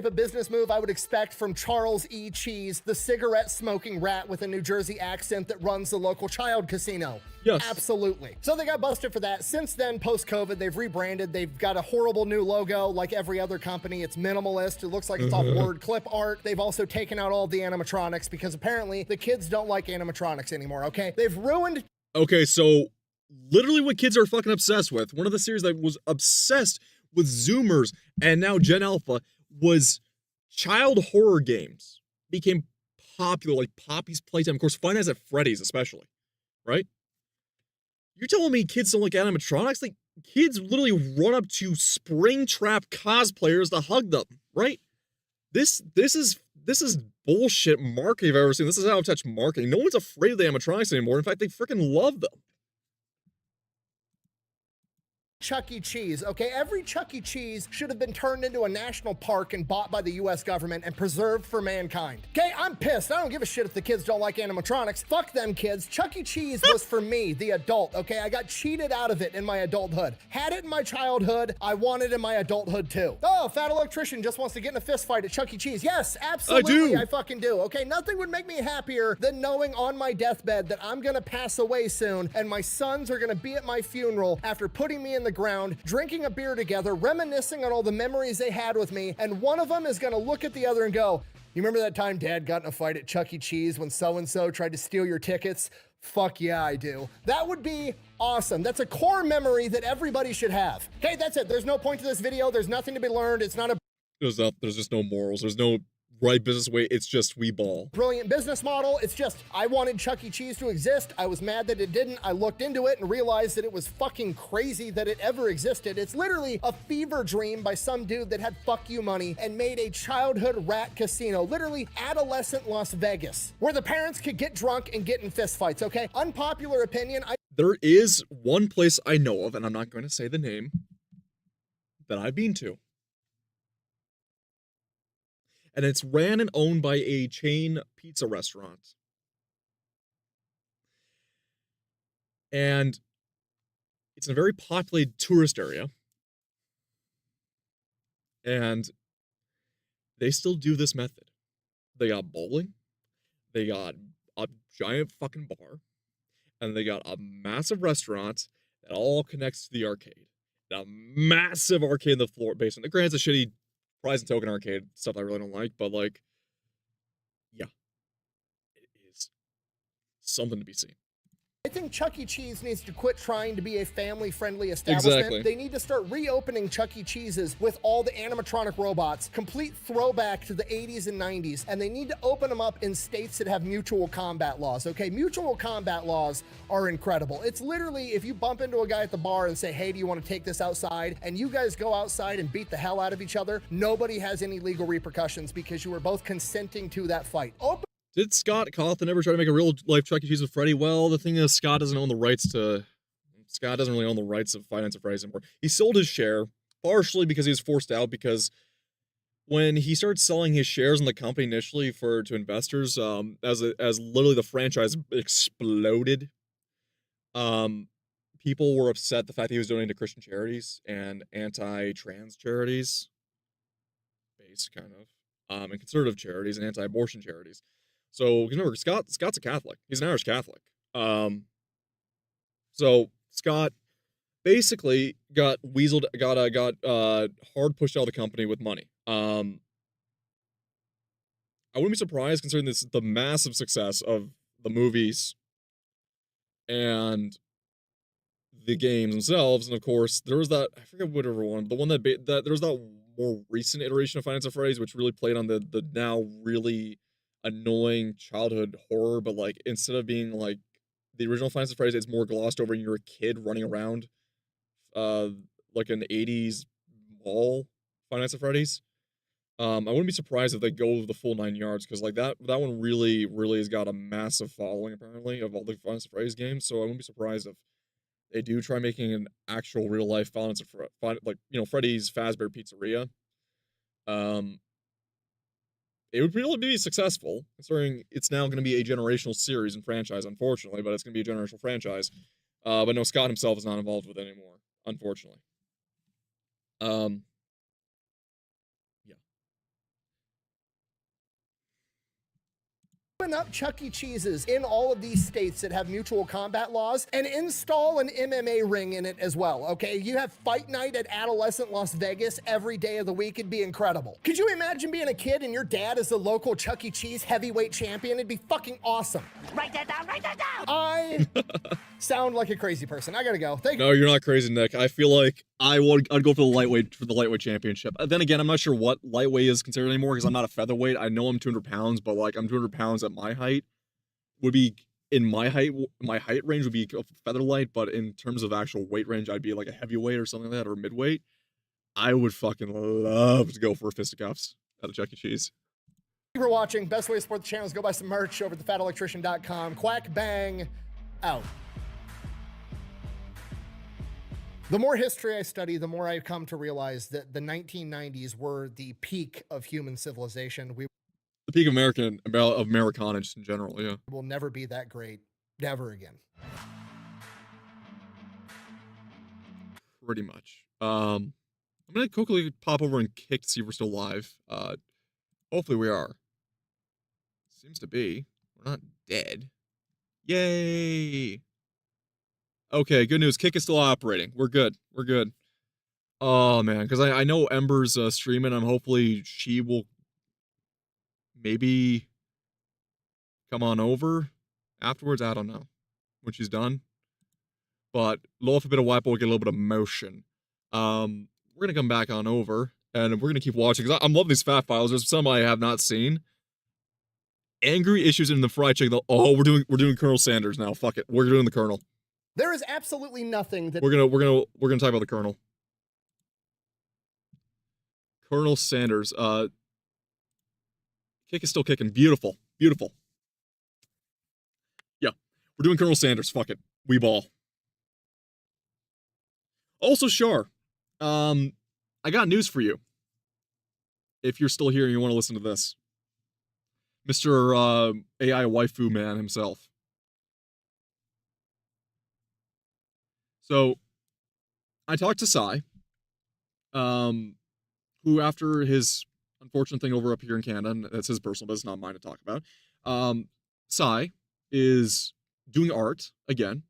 of business move I would expect from Charles E. Cheese, the cigarette-smoking rat with a New Jersey accent that runs the local child casino. Yes. Absolutely. So they got busted for that. Since then, post-COVID, they've rebranded. They've got a horrible new logo like every other company. It's minimalist. It looks like it's off word clip art. They've also taken out all the animatronics because apparently the kids don't like animatronics anymore, okay? They've ruined... Okay, so literally what kids are fucking obsessed with, one of the series that was obsessed with Zoomers and now Gen Alpha was child horror games. Became popular, like Poppy's Playtime. Of course, Five Nights at Freddy's especially, right? You're telling me kids don't like animatronics? Like, kids literally run up to Springtrap cosplayers to hug them, right? This is bullshit marketing I've ever seen. This is out of touch marketing. No one's afraid of the animatronics anymore. In fact, they freaking love them. Chuck E. Cheese, okay? Every Chuck E. Cheese should have been turned into a national park and bought by the US government and preserved for mankind. Okay, I'm pissed. I don't give a shit if the kids don't like animatronics. Fuck them kids. Chuck E. Cheese was for me, the adult, okay? I got cheated out of it in my adulthood. Had it in my childhood, I want it in my adulthood too. Oh, fat electrician just wants to get in a fist fight at Chuck E. Cheese. Yes, absolutely, I fucking do, okay? Nothing would make me happier than knowing on my deathbed that I'm gonna pass away soon and my sons are gonna be at my funeral after putting me in the ground, drinking a beer together, reminiscing on all the memories they had with me, and one of them is gonna look at the other and go, you remember that time Dad got in a fight at Chuck E. Cheese when so-and-so tried to steal your tickets? Fuck yeah, I do. That would be awesome. That's a core memory that everybody should have. Okay, that's it. There's no point to this video. There's nothing to be learned. It's not a... There's just no morals. There's no right business way. It's just we ball. Brilliant business model. It's just, I wanted Chuck E. Cheese to exist. I was mad that it didn't. I looked into it and realized that it was fucking crazy that it ever existed. It's literally a fever dream by some dude that had fuck you money and made a childhood rat casino, literally adolescent Las Vegas, where the parents could get drunk and get in fistfights, okay? Unpopular opinion. There is one place I know of, and I'm not going to say the name, that I've been to. And it's ran and owned by a chain pizza restaurant. And it's in a very populated tourist area. And they still do this method. They got bowling, they got a giant fucking bar, and they got a massive restaurant that all connects to the arcade. A massive arcade in the floor basement. Granted, it's a shitty prize and token arcade, stuff I really don't like, but like, yeah, it is something to be seen. I think Chuck E. Cheese needs to quit trying to be a family-friendly establishment. Exactly. They need to start reopening Chuck E. Cheese's with all the animatronic robots, complete throwback to the 80s and 90s, and they need to open them up in states that have mutual combat laws, okay? Mutual combat laws are incredible. It's literally, if you bump into a guy at the bar and say, hey, do you want to take this outside? And you guys go outside and beat the hell out of each other, nobody has any legal repercussions because you were both consenting to that fight. Did Scott Cawthon ever try to make a real-life Chuck E. Cheese with Freddy? Well, the thing is, Scott doesn't really own the rights of Five Nights at Freddy's anymore. He sold his share, partially because he was forced out, because when he started selling his shares in the company initially to investors, as literally the franchise exploded, people were upset the fact that he was donating to Christian charities and anti-trans charities, based kind of, and conservative charities and anti-abortion charities. So remember, Scott's a Catholic. He's an Irish Catholic. So Scott basically got hard pushed out of the company with money. I wouldn't be surprised considering the massive success of the movies and the games themselves. And of course, there was that, I forget whatever one, the one that there was that more recent iteration of Five Nights at Freddy's, which really played on the now really annoying childhood horror, but like instead of being like the original Five Nights at Freddy's, it's more glossed over and you're a kid running around like an 80s mall Five Nights at Freddy's. I wouldn't be surprised if they go the full 9 yards, because like that one really has got a massive following apparently of all the Five Nights at Freddy's games. So I wouldn't be surprised if they do try making an actual real life Five Nights at Freddy's Fazbear Pizzeria. It would really be successful, considering it's now going to be a generational series and franchise, unfortunately, but it's going to be a generational franchise. But no, Scott himself is not involved with it anymore, unfortunately. Yeah. Open up Chuck E. Cheese's in all of these states that have mutual combat laws and install an MMA ring in it as well, okay? You have fight night at Adolescent Las Vegas every day of the week. It'd be incredible. Could you imagine being a kid and your dad is the local Chuck E. Cheese heavyweight champion? It'd be fucking awesome. Write that down, write that down! I sound like a crazy person. I gotta go. Thank you. No, you're not crazy, Nick. I feel like I'd go for the lightweight championship. Then again, I'm not sure what lightweight is considered anymore because I'm not a featherweight. I know I'm 200 pounds, but like I'm 200 pounds at my height. Would be in my height range would be a featherlight, but in terms of actual weight range, I'd be like a heavyweight or something like that, or midweight. I would fucking love to go for fisticuffs at a Chuck E. Cheese. Thank you for watching. Best way to support the channel is go buy some merch over at thefatelectrician.com. Quack bang out. The more history I study, the more I come to realize that the 1990s were the peak of human civilization. We The peak of Americana just in general, yeah. will never be that great. Never again. Pretty much. I'm gonna quickly pop over and kick to see if we're still live. Hopefully we are. Seems to be. We're not dead. Yay! Okay, good news. Kick is still operating. We're good. We're good. Oh, man. Because I know Ember's streaming. And hopefully she will maybe come on over afterwards. I don't know. When she's done. But low off a bit of wipe, we'll get a little bit of motion. We're going to come back on over. And we're going to keep watching. Because I'm loving these fat files. There's some I have not seen. Angry issues in the fried chicken. Oh, we're doing Colonel Sanders now. Fuck it. We're doing the Colonel. There is absolutely nothing that We're gonna talk about the Colonel. Colonel Sanders. Kick is still kicking. Beautiful. Beautiful. Yeah. We're doing Colonel Sanders. Fuck it. We ball. Also, Shar. I got news for you. If you're still here and you want to listen to this. Mr. AI waifu man himself. So, I talked to Sai, who after his unfortunate thing over up here in Canada, and that's his personal business, not mine to talk about, Sai is doing art again,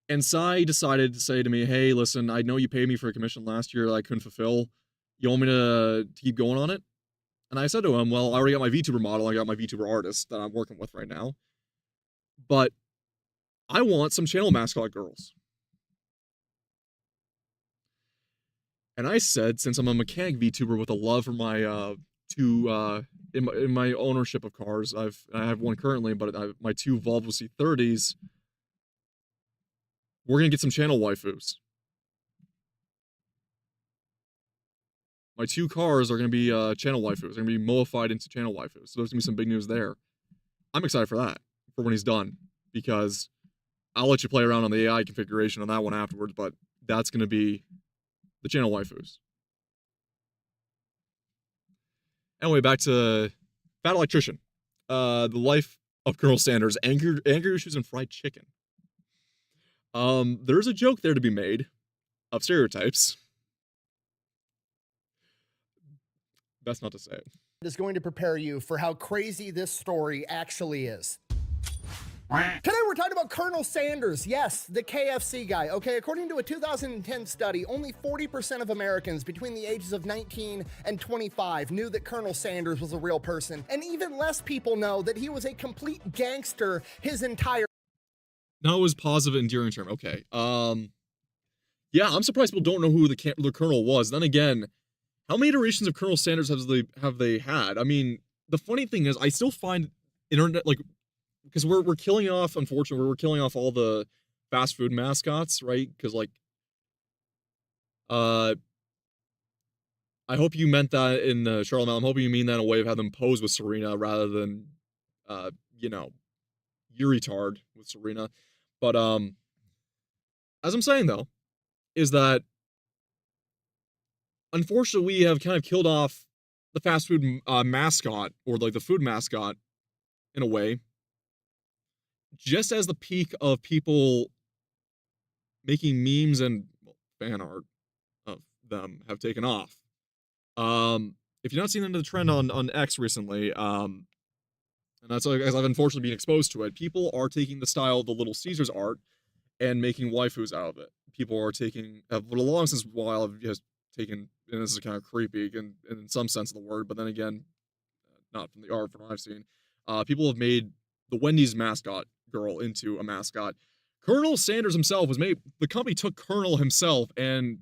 and Sai decided to say to me, hey, listen, I know you paid me for a commission last year that I couldn't fulfill. You want me to keep going on it? And I said to him, well, I already got my VTuber model, I got my VTuber artist that I'm working with right now, but I want some channel mascot girls. And I said, since I'm a mechanic VTuber with a love for my in my ownership of cars, I have one currently, but my two Volvo C30s, we're gonna get some channel waifus. My two cars are gonna be channel waifus. They're gonna be modified into channel waifus. So there's gonna be some big news there. I'm excited for that, for when he's done, because I'll let you play around on the AI configuration on that one afterwards, but that's gonna be the channel waifus. Anyway, back to Fat Electrician. The life of Colonel Sanders. Anger issues and fried chicken. There's a joke there to be made of stereotypes. Best not to say it. Is going to prepare you for how crazy this story actually is. Today we're talking about Colonel Sanders, yes, the KFC guy. Okay, according to a 2010 study, only 40% of Americans between the ages of 19 and 25 knew that Colonel Sanders was a real person, and even less people know that he was a complete gangster his entire... No, it was positive endearing term. Okay. Yeah, I'm surprised people don't know who the Colonel was. Then again, how many iterations of Colonel Sanders have they had? I mean, the funny thing is, I still find internet, like, because we're killing off, unfortunately, we're killing off all the fast food mascots, right? Because, like, I hope you meant that in Charlemagne. I'm hoping you mean that in a way of having them pose with Serena rather than, you know, you retard with Serena. But, as I'm saying, though, is that, unfortunately, we have kind of killed off the fast food mascot, or, like, the food mascot, in a way, just as the peak of people making memes and fan art of them have taken off. If you're not seeing the trend on X recently, and And that's like, as I've unfortunately been exposed to it. People are taking the style of the Little Caesars art and making waifus out of it. People are taking, for a long since while, have just taken, and this is kind of creepy in some sense of the word, but then again, not from the art, from what I've seen. People have made the Wendy's mascot girl into a mascot. Colonel Sanders himself was made, the company took Colonel himself and,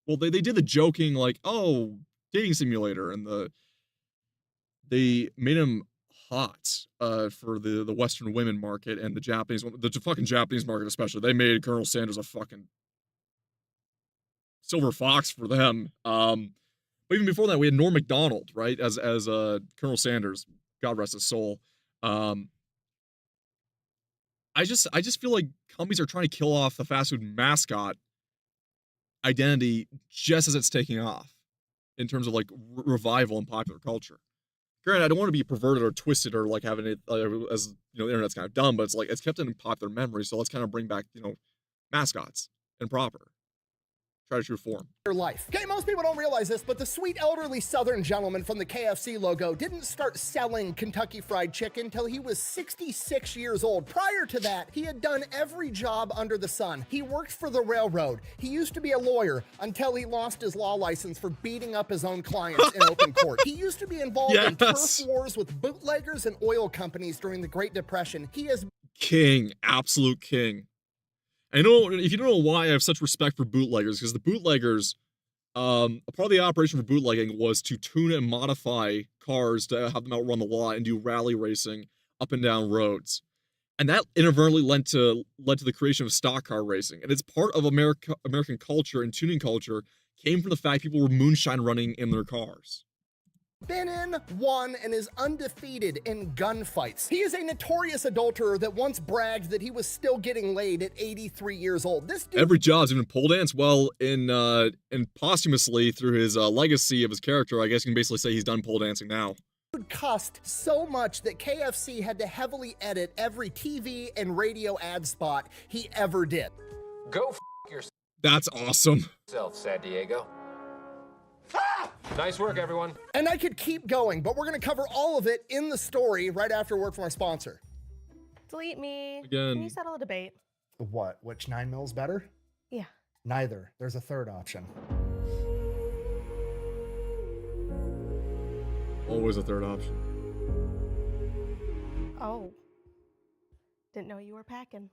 well, they did the joking like, oh, dating simulator, and they made him hot for the Western women market and the fucking Japanese market especially. They made Colonel Sanders a fucking silver fox for them. But even before that, we had Norm Macdonald, right, as Colonel Sanders, God rest his soul. I just feel like companies are trying to kill off the fast food mascot identity just as it's taking off in terms of like revival in popular culture. Granted, I don't want to be perverted or twisted or like having it as, you know, the internet's kind of dumb, but it's like it's kept in popular memory, so let's kind of bring back, you know, mascots and proper. Try to true form. Your life. Okay, most people don't realize this, but the sweet elderly Southern gentleman from the KFC logo didn't start selling Kentucky Fried Chicken till he was 66 years old. Prior to that, he had done every job under the sun. He worked for the railroad. He used to be a lawyer until he lost his law license for beating up his own clients in open court. He used to be involved in turf wars with bootleggers and oil companies during the Great Depression. He is king, absolute king. I know, if you don't know why I have such respect for bootleggers, because the bootleggers, a part of the operation for bootlegging was to tune and modify cars to have them outrun the law and do rally racing up and down roads. And that inadvertently led to the creation of stock car racing. And it's part of American culture, and tuning culture came from the fact people were moonshine running in their cars. Been in, won, and is undefeated in gunfights. He is a notorious adulterer that once bragged that he was still getting laid at 83 years old. This dude— Every job's even pole dance. Well, and posthumously through his legacy of his character, I guess you can basically say he's done pole dancing now. Cussed so much that KFC had to heavily edit every TV and radio ad spot he ever did. Go f yourself. That's awesome. San Diego. Nice work, everyone. And I could keep going, but we're going to cover all of it in the story right after a word from our sponsor. Delete me. Again. Can you settle a debate? What? Which 9mm better? Yeah. Neither. There's a third option. Always a third option. Oh. Didn't know you were packing.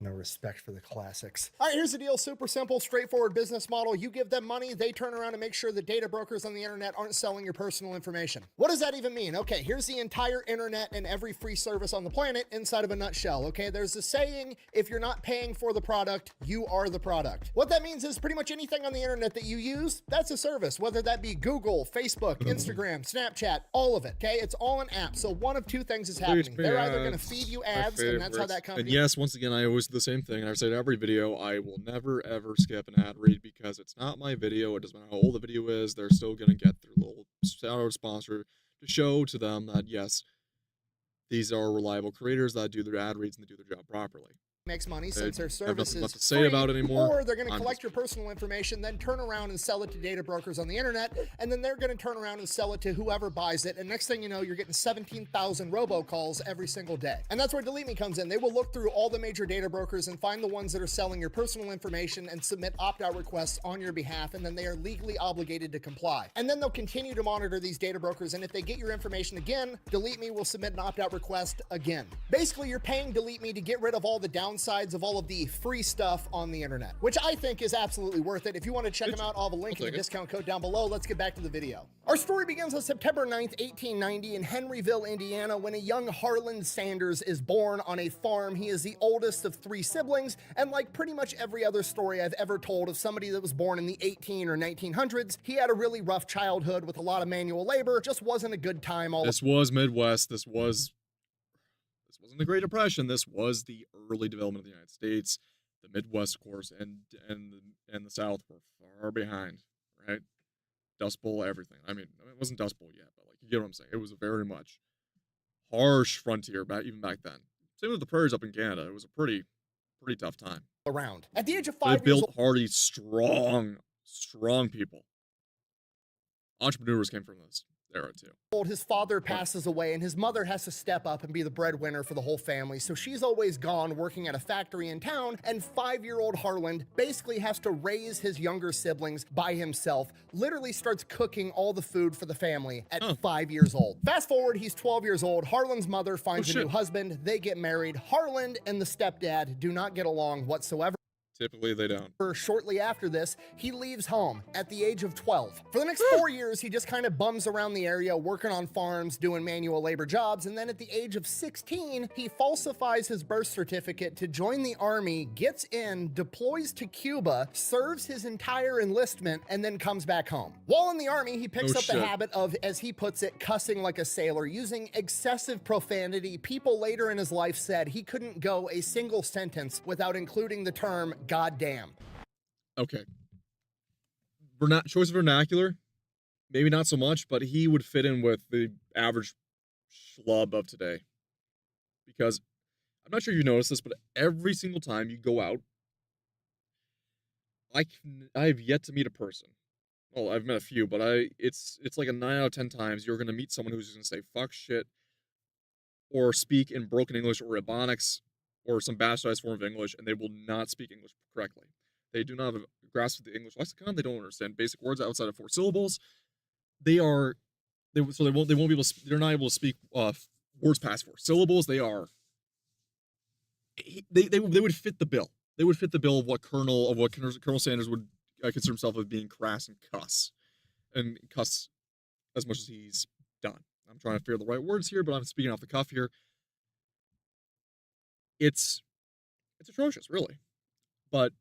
No respect for the classics. All right, here's the deal. Super simple, straightforward business model. You give them money, they turn around and make sure that data brokers on the internet aren't selling your personal information. What does that even mean? Okay, here's the entire internet and every free service on the planet inside of a nutshell. Okay, there's a saying, if you're not paying for the product, you are the product. What that means is pretty much anything on the internet that you use, that's a service, whether that be Google, Facebook, Instagram, Snapchat, all of it. Okay, it's all an app. So one of two things is happening. They're either going to feed you ads, and that's how that company— And yes, once again, I always do the same thing. I've said every video, I will never ever skip an ad read because it's not my video. It doesn't matter how old the video is. They're still going to get their little shout-out sponsor to show to them that yes, these are reliable creators that do their ad reads and they do their job properly. Makes money since their service is to say about it anymore. Or they're going to collect your personal information, then turn around and sell it to data brokers on the internet, and then they're going to turn around and sell it to whoever buys it, and next thing you know, you're getting 17,000 robocalls every single day. And that's where Delete Me comes in. They will look through all the major data brokers and find the ones that are selling your personal information and submit opt-out requests on your behalf, and then they are legally obligated to comply. And then they'll continue to monitor these data brokers, and if they get your information again, Delete Me will submit an opt-out request again. Basically, you're paying Delete Me to get rid of all the downsides of all of the free stuff on the internet, which I think is absolutely worth it. If you want to check them out, I'll have a link in the discount code down below. Let's get back to the video. Our story begins on September 9th, 1890 in Henryville, Indiana, when a young Harlan Sanders is born on a farm. He is the oldest of 3 siblings, and like pretty much every other story I've ever told of somebody that was born in the 18 or 1900s, he had a really rough childhood with a lot of manual labor. Just wasn't a good time. This was Midwest. This wasn't the Great Depression. This was the early development of the United States. The Midwest, of course, and the South were far behind, right? Dust Bowl, everything. I mean, it wasn't Dust Bowl yet, but like you get what I'm saying. It was a very much harsh frontier even back then. Same with the prairies up in Canada. It was a pretty tough time. Around at the age of 5 They years built hardy, strong people. Entrepreneurs came from this. era too. His father passes away and his mother has to step up and be the breadwinner for the whole family, so she's always gone working at a factory in town, and 5-year-old Harland basically has to raise his younger siblings by himself, literally starts cooking all the food for the family at 5 years old. Fast forward, he's 12 years old, Harland's mother finds a new husband, they get married, Harland and the stepdad do not get along whatsoever. Typically, they don't. Shortly after this, he leaves home at the age of 12. For the next 4 years, he just kind of bums around the area, working on farms, doing manual labor jobs, and then at the age of 16, he falsifies his birth certificate to join the army, gets in, deploys to Cuba, serves his entire enlistment, and then comes back home. While in the army, he picks up the habit of, as he puts it, cussing like a sailor, using excessive profanity. People later in his life said he couldn't go a single sentence without including the term goddamn. Okay. Choice of vernacular, maybe not so much, but he would fit in with the average schlub of today. Because I'm not sure you noticed this, but every single time you go out, I've yet to meet a person. Well, I've met a few, but it's like a 9 out of 10 times you're gonna meet someone who's gonna say fuck, shit, or speak in broken English or Ebonics or some bastardized form of English, and they will not speak English correctly. They do not have a grasp of the English lexicon. They don't understand basic words outside of 4 syllables. They're not able to speak words past 4 syllables. They would fit the bill. They would fit the bill of what Colonel Sanders would consider himself as being crass and cuss as much as he's done. I'm trying to figure the right words here, but I'm speaking off the cuff here. It's atrocious, really. But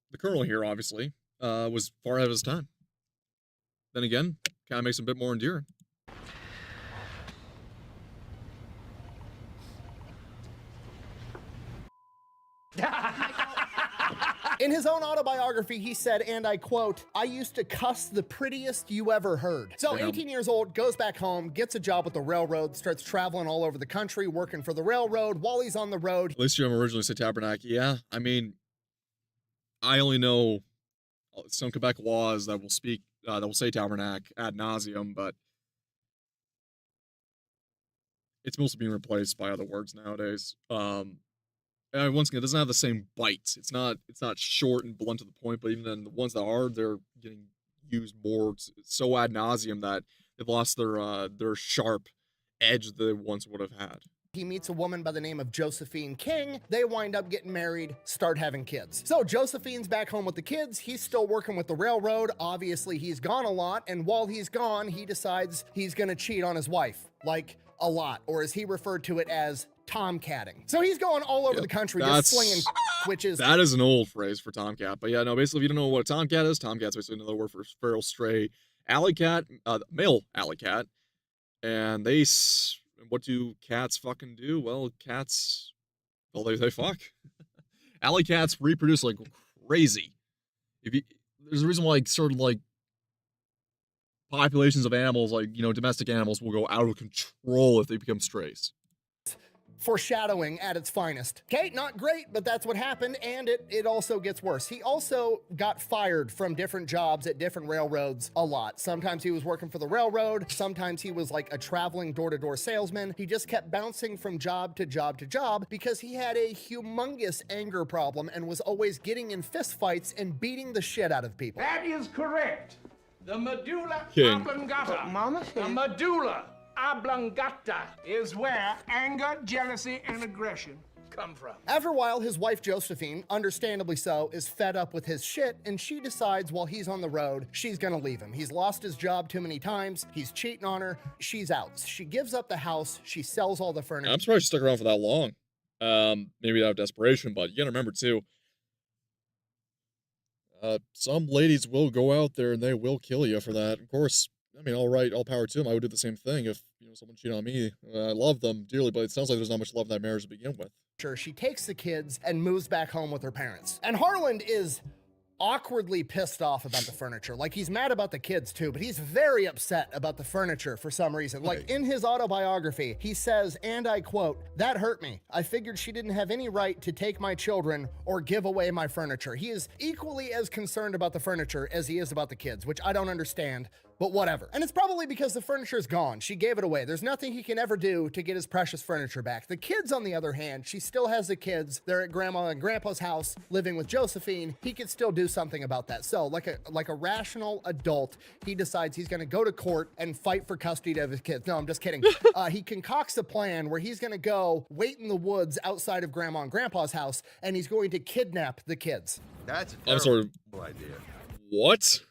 the Colonel here, obviously, was far ahead of his time. Then again, kind of makes him a bit more endearing. In his own autobiography, he said, and I quote, "I used to cuss the prettiest you ever heard." So 18 years old, goes back home, gets a job with the railroad, starts traveling all over the country, working for the railroad. While he's on the road, At least I'm originally say Tabernacle. Yeah, I mean, I only know some Quebec laws that will say Tabernacle ad nauseum, but it's mostly being replaced by other words nowadays. And once again, it doesn't have the same bite. It's not short and blunt to the point, but even then, the ones that are, they're getting used more so ad nauseum that they've lost their sharp edge that they once would have had. he meets a woman by the name of Josephine King. They wind up getting married, start having kids. So Josephine's back home with the kids. He's still working with the railroad. Obviously, he's gone a lot. And while he's gone, he decides he's going to cheat on his wife. Like, a lot. Or as he referred to it as tomcatting. So he's going all over the country just slinging witches. That is an old phrase for tomcat. But yeah, no, basically, if you don't know what a tomcat is, tomcat's basically another word for feral stray alley cat, male alley cat. And what do cats fucking do? Well, cats, well, they fuck. Alley cats reproduce like crazy. There's a reason why sort of like populations of animals, like, domestic animals will go out of control if they become strays. Foreshadowing at its finest. Okay, not great, but that's what happened, and it also gets worse. He also got fired from different jobs at different railroads a lot. Sometimes he was working for the railroad, sometimes he was like a traveling door-to-door salesman. He just kept bouncing from job to job to job because he had a humongous anger problem and was always getting in fistfights and beating the shit out of people. That is correct. The medulla King. oblongata. The medulla oblongata is where anger, jealousy, and aggression come from. After a while, his wife Josephine, understandably so, is fed up with his shit, and she decides while he's on the road, she's gonna leave him. He's lost his job too many times, he's cheating on her, she's out. She gives up the house, she sells all the furniture. I'm surprised she stuck around for that long. Maybe out of desperation, but you gotta remember too, some ladies will go out there and they will kill you for that. Of course, I mean, all right, all power to them. I would do the same thing if, someone cheated on me. I love them dearly, but it sounds like there's not much love in that marriage to begin with. She takes the kids and moves back home with her parents. And Harland is awkwardly pissed off about the furniture. Like, he's mad about the kids too, but he's very upset about the furniture for some reason. Like, in his autobiography, he says, and I quote, "That hurt me. I figured she didn't have any right to take my children or give away my furniture." He is equally as concerned about the furniture as he is about the kids, which I don't understand, but whatever. And it's probably because the furniture is gone. She gave it away. There's nothing he can ever do to get his precious furniture back. The kids, on the other hand, she still has the kids. They're at grandma and grandpa's house living with Josephine. He could still do something about that. So like a rational adult, he decides he's going to go to court and fight for custody of his kids. No, I'm just kidding. He concocts a plan where he's going to go wait in the woods outside of grandma and grandpa's house, and he's going to kidnap the kids. That's a I'm sorry. terrible idea. What?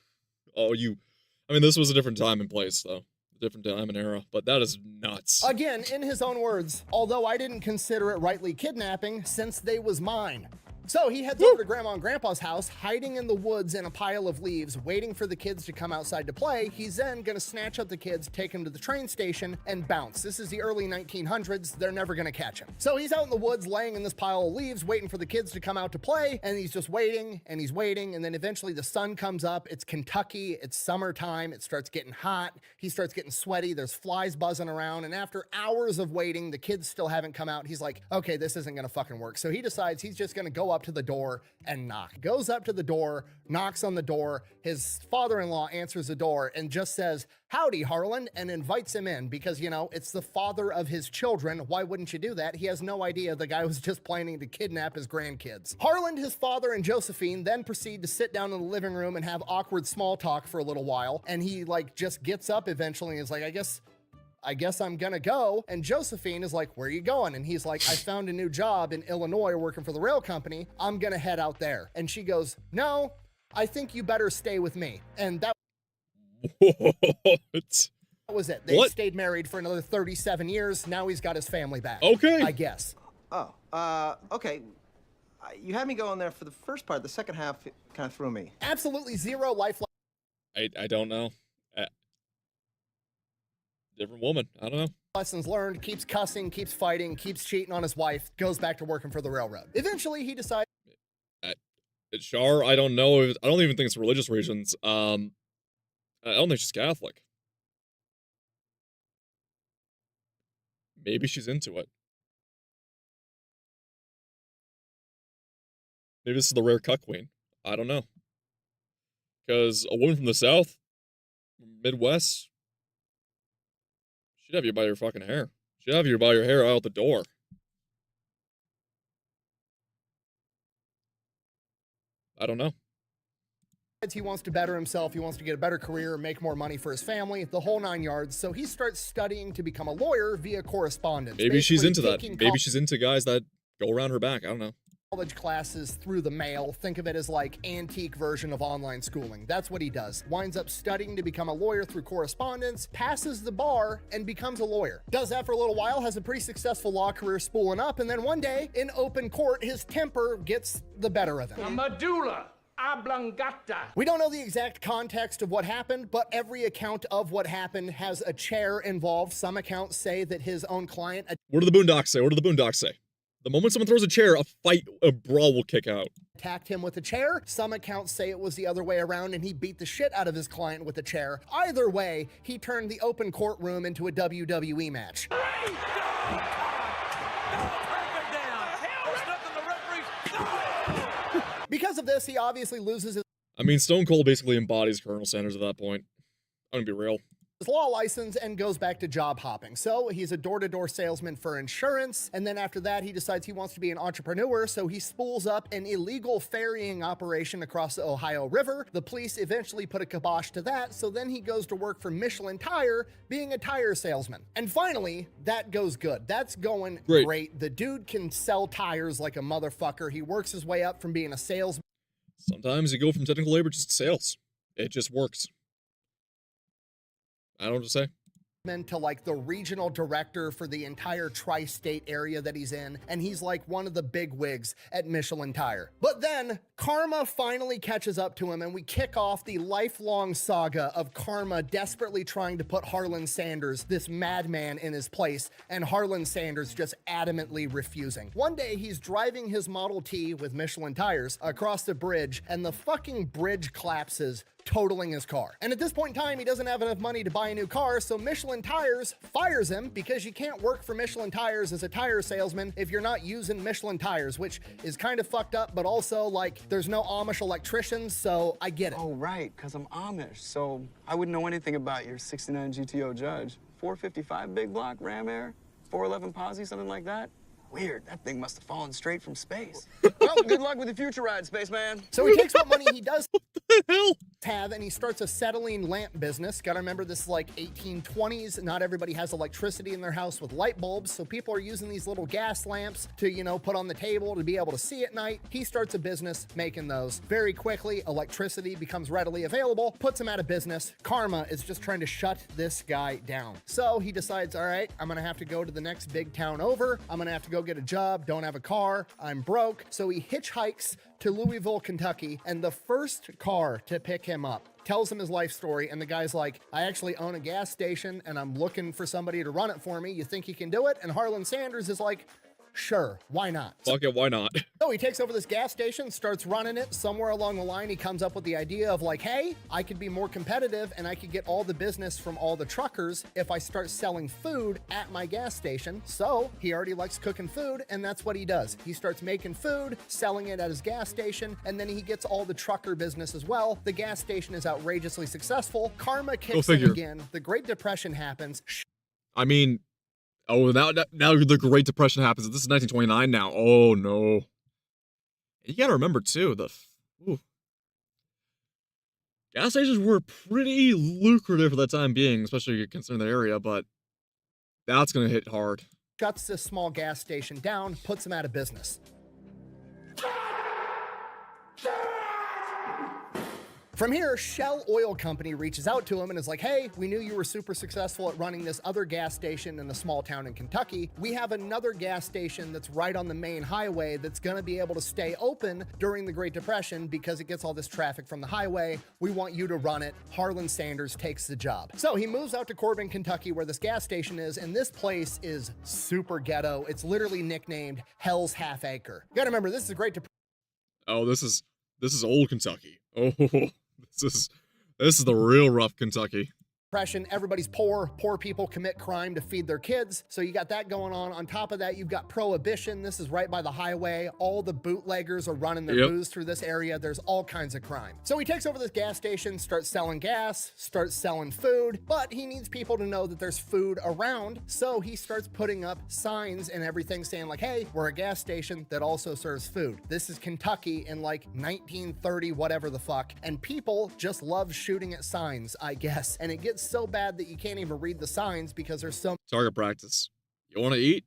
Oh, I mean, this was a different time and place, though. Different time and era, but that is nuts. Again, in his own words, although I didn't consider it rightly kidnapping since they was mine. So he heads over to grandma and grandpa's house, hiding in the woods in a pile of leaves, waiting for the kids to come outside to play. He's then gonna snatch up the kids, take them to the train station, and bounce. This is the early 1900s. They're never gonna catch him. So he's out in the woods, laying in this pile of leaves, waiting for the kids to come out to play, and he's just waiting, and he's waiting, and then eventually the sun comes up. It's Kentucky, it's summertime, it starts getting hot, he starts getting sweaty, there's flies buzzing around, and after hours of waiting, the kids still haven't come out. He's like, okay, this isn't gonna fucking work. So he decides he's just gonna go up to the door and knock. Goes up to the door, knocks on the door. His father-in-law answers the door and just says, "Howdy, Harland," and invites him in because, you know, it's the father of his children. Why wouldn't you do that? He has no idea the guy was just planning to kidnap his grandkids. Harland, his father, and Josephine then proceed to sit down in the living room and have awkward small talk for a little while. And he just gets up eventually and is like, I guess I'm gonna go. And Josephine is like, where are you going? And he's like, I found a new job in Illinois working for the rail company. I'm gonna head out there. And she goes, no, I think you better stay with me. And that was it. They stayed married for another 37 years. Now he's got his family back. Okay. I guess. Oh, okay. You had me going there for the first part. The second half kind of threw me. Absolutely zero life. I don't know. Different woman. I don't know. Lessons learned, keeps cussing, keeps fighting, keeps cheating on his wife, goes back to working for the railroad. Eventually, he decides. Char, I don't know. I don't even think it's religious reasons. I don't think she's Catholic. Maybe she's into it. Maybe this is the rare cut queen. I don't know. Because a woman from the South, Midwest, she'd have you by your fucking hair. She'd have you by your hair out the door. I don't know. He wants to better himself. He wants to get a better career, make more money for his family, the whole 9 yards. So he starts studying to become a lawyer via correspondence. Maybe she's into that. Taking Maybe she's into guys that go around her back. I don't know. College classes through the mail. Think of it as like antique version of online schooling. That's what he does. Winds up studying to become a lawyer through correspondence, passes the bar, and becomes a lawyer. Does that for a little while, has a pretty successful law career spooling up, and then one day, in open court, his temper gets the better of him. Medulla oblongata. We don't know the exact context of what happened, but every account of what happened has a chair involved. Some accounts say that his own client... What do the Boondocks say? What do the Boondocks say? The moment someone throws a chair, a brawl will kick out. Attacked him with a chair. Some accounts say it was the other way around and he beat the shit out of his client with a chair. Either way, he turned the open courtroom into a WWE match. Because of this, he obviously loses his... I mean, Stone Cold basically embodies Colonel Sanders at that point. I'm gonna be real. His law license and goes back to job hopping. So he's a door-to-door salesman for insurance. And then after that, he decides he wants to be an entrepreneur. So he spools up an illegal ferrying operation across the Ohio River. The police eventually put a kibosh to that. So then he goes to work for Michelin Tire, being a tire salesman. And finally, that goes good. That's going great. The dude can sell tires like a motherfucker. He works his way up from being a salesman. Sometimes you go from technical labor just to sales. It just works. I don't know what to say. to like the regional director for the entire tri-state area that he's in, and he's like one of the big wigs at Michelin Tire. But then karma finally catches up to him, and we kick off the lifelong saga of karma desperately trying to put Harlan Sanders, this madman, in his place, and Harlan Sanders just adamantly refusing. One day he's driving his Model T with Michelin tires across the bridge, and the fucking bridge collapses, totaling his car. And at this point in time, he doesn't have enough money to buy a new car, so Michelin Tires fires him because you can't work for Michelin Tires as a tire salesman if you're not using Michelin tires, which is kind of fucked up, but also like there's no Amish electricians, so I get it. Oh, right, because I'm Amish, so I wouldn't know anything about your 69 GTO Judge. 455 big block, Ram Air, 411 Posi, something like that? Weird, that thing must have fallen straight from space. Well, good luck with your future ride, spaceman. So he takes what money he does have and he starts a acetylene lamp business. Gotta remember, this is like 1820s. Not everybody has electricity in their house with light bulbs, so people are using these little gas lamps to, you know, put on the table to be able to see at night. He starts a business making those. Very quickly, electricity becomes readily available, puts him out of business. Karma is just trying to shut this guy down. So he decides, all right, I'm gonna have to go to the next big town over. I'm gonna have to go get a job, don't have a car, I'm broke. So he hitchhikes to Louisville, Kentucky, and the first car to pick him up tells him his life story, and the guy's like, I actually own a gas station and I'm looking for somebody to run it for me. You think you can do it? And Harlan Sanders is like, sure, why not? Fuck it, why not? So he takes over this gas station, starts running it. Somewhere along the line, he comes up with the idea of like, hey, I could be more competitive and I could get all the business from all the truckers if I start selling food at my gas station. So he already likes cooking food, and that's what he does. He starts making food, selling it at his gas station, and then he gets all the trucker business as well. The gas station is outrageously successful. Karma kicks in again. The Great Depression happens. I mean, oh, now the Great Depression happens. This is 1929 now. Oh, no. You gotta remember, too, gas stations were pretty lucrative for that time being, especially considering the area, but that's gonna hit hard. Shuts this small gas station down, puts him out of business. From here, Shell Oil Company reaches out to him and is like, hey, we knew you were super successful at running this other gas station in a small town in Kentucky. We have another gas station that's right on the main highway that's going to be able to stay open during the Great Depression because it gets all this traffic from the highway. We want you to run it. Harlan Sanders takes the job. So he moves out to Corbin, Kentucky, where this gas station is, and this place is super ghetto. It's literally nicknamed Hell's Half Acre. You gotta remember, this is a Great Depression. Oh, this is old Kentucky. Oh, this is the real rough Kentucky. Everybody's poor. Poor people commit crime to feed their kids. So you got that going on. On top of that, you've got prohibition. This is right by the highway. All the bootleggers are running their booze through this area. There's all kinds of crime. So he takes over this gas station, starts selling gas, starts selling food, but he needs people to know that there's food around. So he starts putting up signs and everything saying like, hey, we're a gas station that also serves food. This is Kentucky in like 1930, whatever the fuck. And people just love shooting at signs, I guess. And it gets so bad that you can't even read the signs because there's so target practice. You want to eat?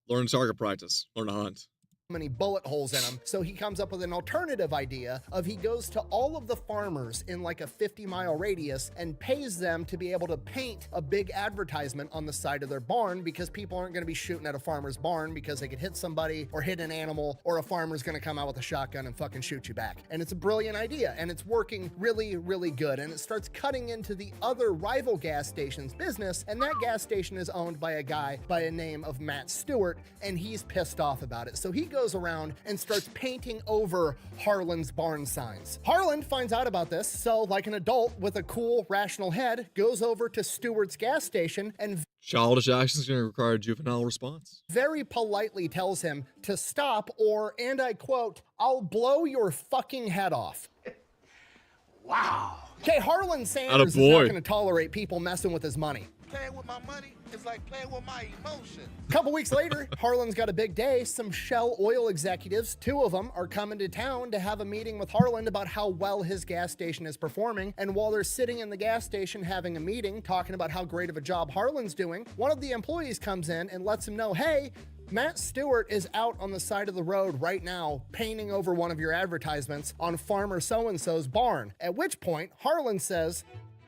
Learn target practice. Learn to hunt. many bullet holes in them. So he comes up with an alternative idea of he goes to all of the farmers in like a 50-mile radius and pays them to be able to paint a big advertisement on the side of their barn because people aren't going to be shooting at a farmer's barn because they could hit somebody or hit an animal, or a farmer's going to come out with a shotgun and fucking shoot you back. And it's a brilliant idea, and it's working really, really good. And it starts cutting into the other rival gas station's business, and that gas station is owned by a guy by the name of Matt Stewart, and he's pissed off about it. So he goes around and starts painting over Harlan's barn signs. Harlan finds out about this, so like an adult with a cool, rational head, goes over to Stewart's gas station and childish actions going to require a juvenile response. Very politely tells him to stop, or, and I quote, "I'll blow your fucking head off." Wow. Okay, Harlan Sanders is not going to tolerate people messing with his money. Playing with my money is like playing with my emotions. A couple weeks later, Harlan's got a big day. Some Shell oil executives, 2 of them, are coming to town to have a meeting with Harlan about how well his gas station is performing. And while they're sitting in the gas station having a meeting, talking about how great of a job Harlan's doing, one of the employees comes in and lets him know, hey, Matt Stewart is out on the side of the road right now painting over one of your advertisements on farmer so-and-so's barn. At which point, Harlan says,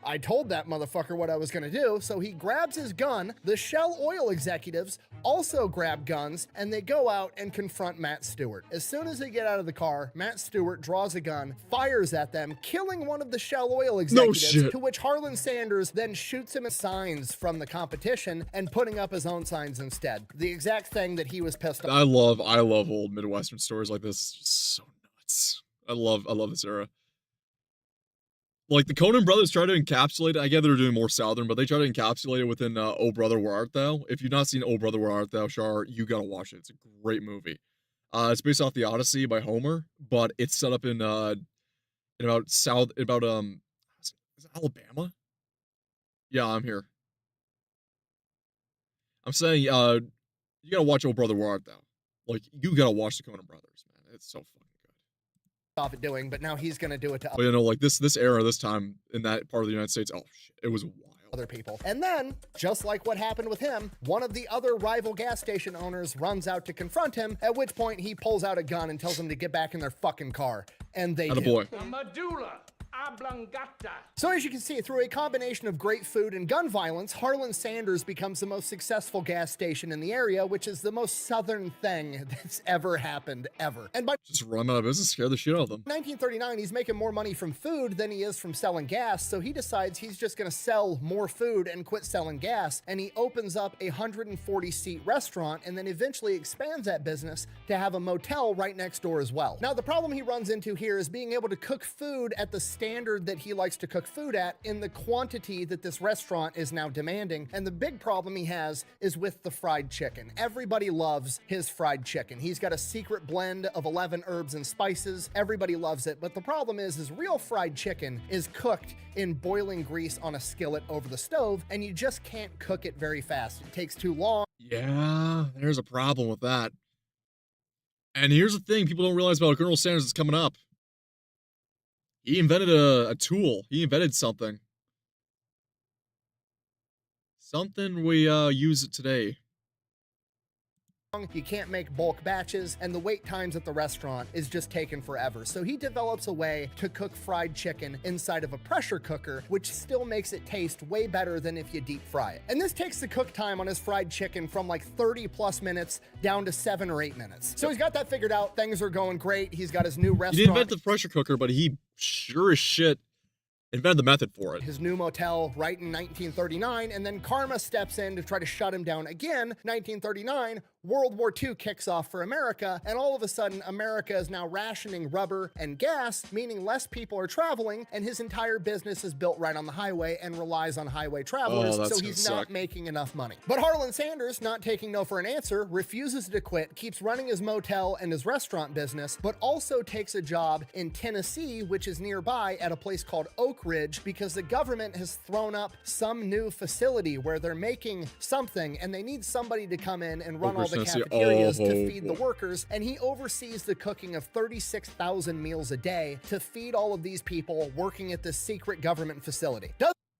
I told that motherfucker what I was gonna do, so he grabs his gun. The Shell Oil executives also grab guns, and they go out and confront Matt Stewart. As soon as they get out of the car, Matt Stewart draws a gun, fires at them, killing one of the Shell Oil executives, to which Harlan Sanders then shoots him signs from the competition and putting up his own signs instead. The exact thing that he was pissed off. I love old Midwestern stories like this. It's just so nuts. I love this era. Like, the Coen brothers try to encapsulate it. I get they're doing more Southern, but they try to encapsulate it within Oh Brother, Where Art Thou? If you've not seen Oh Brother, Where Art Thou, Char, you gotta watch it. It's a great movie. It's based off the Odyssey by Homer, but it's set up in is it Alabama? Yeah, I'm here. I'm saying, you gotta watch Oh Brother, Where Art Thou? Like, you gotta watch the Coen brothers, man. It's so fucking off at doing, but now he's gonna do it to but, you know, like, this era, this time, in that part of the United States, oh, shit, it was wild. Other people. And then, just like what happened with him, one of the other rival gas station owners runs out to confront him, at which point he pulls out a gun and tells them to get back in their fucking car. And they do. Attaboy. Medulla oblongata. So as you can see, through a combination of great food and gun violence, Harlan Sanders becomes the most successful gas station in the area, which is the most Southern thing that's ever happened, ever. And by just run out of business, scare the shit out of them. 1939, he's making more money from food than he is from selling gas, so he decides he's just gonna sell more food and quit selling gas, and he opens up a 140-seat restaurant and then eventually expands that business to have a motel right next door as well. Now, the problem he runs into here is being able to cook food at the standard that he likes to cook food at in the quantity that this restaurant is now demanding, and the big problem he has is with the fried chicken. Everybody loves his fried chicken. He's got a secret blend of 11 herbs and spices. Everybody loves it, but the problem is real fried chicken is cooked in boiling grease on a skillet over the stove, and you just can't cook it very fast. It takes too long. Yeah, there's a problem with that. And here's the thing people don't realize about Colonel Sanders that's coming up. He invented a tool. He invented something. Something we use it today. You can't make bulk batches, and the wait times at the restaurant is just taking forever. So he develops a way to cook fried chicken inside of a pressure cooker, which still makes it taste way better than if you deep fry it. And this takes the cook time on his fried chicken from like 30 plus minutes down to 7 or 8 minutes. So he's got that figured out. Things are going great. He's got his new restaurant. He didn't invent the pressure cooker, but he sure as shit invented the method for it. His new motel right in 1939, and then karma steps in to try to shut him down again. 1939, World War II kicks off for America, and all of a sudden, America is now rationing rubber and gas, meaning less people are traveling, and his entire business is built right on the highway and relies on highway travelers, so he's not making enough money. But Harlan Sanders, not taking no for an answer, refuses to quit, keeps running his motel and his restaurant business, but also takes a job in Tennessee, which is nearby at a place called Oak Ridge, because the government has thrown up some new facility where they're making something, and they need somebody to come in and run all the cafeterias to feed the workers, and he oversees the cooking of 36,000 meals a day to feed all of these people working at this secret government facility.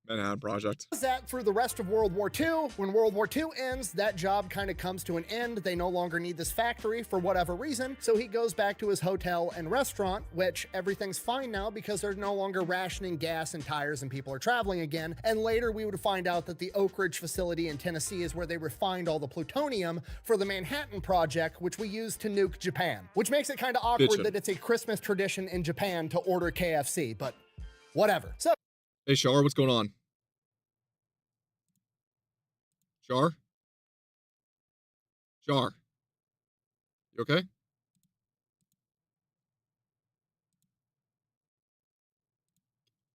Manhattan Project. Does that through the rest of World War II. When World War II ends, that job kind of comes to an end. They no longer need this factory for whatever reason, so he goes back to his hotel and restaurant, which everything's fine now because they're no longer rationing gas and tires and people are traveling again. And later we would find out that the Oak Ridge facility in Tennessee is where they refined all the plutonium for the Manhattan Project, which we use to nuke Japan, which makes it kind of awkward that it's a Christmas tradition in Japan to order KFC, but whatever. So, hey, Char, what's going on? Char? Char? You okay?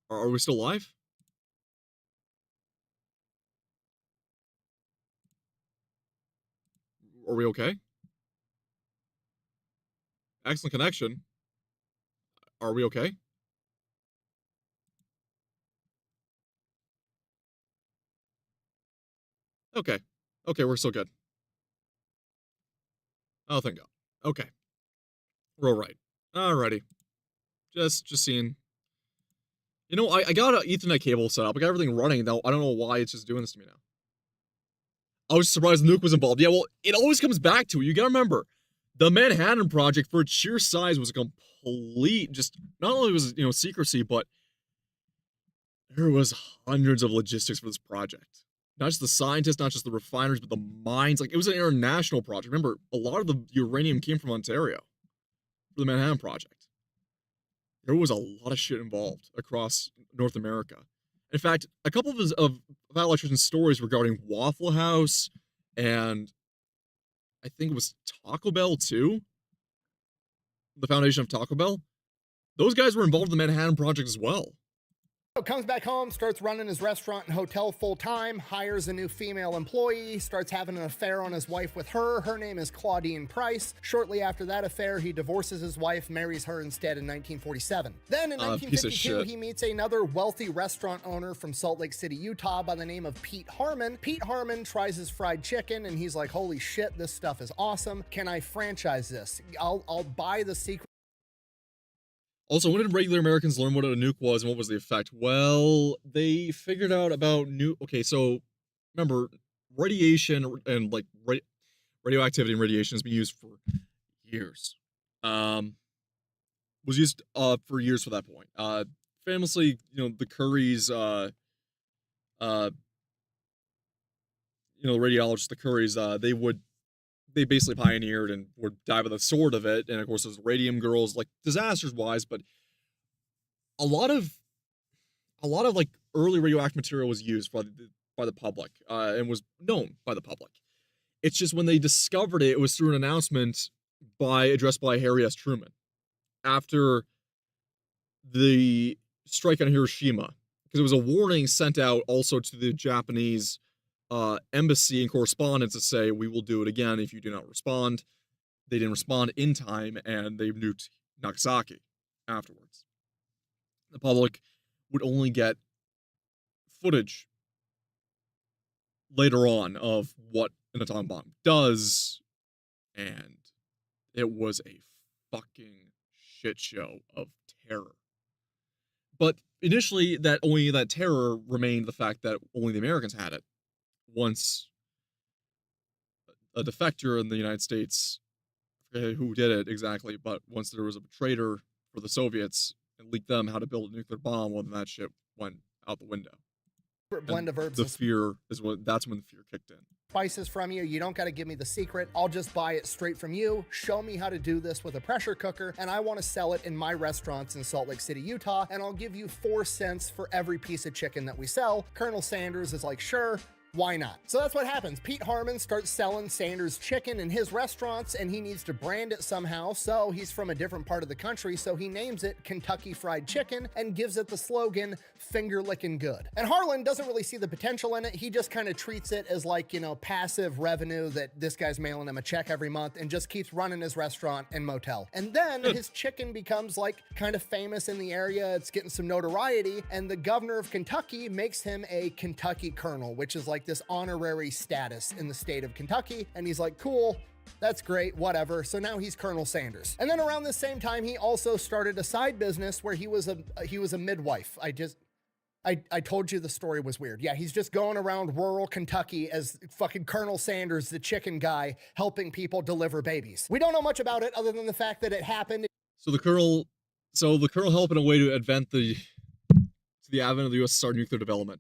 Are we still live? Are we okay? Excellent connection. Are we okay? Okay. Okay, we're still good. Oh, thank God. Okay. We're all right. Alrighty. Just seeing. You know, I got an Ethernet cable set up. I got everything running. Now, I don't know why it's just doing this to me now. I was surprised the nuke was involved. Yeah, well, it always comes back to it. You gotta remember, the Manhattan Project, for its sheer size, was a complete, just, not only was it, secrecy, but there was hundreds of logistics for this project. Not just the scientists, not just the refiners, but the mines. Like, it was an international project. Remember, a lot of the uranium came from Ontario for the Manhattan Project. There was a lot of shit involved across North America. In fact, a couple of that electrician's stories regarding Waffle House and I think it was Taco Bell too. The foundation of Taco Bell. Those guys were involved in the Manhattan Project as well. Comes back home, starts running his restaurant and hotel full-time, hires a new female employee, starts having an affair on his wife with her. Her name is Claudine Price. Shortly after that affair, he divorces his wife, marries her instead in 1947. Then in 1952, he meets another wealthy restaurant owner from Salt Lake City, Utah by the name of Pete Harmon. Pete Harmon tries his fried chicken and he's like, holy shit, this stuff is awesome. Can I franchise this? I'll buy the secret. Also, when did regular Americans learn what a nuke was and what was the effect? Well, they figured out about Okay, so remember, radiation and like radioactivity and radiation has been used for years. Was used for years for that point. Famously, the Curies, the radiologists, the Curies, they basically pioneered and would die by the sword of it. And of course, those radium girls, like disasters wise, but a lot of like early radioactive material was used by the public, and was known by the public. It's just when they discovered it, it was through an announcement addressed by Harry S. Truman after the strike on Hiroshima, because it was a warning sent out also to the Japanese embassy and correspondence to say, we will do it again if you do not respond. They didn't respond in time, and they nuked Nagasaki afterwards. The public would only get footage later on of what an atomic bomb does, and it was a fucking shit show of terror. But initially, that terror remained the fact that only the Americans had it. Once a defector in the United States, I forget who did it exactly, but once there was a traitor for the Soviets and leaked them how to build a nuclear bomb, well, then that shit went out the window. Blend of herbs. That's when the fear kicked in. Spices from you. You don't got to give me the secret. I'll just buy it straight from you. Show me how to do this with a pressure cooker, and I want to sell it in my restaurants in Salt Lake City, Utah, and I'll give you 4 cents for every piece of chicken that we sell. Colonel Sanders is like, sure. Why not? So that's what happens. Pete Harmon starts selling Sanders chicken in his restaurants, and he needs to brand it somehow. So he's from a different part of the country, so he names it Kentucky Fried Chicken and gives it the slogan, finger licking good. And Harlan doesn't really see the potential in it. He just kind of treats it as like, passive revenue that this guy's mailing him a check every month and just keeps running his restaurant and motel. And then his chicken becomes like kind of famous in the area. It's getting some notoriety, and the governor of Kentucky makes him a Kentucky colonel, which is like this honorary status in the state of Kentucky. And he's like, cool, that's great, whatever. So now he's Colonel Sanders. And then around the same time, he also started a side business where he was a midwife. I told you the story was weird. Yeah, he's just going around rural Kentucky as fucking Colonel Sanders, the chicken guy, helping people deliver babies. We don't know much about it other than the fact that it happened. So the colonel helped in a way to advent the advent of the USSR nuclear development.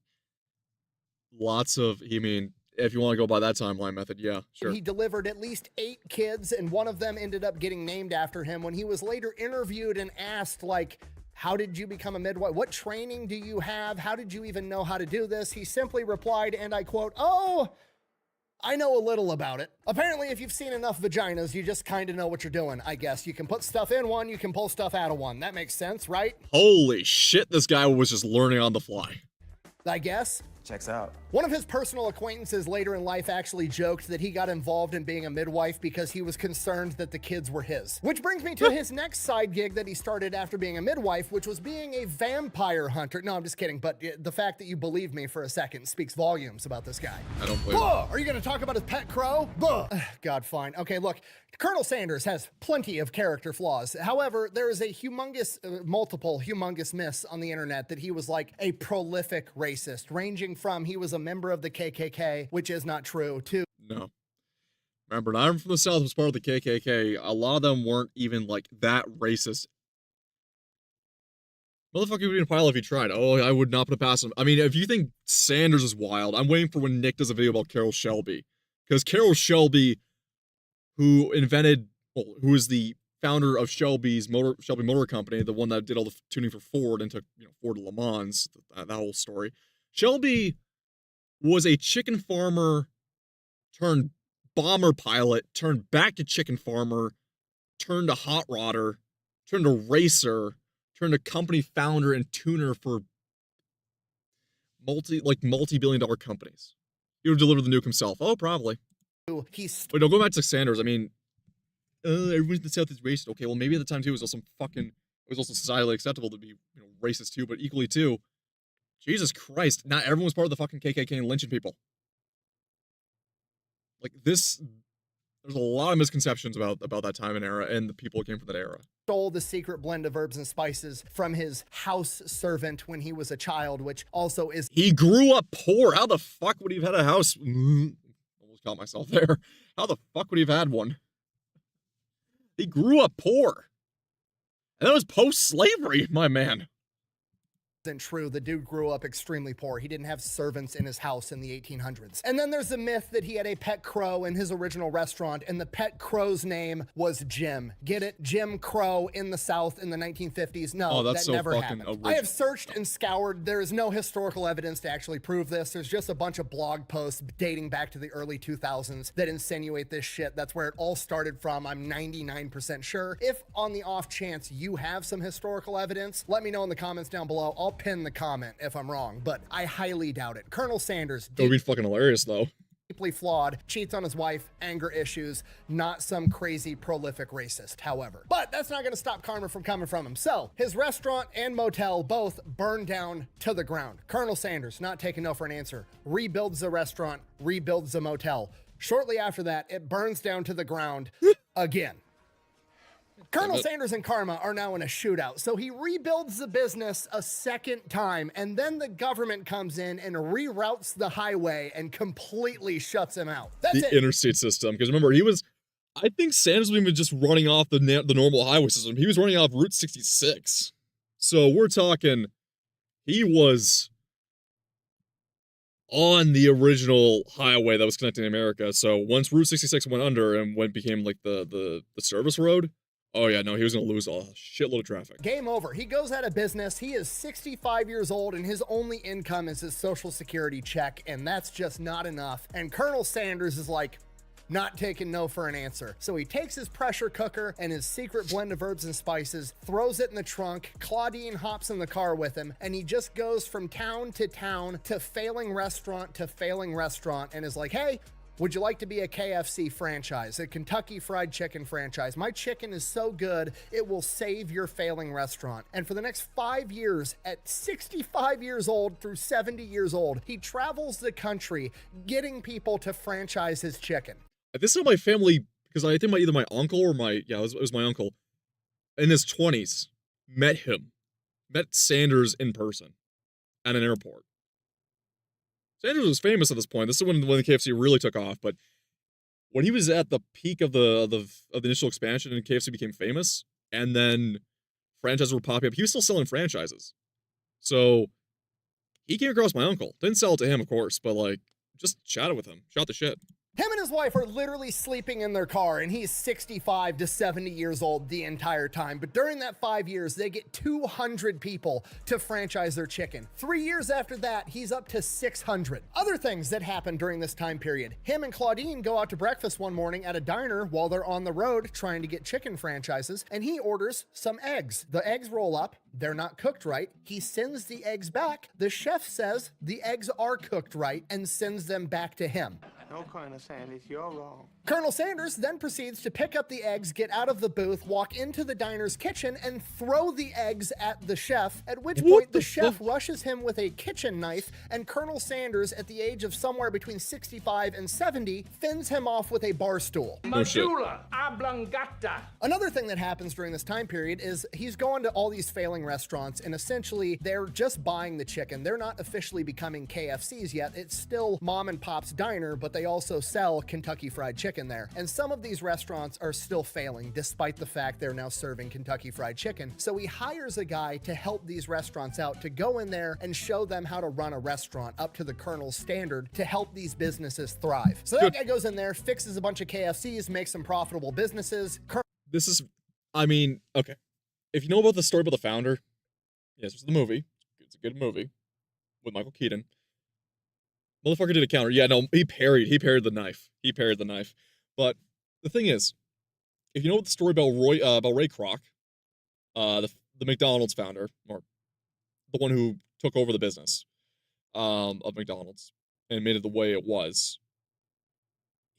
If you want to go by that timeline method, yeah, sure. He delivered at least 8 kids, and one of them ended up getting named after him. When he was later interviewed and asked, like, how did you become a midwife? What training do you have? How did you even know how to do this? He simply replied, and I quote, "Oh, I know a little about it." Apparently, if you've seen enough vaginas, you just kind of know what you're doing, I guess. You can put stuff in one, you can pull stuff out of one. That makes sense, right? Holy shit, this guy was just learning on the fly. I guess. Checks out. One of his personal acquaintances later in life actually joked that he got involved in being a midwife because he was concerned that the kids were his. Which brings me to his next side gig that he started after being a midwife, which was being a vampire hunter. No, I'm just kidding, but the fact that you believe me for a second speaks volumes about this guy. I don't believe it. Are you going to talk about his pet crow? God, fine. Okay, look, Colonel Sanders has plenty of character flaws. However, there is a multiple humongous myths on the internet that he was like a prolific racist, ranging from he was a member of the KKK, which is not true, to no. Remember, I'm from the South, was part of the KKK. A lot of them weren't even like that racist. Motherfucker would be a pilot if he tried. Oh, I would not put it past him. I mean, if you think Sanders is wild, I'm waiting for when Nick does a video about Carroll Shelby. Because Carroll Shelby, who is the founder of Shelby Motor Company, the one that did all the tuning for Ford and took Ford to Le Mans, that whole story. Shelby was a chicken farmer turned bomber pilot, turned back to chicken farmer, turned to hot rodder, turned to racer, turned to company founder and tuner for multi-billion-dollar companies. He would deliver the nuke himself. Oh, probably. But no, go back to Sanders. I mean, everyone in the South is racist. Okay, well, maybe at the time too it was also societally acceptable to be racist too, but equally too, Jesus Christ, not everyone was part of the fucking KKK and lynching people. Like this, there's a lot of misconceptions about that time and era and the people who came from that era. Stole the secret blend of herbs and spices from his house servant when he was a child, which also is... He grew up poor. How the fuck would he have had a house? Almost caught myself there. How the fuck would he have had one? He grew up poor. And that was post-slavery, my man. Isn't true. The dude grew up extremely poor. He didn't have servants in his house in the 1800s. And then there's the myth that he had a pet crow in his original restaurant, and the pet crow's name was Jim. Get it? Jim Crow in the South in the 1950s. No, that never happened. Original. I have searched and scoured. There is no historical evidence to actually prove this. There's just a bunch of blog posts dating back to the early 2000s that insinuate this shit. That's where it all started from. I'm 99% sure. If on the off chance you have some historical evidence, let me know in the comments down below. I'll pin the comment if I'm wrong, but I highly doubt it. Colonel Sanders, that would be fucking hilarious though. Deeply flawed, cheats on his wife, anger issues, not some crazy prolific racist, however. But that's not gonna stop karma from coming from him. So his restaurant and motel both burned down to the ground. Colonel Sanders, not taking no for an answer, rebuilds the restaurant, rebuilds the motel. Shortly after that, it burns down to the ground again. Colonel Sanders and karma are now in a shootout, so he rebuilds the business a second time, and then the government comes in and reroutes the highway and completely shuts him out. That's the interstate system, because remember, I think Sanders was even just running off the normal highway system. He was running off Route 66. So we're talking, he was on the original highway that was connecting America. So once Route 66 went under and became like the service road, oh yeah, no, he was going to lose a shitload of traffic. Game over. He goes out of business. He is 65 years old, and his only income is his Social Security check, and that's just not enough. And Colonel Sanders is like, not taking no for an answer. So he takes his pressure cooker and his secret blend of herbs and spices, throws it in the trunk. Claudine hops in the car with him, and he just goes from town to failing restaurant to failing restaurant, and is like, hey, would you like to be a KFC franchise, a Kentucky Fried Chicken franchise? My chicken is so good, it will save your failing restaurant. And for the next 5 years, at 65 years old through 70 years old, he travels the country getting people to franchise his chicken. This is how my family, because I think either my uncle or it was my uncle, in his 20s, met Sanders in person at an airport. Sanders was famous at this point. This is when the KFC really took off. But when he was at the peak of the initial expansion and KFC became famous, and then franchises were popping up, he was still selling franchises. So he came across my uncle. Didn't sell it to him, of course, but like just chatted with him, shot the shit. Him and his wife are literally sleeping in their car, and he's 65 to 70 years old the entire time. But during that 5 years, they get 200 people to franchise their chicken. 3 years after that, he's up to 600. Other things that happened during this time period. Him and Claudine go out to breakfast one morning at a diner while they're on the road trying to get chicken franchises, and he orders some eggs. The eggs roll up. They're not cooked right. He sends the eggs back. The chef says the eggs are cooked right and sends them back to him. No, Colonel Sanders, you're wrong. Colonel Sanders then proceeds to pick up the eggs, get out of the booth, walk into the diner's kitchen, and throw the eggs at the chef, at which point the chef rushes him with a kitchen knife, and Colonel Sanders, at the age of somewhere between 65 and 70, fends him off with a bar stool. Medulla oblongata. Another thing that happens during this time period is he's going to all these failing restaurants, and essentially they're just buying the chicken. They're not officially becoming KFCs yet. It's still mom and pop's diner, but they also sell Kentucky Fried Chicken there. And some of these restaurants are still failing, despite the fact they're now serving Kentucky Fried Chicken. So he hires a guy to help these restaurants out, to go in there and show them how to run a restaurant up to the Colonel's standard to help these businesses thrive. So that guy goes in there, fixes a bunch of KFCs, makes some profitable businesses. This is, I mean, okay. If you know about the story about the founder, yes, it's the movie. It's a good movie with Michael Keaton. Motherfucker did a counter. Yeah, no, he parried the knife. He parried the knife. But the thing is, if you know the story about Ray Kroc, the McDonald's founder, or the one who took over the business of McDonald's and made it the way it was,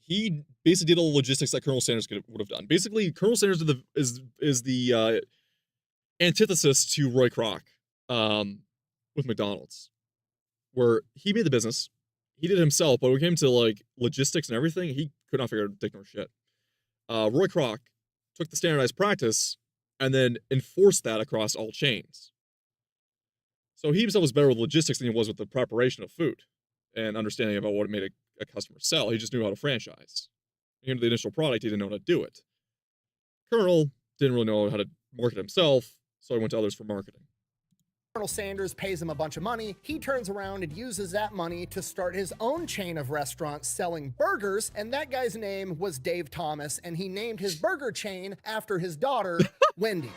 he basically did all the logistics that Colonel Sanders would have done. Basically, Colonel Sanders is the antithesis to Roy Kroc with McDonald's, where he made the business, he did it himself, but when it came to like logistics and everything, he could not figure out dick nor shit. Roy Kroc took the standardized practice and then enforced that across all chains. So he himself was better with logistics than he was with the preparation of food and understanding about what made a customer sell. He just knew how to franchise. When it came to the initial product, he didn't know how to do it. Colonel didn't really know how to market himself, so he went to others for marketing. Colonel Sanders pays him a bunch of money. He turns around and uses that money to start his own chain of restaurants selling burgers, and that guy's name was Dave Thomas, and he named his burger chain after his daughter, Wendy.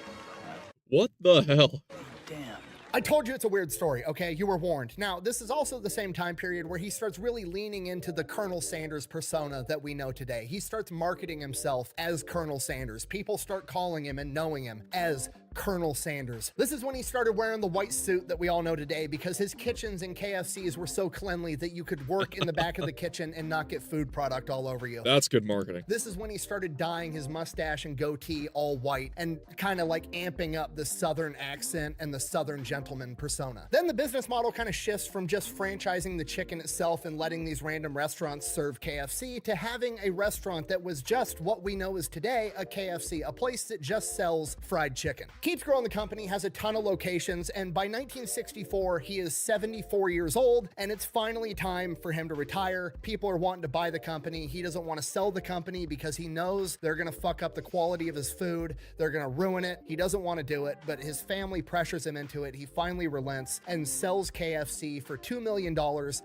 What the hell? Damn. I told you it's a weird story, okay? You were warned. Now, this is also the same time period where he starts really leaning into the Colonel Sanders persona that we know today. He starts marketing himself as Colonel Sanders. People start calling him and knowing him as Colonel Sanders. This is when he started wearing the white suit that we all know today, because his kitchens and KFCs were so cleanly that you could work in the back of the kitchen and not get food product all over you. That's good marketing. This is when he started dyeing his mustache and goatee all white and kind of like amping up the Southern accent and the Southern gentleman persona. Then the business model kind of shifts from just franchising the chicken itself and letting these random restaurants serve KFC to having a restaurant that was just what we know as today, a KFC, a place that just sells fried chicken. Keeps growing the company, has a ton of locations, and by 1964, he is 74 years old, and it's finally time for him to retire. People are wanting to buy the company. He doesn't want to sell the company because he knows they're going to fuck up the quality of his food. They're going to ruin it. He doesn't want to do it, but his family pressures him into it. He finally relents and sells KFC for $2 million,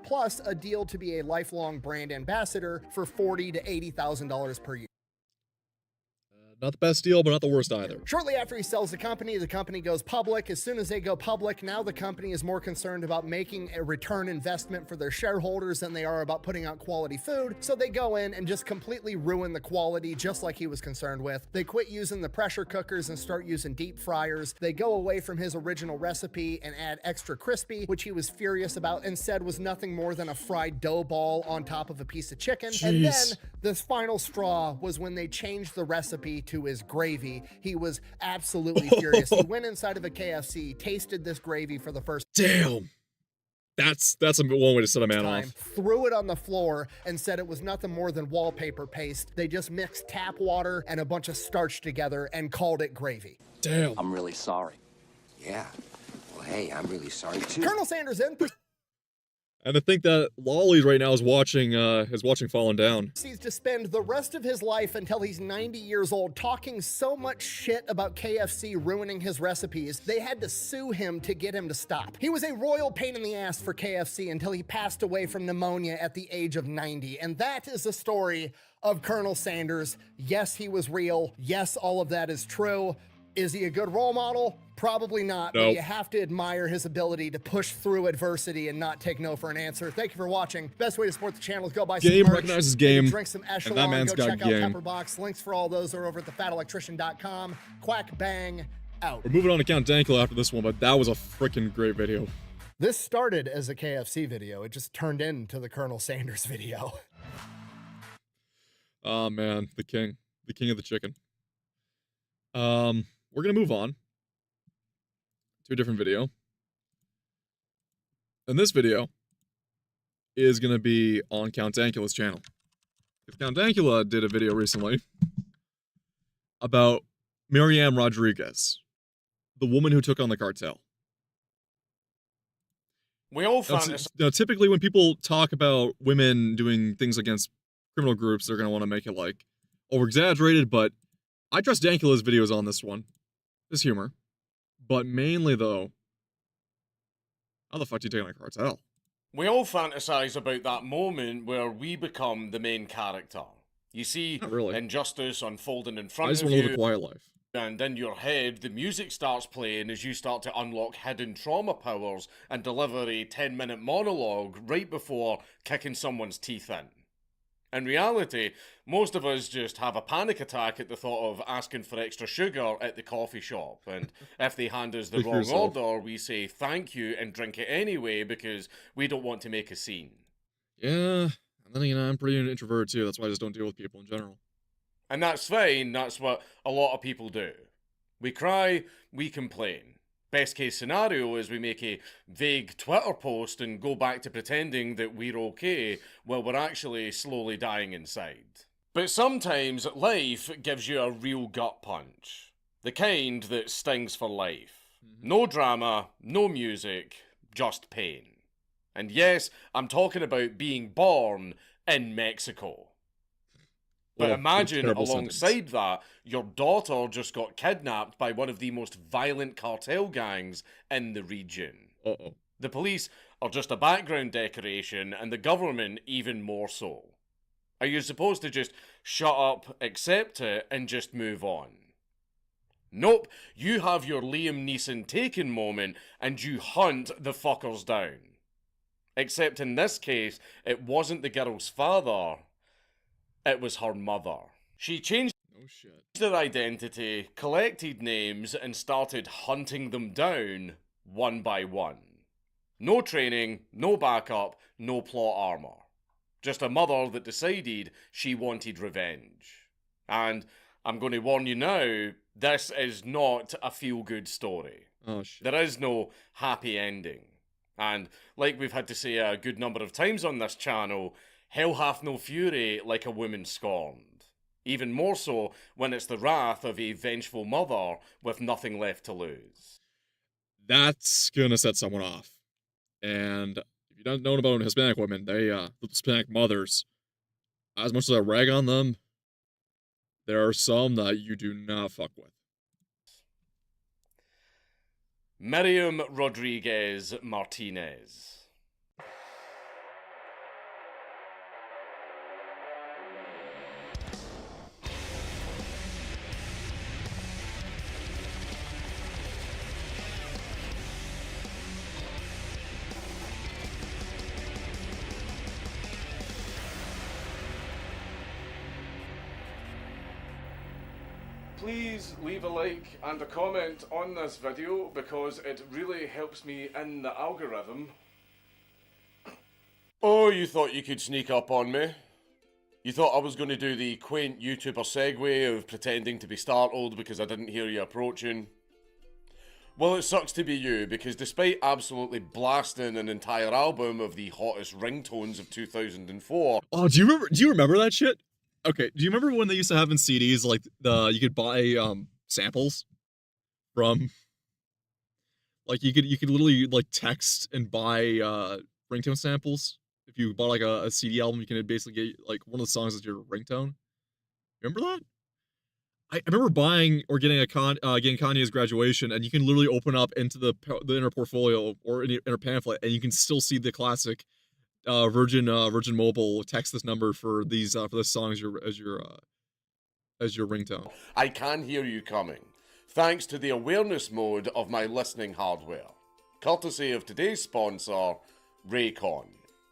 plus a deal to be a lifelong brand ambassador for $40,000 to $80,000 per year. Not the best deal, but not the worst either. Shortly after he sells the company goes public. As soon as they go public, now the company is more concerned about making a return investment for their shareholders than they are about putting out quality food. So they go in and just completely ruin the quality, just like he was concerned with. They quit using the pressure cookers and start using deep fryers. They go away from his original recipe and add extra crispy, which he was furious about and said was nothing more than a fried dough ball on top of a piece of chicken. Jeez. And then this final straw was when they changed the recipe to his gravy. He was absolutely furious. He went inside of a KFC, tasted this gravy for the first Damn. That's a one way to set a man time, off. threw it on the floor and said it was nothing more than wallpaper paste. They just mixed tap water and a bunch of starch together and called it gravy. Damn. I'm really sorry. Yeah. Well, hey, I'm really sorry too. Colonel Sanders then And I think that Lolly right now is watching Fallen Down. proceeds to spend the rest of his life until he's 90 years old talking so much shit about KFC ruining his recipes, they had to sue him to get him to stop. He was a royal pain in the ass for KFC until he passed away from pneumonia at the age of 90. And that is the story of Colonel Sanders. Yes, he was real. Yes, all of that is true. Is he a good role model? Probably not, but Nope. you have to admire his ability to push through adversity and not take no for an answer. Thank you for watching. Best way to support the channel is go buy some Game merch, recognizes maybe game, drink some and that Echelon, man's go got check game. out Pepperbox. Links for all those are over at thefatelectrician.com. Quack bang out. We're moving on to Count Dankula after this one, but that was a freaking great video. This started as a KFC video. It just turned into the Colonel Sanders video. Oh man, the king of the chicken. We're gonna move on to a different video. And this video is gonna be on Count Dankula's channel. Count Dankula did a video recently about Mariam Rodriguez, the woman who took on the cartel. We all Now, now, typically when people talk about women doing things against criminal groups, they're gonna want to make it like over-exaggerated, but I trust Dankula's videos on this one. This humor. But mainly, though, how the fuck do you take on a cartel? We all fantasize about that moment where we become the main character. You see injustice unfolding in front I just of want to live you, a quiet life. and in your head, the music starts playing as you start to unlock hidden trauma powers and deliver a 10-minute monologue right before kicking someone's teeth in. In reality, most of us just have a panic attack at the thought of asking for extra sugar at the coffee shop, and if they hand us the Speak for wrong yourself. order, we say thank you and drink it anyway because we don't want to make a scene. Yeah, and then again, I'm pretty introverted too. That's why I just don't deal with people in general. And that's fine, that's what a lot of people do. We cry, we complain. Best case scenario is we make a vague Twitter post and go back to pretending that we're okay while we're actually slowly dying inside. But sometimes life gives you a real gut punch. The kind that stings for life. No drama, no music, just pain. And yes, I'm talking about being born in Mexico. But imagine alongside that, your daughter just got kidnapped by one of the most violent cartel gangs in the region. Uh-oh. The police are just a background decoration, and the government even more so. Are you supposed to just shut up, accept it, and just move on? Nope, you have your Liam Neeson taken moment, and you hunt the fuckers down. Except in this case, it wasn't the girl's father. It was her mother. She changed their identity, collected names, and started hunting them down one by one. No training, no backup, no plot armor. Just a mother that decided she wanted revenge. And I'm going to warn you now, this is not a feel-good story. Oh, shit. There is no happy ending. And like we've had to say a good number of times on this channel, hell hath no fury like a woman scorned. Even more so when it's the wrath of a vengeful mother with nothing left to lose. That's gonna set someone off. And if you don't know about Hispanic women, the Hispanic mothers, as much as I rag on them, there are some that you do not fuck with. Miriam Rodriguez Martinez. Please leave a like and a comment on this video because it really helps me in the algorithm. Oh, you thought you could sneak up on me? You thought I was going to do the quaint YouTuber segue of pretending to be startled because I didn't hear you approaching? Well, it sucks to be you, because despite absolutely blasting an entire album of the hottest ringtones of 2004... Oh, do you remember that shit? Okay, do you remember when they used to have in CDs, like, you could buy, samples from, like, you could literally, like, text and buy, ringtone samples? If you bought, like, a CD album, you can basically get, like, one of the songs as your ringtone? Remember that? I remember buying or getting getting Kanye's Graduation, and you can literally open up into the inner portfolio or inner pamphlet, and you can still see the classic Virgin Mobile text this number for these for this song as your ringtone. I can hear you coming, thanks to the awareness mode of my listening hardware, courtesy of today's sponsor, Raycon.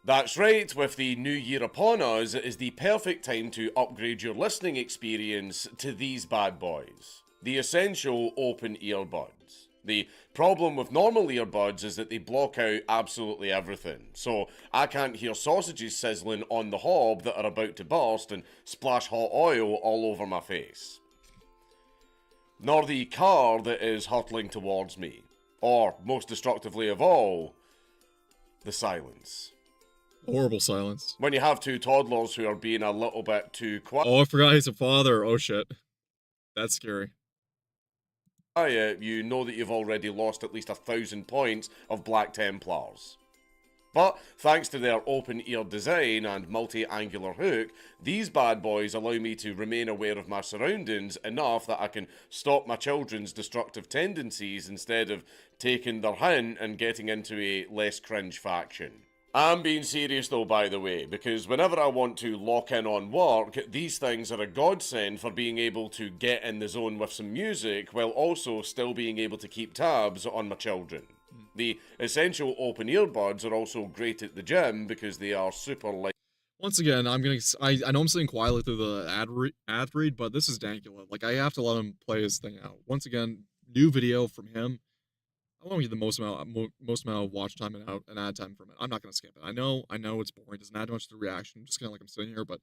That's right, with the new year upon us, it is the perfect time to upgrade your listening experience to these bad boys, the essential open earbuds. The problem with normal earbuds is that they block out absolutely everything, so I can't hear sausages sizzling on the hob that are about to burst and splash hot oil all over my face. Nor the car that is hurtling towards me, or, most destructively of all, the silence. Horrible silence. When you have two toddlers who are being a little bit too quiet. Oh, I forgot he's a father. Oh shit. That's scary. You know that you've already lost at least 1,000 points of Black Templars. But thanks to their open-ear design and multi-angular hook, these bad boys allow me to remain aware of my surroundings enough that I can stop my children's destructive tendencies instead of taking their hint and getting into a less cringe faction. I'm being serious though, by the way, because whenever I want to lock in on work, these things are a godsend for being able to get in the zone with some music while also still being able to keep tabs on my children. The essential open earbuds are also great at the gym because they are super light. Once again, I know I'm sitting quietly through the ad read, but this is Dankula. Like, I have to let him play his thing out. Once again, new video from him. I want to get the most amount of watch time and ad time from it. I'm not gonna skip it. I know it's boring. It doesn't add much to the reaction. Just kind of like I'm sitting here, but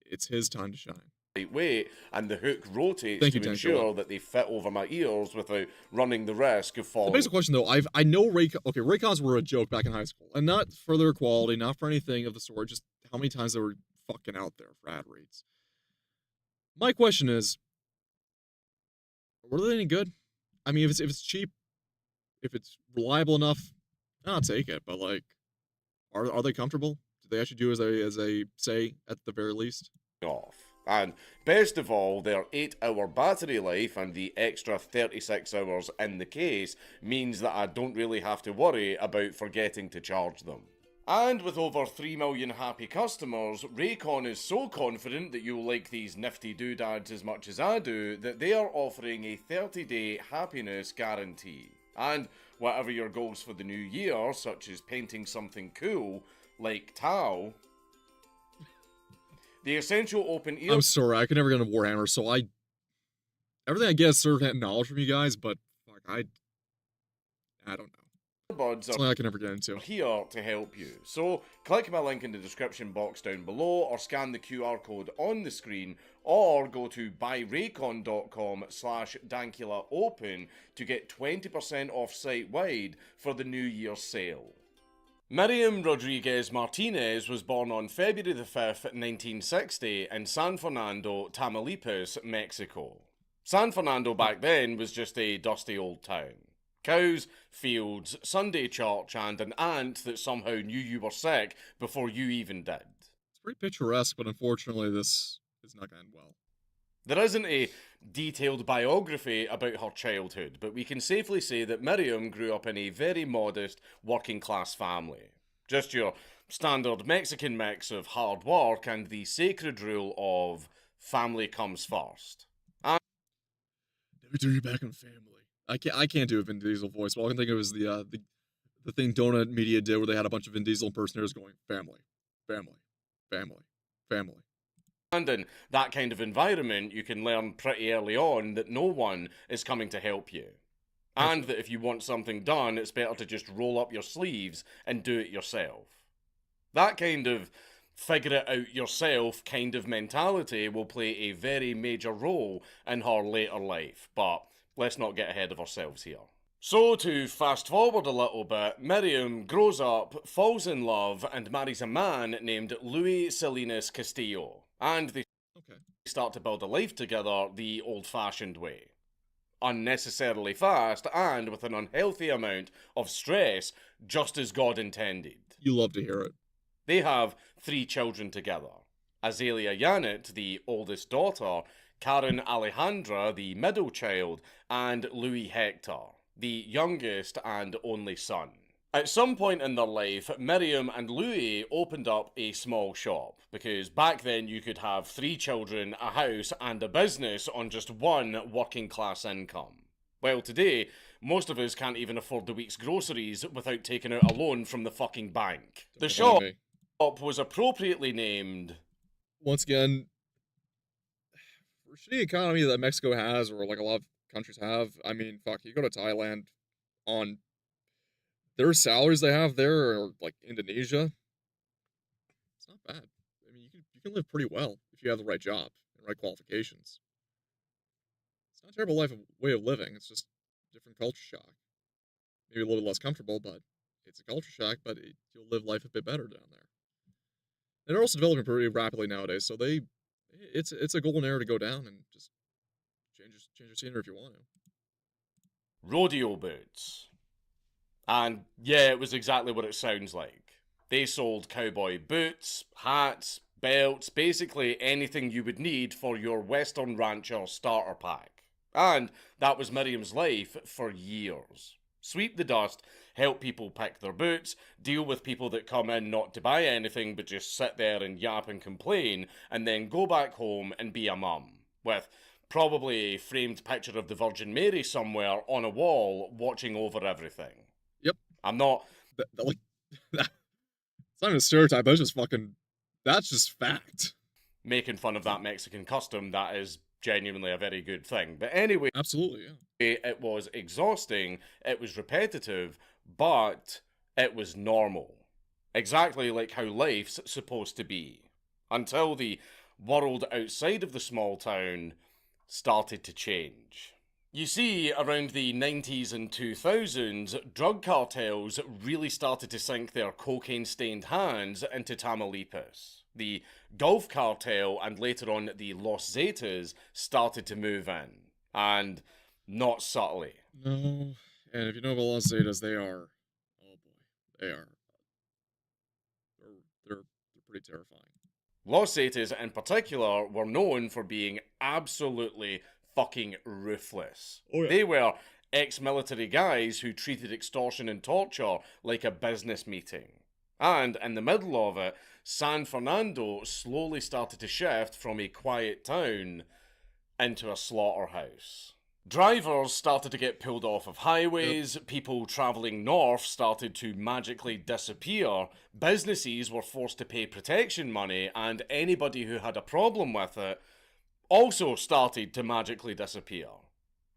it's his time to shine. Weight, and the hook rotates to ensure that they fit over my ears without running the risk of falling. The basic question though, I know Raycons were a joke back in high school, and not for their quality, not for anything of the sort, just how many times they were fucking out there for ad reads. My question is, were they any good? I mean, if it's cheap, if it's reliable enough, I'll take it. But like, are they comfortable? Do they actually do as they say at the very least? Off. And best of all, their 8-hour battery life and the extra 36 hours in the case means that I don't really have to worry about forgetting to charge them. And with over 3 million happy customers, Raycon is so confident that you'll like these nifty doodads as much as I do that they are offering a 30-day happiness guarantee. And whatever your goals for the new year, such as painting something cool, like Tau, the essential open ear... I'm sorry, I could never get into Warhammer, so everything I get is certain knowledge from you guys, but fuck, I don't know. Buds something I can never get into. Here to help you. So click my link in the description box down below, or scan the QR code on the screen, or go to buyraycon.com/dankulaopen to get 20% off site-wide for the New Year's sale. Miriam Rodriguez Martinez was born on February the 5th, 1960 in San Fernando, Tamaulipas, Mexico. San Fernando back then was just a dusty old town. Cows, fields, Sunday church, and an aunt that somehow knew you were sick before you even did. It's pretty picturesque, but unfortunately this is not going to end well. There isn't a detailed biography about her childhood, but we can safely say that Miriam grew up in a very modest, working-class family. Just your standard Mexican mix of hard work and the sacred rule of family comes first. And never turn your back on family. I can't do a Vin Diesel voice. All I can think of is the thing Donut Media did where they had a bunch of Vin Diesel impersonators going, family, family, family, family. And in that kind of environment, you can learn pretty early on that no one is coming to help you. And that if you want something done, it's better to just roll up your sleeves and do it yourself. That kind of figure it out yourself kind of mentality will play a very major role in her later life, but let's not get ahead of ourselves here. So, to fast forward a little bit, Miriam grows up, falls in love, and marries a man named Luis Salinas Castillo. And they start to build a life together the old-fashioned way. Unnecessarily fast, and with an unhealthy amount of stress, just as God intended. You love to hear it. They have 3 children together. Azalea Yanet, the oldest daughter, Karen Alejandra, the middle child, and Louis Hector, the youngest and only son. At some point in their life, Miriam and Louis opened up a small shop, because back then you could have 3 children, a house, and a business on just one working class income. Well, today, most of us can't even afford the week's groceries without taking out a loan from the fucking bank. The shop was appropriately named... Once again, for a shitty economy that Mexico has, or like a lot of countries have, I mean, fuck, you go to Thailand on their salaries they have there, or like Indonesia, it's not bad. I mean, you can live pretty well if you have the right job and right qualifications. It's not a terrible way of living. It's just different culture shock. Maybe a little less comfortable, but it's a culture shock. But you'll live life a bit better down there. And they're also developing pretty rapidly nowadays, so it's a golden era to go down and just change your scenery if you want to. Rodeo boots. And yeah, it was exactly what it sounds like. They sold cowboy boots, hats, belts, basically anything you would need for your Western Rancher starter pack. And that was Miriam's life for years. Sweep the dust, help people pick their boots, deal with people that come in not to buy anything but just sit there and yap and complain, and then go back home and be a mum, with probably a framed picture of the Virgin Mary somewhere on a wall watching over everything. Yep. I'm not... It's not even a stereotype, that's just fucking... That's just fact. Making fun of that Mexican custom, that is genuinely a very good thing. But anyway... Absolutely, yeah. It was exhausting, it was repetitive, but it was normal. Exactly like how life's supposed to be. Until the world outside of the small town started to change. You see, around the 90s and 2000s, drug cartels really started to sink their cocaine-stained hands into Tamaulipas. The Gulf Cartel and later on the Los Zetas started to move in. And not subtly. No, and if you know about Los Zetas, they are... Oh boy, they are... They're pretty terrifying. Los Zetas in particular were known for being absolutely fucking ruthless. Oh, yeah. They were ex-military guys who treated extortion and torture like a business meeting. And in the middle of it, San Fernando slowly started to shift from a quiet town into a slaughterhouse. Drivers started to get pulled off of highways, people travelling north started to magically disappear, businesses were forced to pay protection money, and anybody who had a problem with it also started to magically disappear.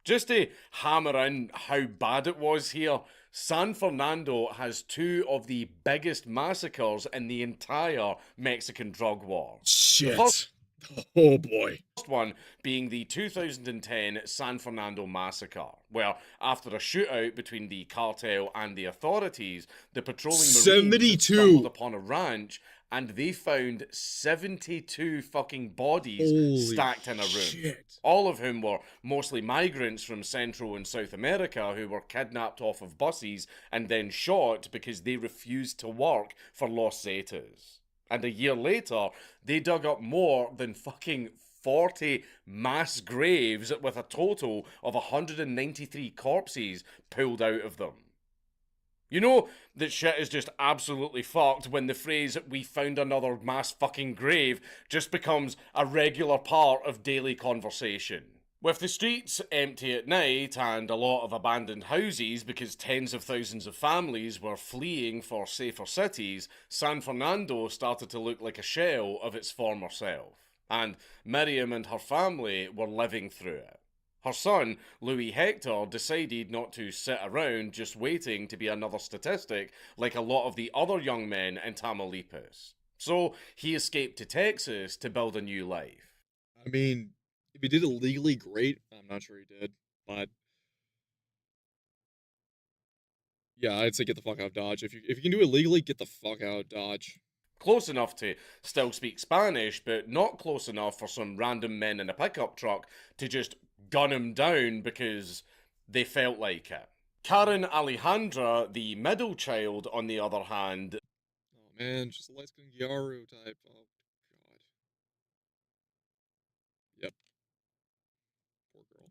Just to hammer in how bad it was here, San Fernando has two of the biggest massacres in the entire Mexican drug war. Shit. Oh boy. The first one being the 2010 San Fernando Massacre, where after a shootout between the cartel and the authorities, the patrolling Marines stumbled upon a ranch and they found 72 fucking bodies stacked in a room. Shit. All of whom were mostly migrants from Central and South America who were kidnapped off of buses and then shot because they refused to work for Los Zetas. And a year later, they dug up more than fucking 40 mass graves with a total of 193 corpses pulled out of them. You know that shit is just absolutely fucked when the phrase, "we found another mass fucking grave," just becomes a regular part of daily conversation. With the streets empty at night and a lot of abandoned houses because tens of thousands of families were fleeing for safer cities, San Fernando started to look like a shell of its former self. And Miriam and her family were living through it. Her son, Louis Hector, decided not to sit around just waiting to be another statistic like a lot of the other young men in Tamaulipas. So he escaped to Texas to build a new life. I mean, if he did it legally, great. I'm not sure he did, but yeah, I'd say get the fuck out of Dodge. If you can do it legally, get the fuck out of Dodge. Close enough to still speak Spanish, but not close enough for some random men in a pickup truck to just gun him down because they felt like it. Karen Alejandra, the middle child, on the other hand... Oh man, just a light-skinned Gyaru type. Oh god. Yep. Poor girl.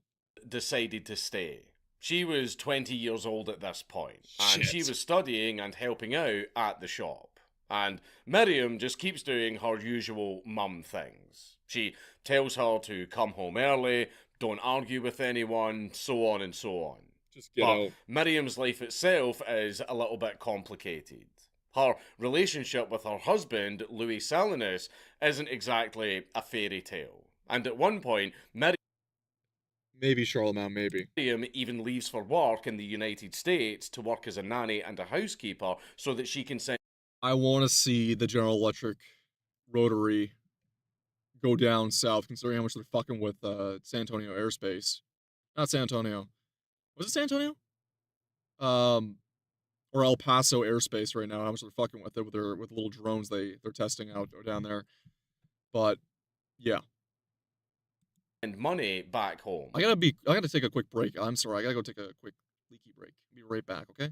Decided to stay. She was 20 years old at this point, and she was studying and helping out at the shop. And Miriam just keeps doing her usual mum things. She tells her to come home early, don't argue with anyone, so on and so on. Just get out. Miriam's life itself is a little bit complicated. Her relationship with her husband, Louis Salinas, isn't exactly a fairy tale. And at one point, Maybe Charlemagne, maybe. Miriam even leaves for work in the United States to work as a nanny and a housekeeper so that she can send... I want to see the General Electric rotary go down south, considering how much they're fucking with San Antonio airspace. Not San Antonio. Was it San Antonio? Or El Paso airspace right now. How much they're fucking with it with their little drones they're testing out down there. But yeah. And money back home. I gotta take a quick break. I'm sorry, I gotta go take a quick leaky break. Be right back, okay?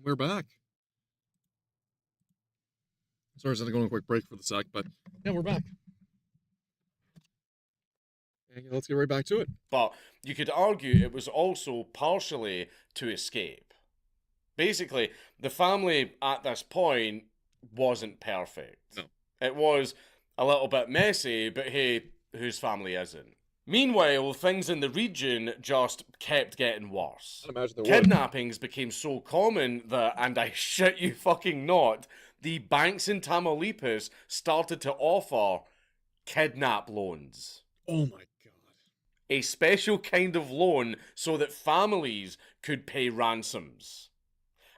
And we're back. Sorry, I had to go on a quick break for the sec, but yeah, we're back. Okay, let's get right back to it. But you could argue it was also partially to escape. Basically, the family at this point wasn't perfect. No. It was a little bit messy, but hey, whose family isn't? Meanwhile, things in the region just kept getting worse. I'd imagine there Kidnappings became so common that, and I shit you fucking not, the banks in Tamaulipas started to offer kidnap loans. Oh my god. A special kind of loan so that families could pay ransoms.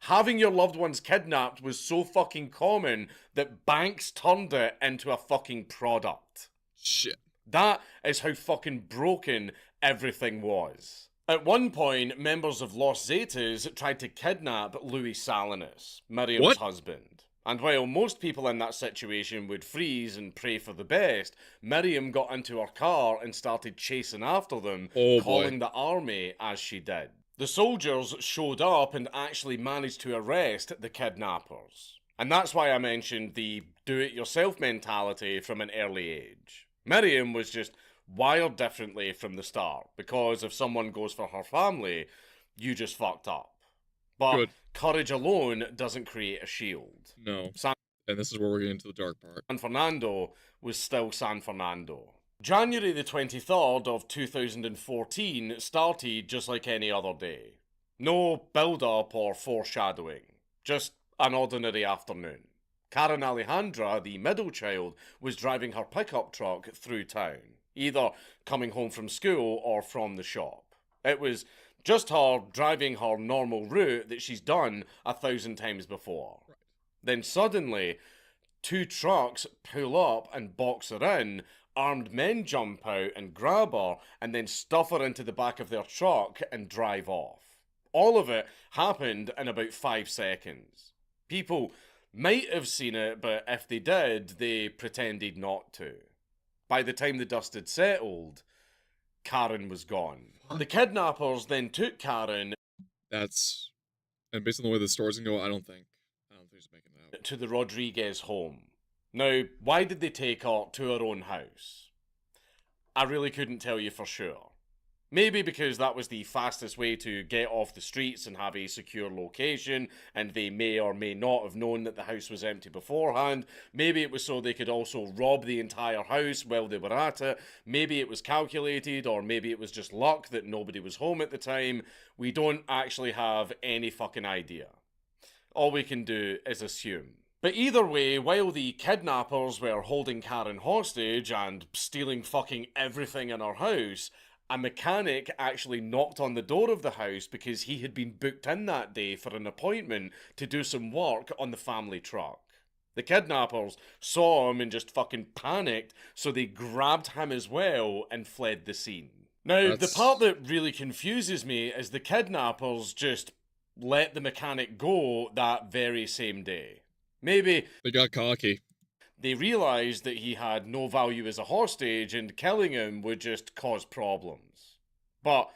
Having your loved ones kidnapped was so fucking common that banks turned it into a fucking product. Shit. That is how fucking broken everything was. At one point, members of Los Zetas tried to kidnap Louis Salinas, Miriam's husband. And while most people in that situation would freeze and pray for the best, Miriam got into her car and started chasing after them, calling the army as she did. The soldiers showed up and actually managed to arrest the kidnappers. And that's why I mentioned the do-it-yourself mentality from an early age. Miriam was just wired differently from the start, because if someone goes for her family, you just fucked up. But courage alone doesn't create a shield. No. And this is where we're getting into the dark part. San Fernando was still San Fernando. January the 23rd of 2014 started just like any other day. No build-up or foreshadowing. Just an ordinary afternoon. Karen Alejandra, the middle child, was driving her pickup truck through town, either coming home from school or from the shop. It was just her driving her normal route that she's done 1,000 times before. Right. Then suddenly, 2 trucks pull up and box her in, armed men jump out and grab her, and then stuff her into the back of their truck and drive off. All of it happened in about 5 seconds. People might have seen it, but if they did, they pretended not to. By the time the dust had settled, Karen was gone. The kidnappers then took Karen. And based on the way the story's gonna go, I don't think he's making that out. To the Rodriguez home. Now, why did they take her to her own house? I really couldn't tell you for sure. Maybe because that was the fastest way to get off the streets and have a secure location, and they may or may not have known that the house was empty beforehand. Maybe it was so they could also rob the entire house while they were at it. Maybe it was calculated, or maybe it was just luck that nobody was home at the time. We don't actually have any fucking idea. All we can do is assume. But either way, while the kidnappers were holding Karen hostage and stealing fucking everything in her house, a mechanic actually knocked on the door of the house because he had been booked in that day for an appointment to do some work on the family truck. The kidnappers saw him and just fucking panicked, so they grabbed him as well and fled the scene. Now, the part that really confuses me is the kidnappers just let the mechanic go that very same day. Maybe they got cocky. They realised that he had no value as a hostage and killing him would just cause problems. But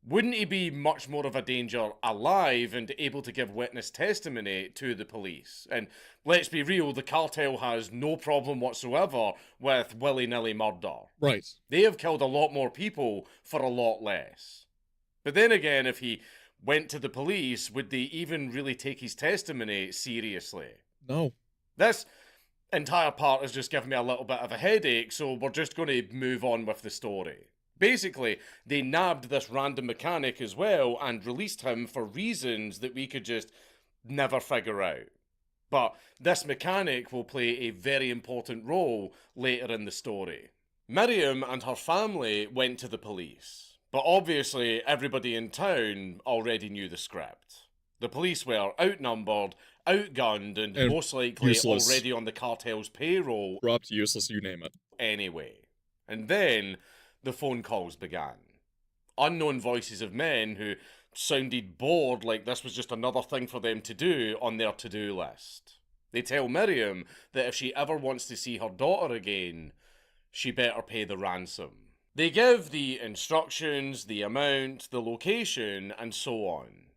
wouldn't he be much more of a danger alive and able to give witness testimony to the police? And let's be real, the cartel has no problem whatsoever with willy-nilly murder. Right. They have killed a lot more people for a lot less. But then again, if he went to the police, would they even really take his testimony seriously? No. This entire part has just given me a little bit of a headache, so we're just going to move on with the story. Basically, they nabbed this random mechanic as well and released him for reasons that we could just never figure out. But this mechanic will play a very important role later in the story. Miriam and her family went to the police, but obviously everybody in town already knew the script. The police were outnumbered, outgunned, and most likely useless. already on the cartel's payroll. Corrupt, useless, you name it. Anyway. And then the phone calls began. Unknown voices of men who sounded bored, like this was just another thing for them to do on their to-do list. They tell Miriam that if she ever wants to see her daughter again, she better pay the ransom. They give the instructions, the amount, the location, and so on.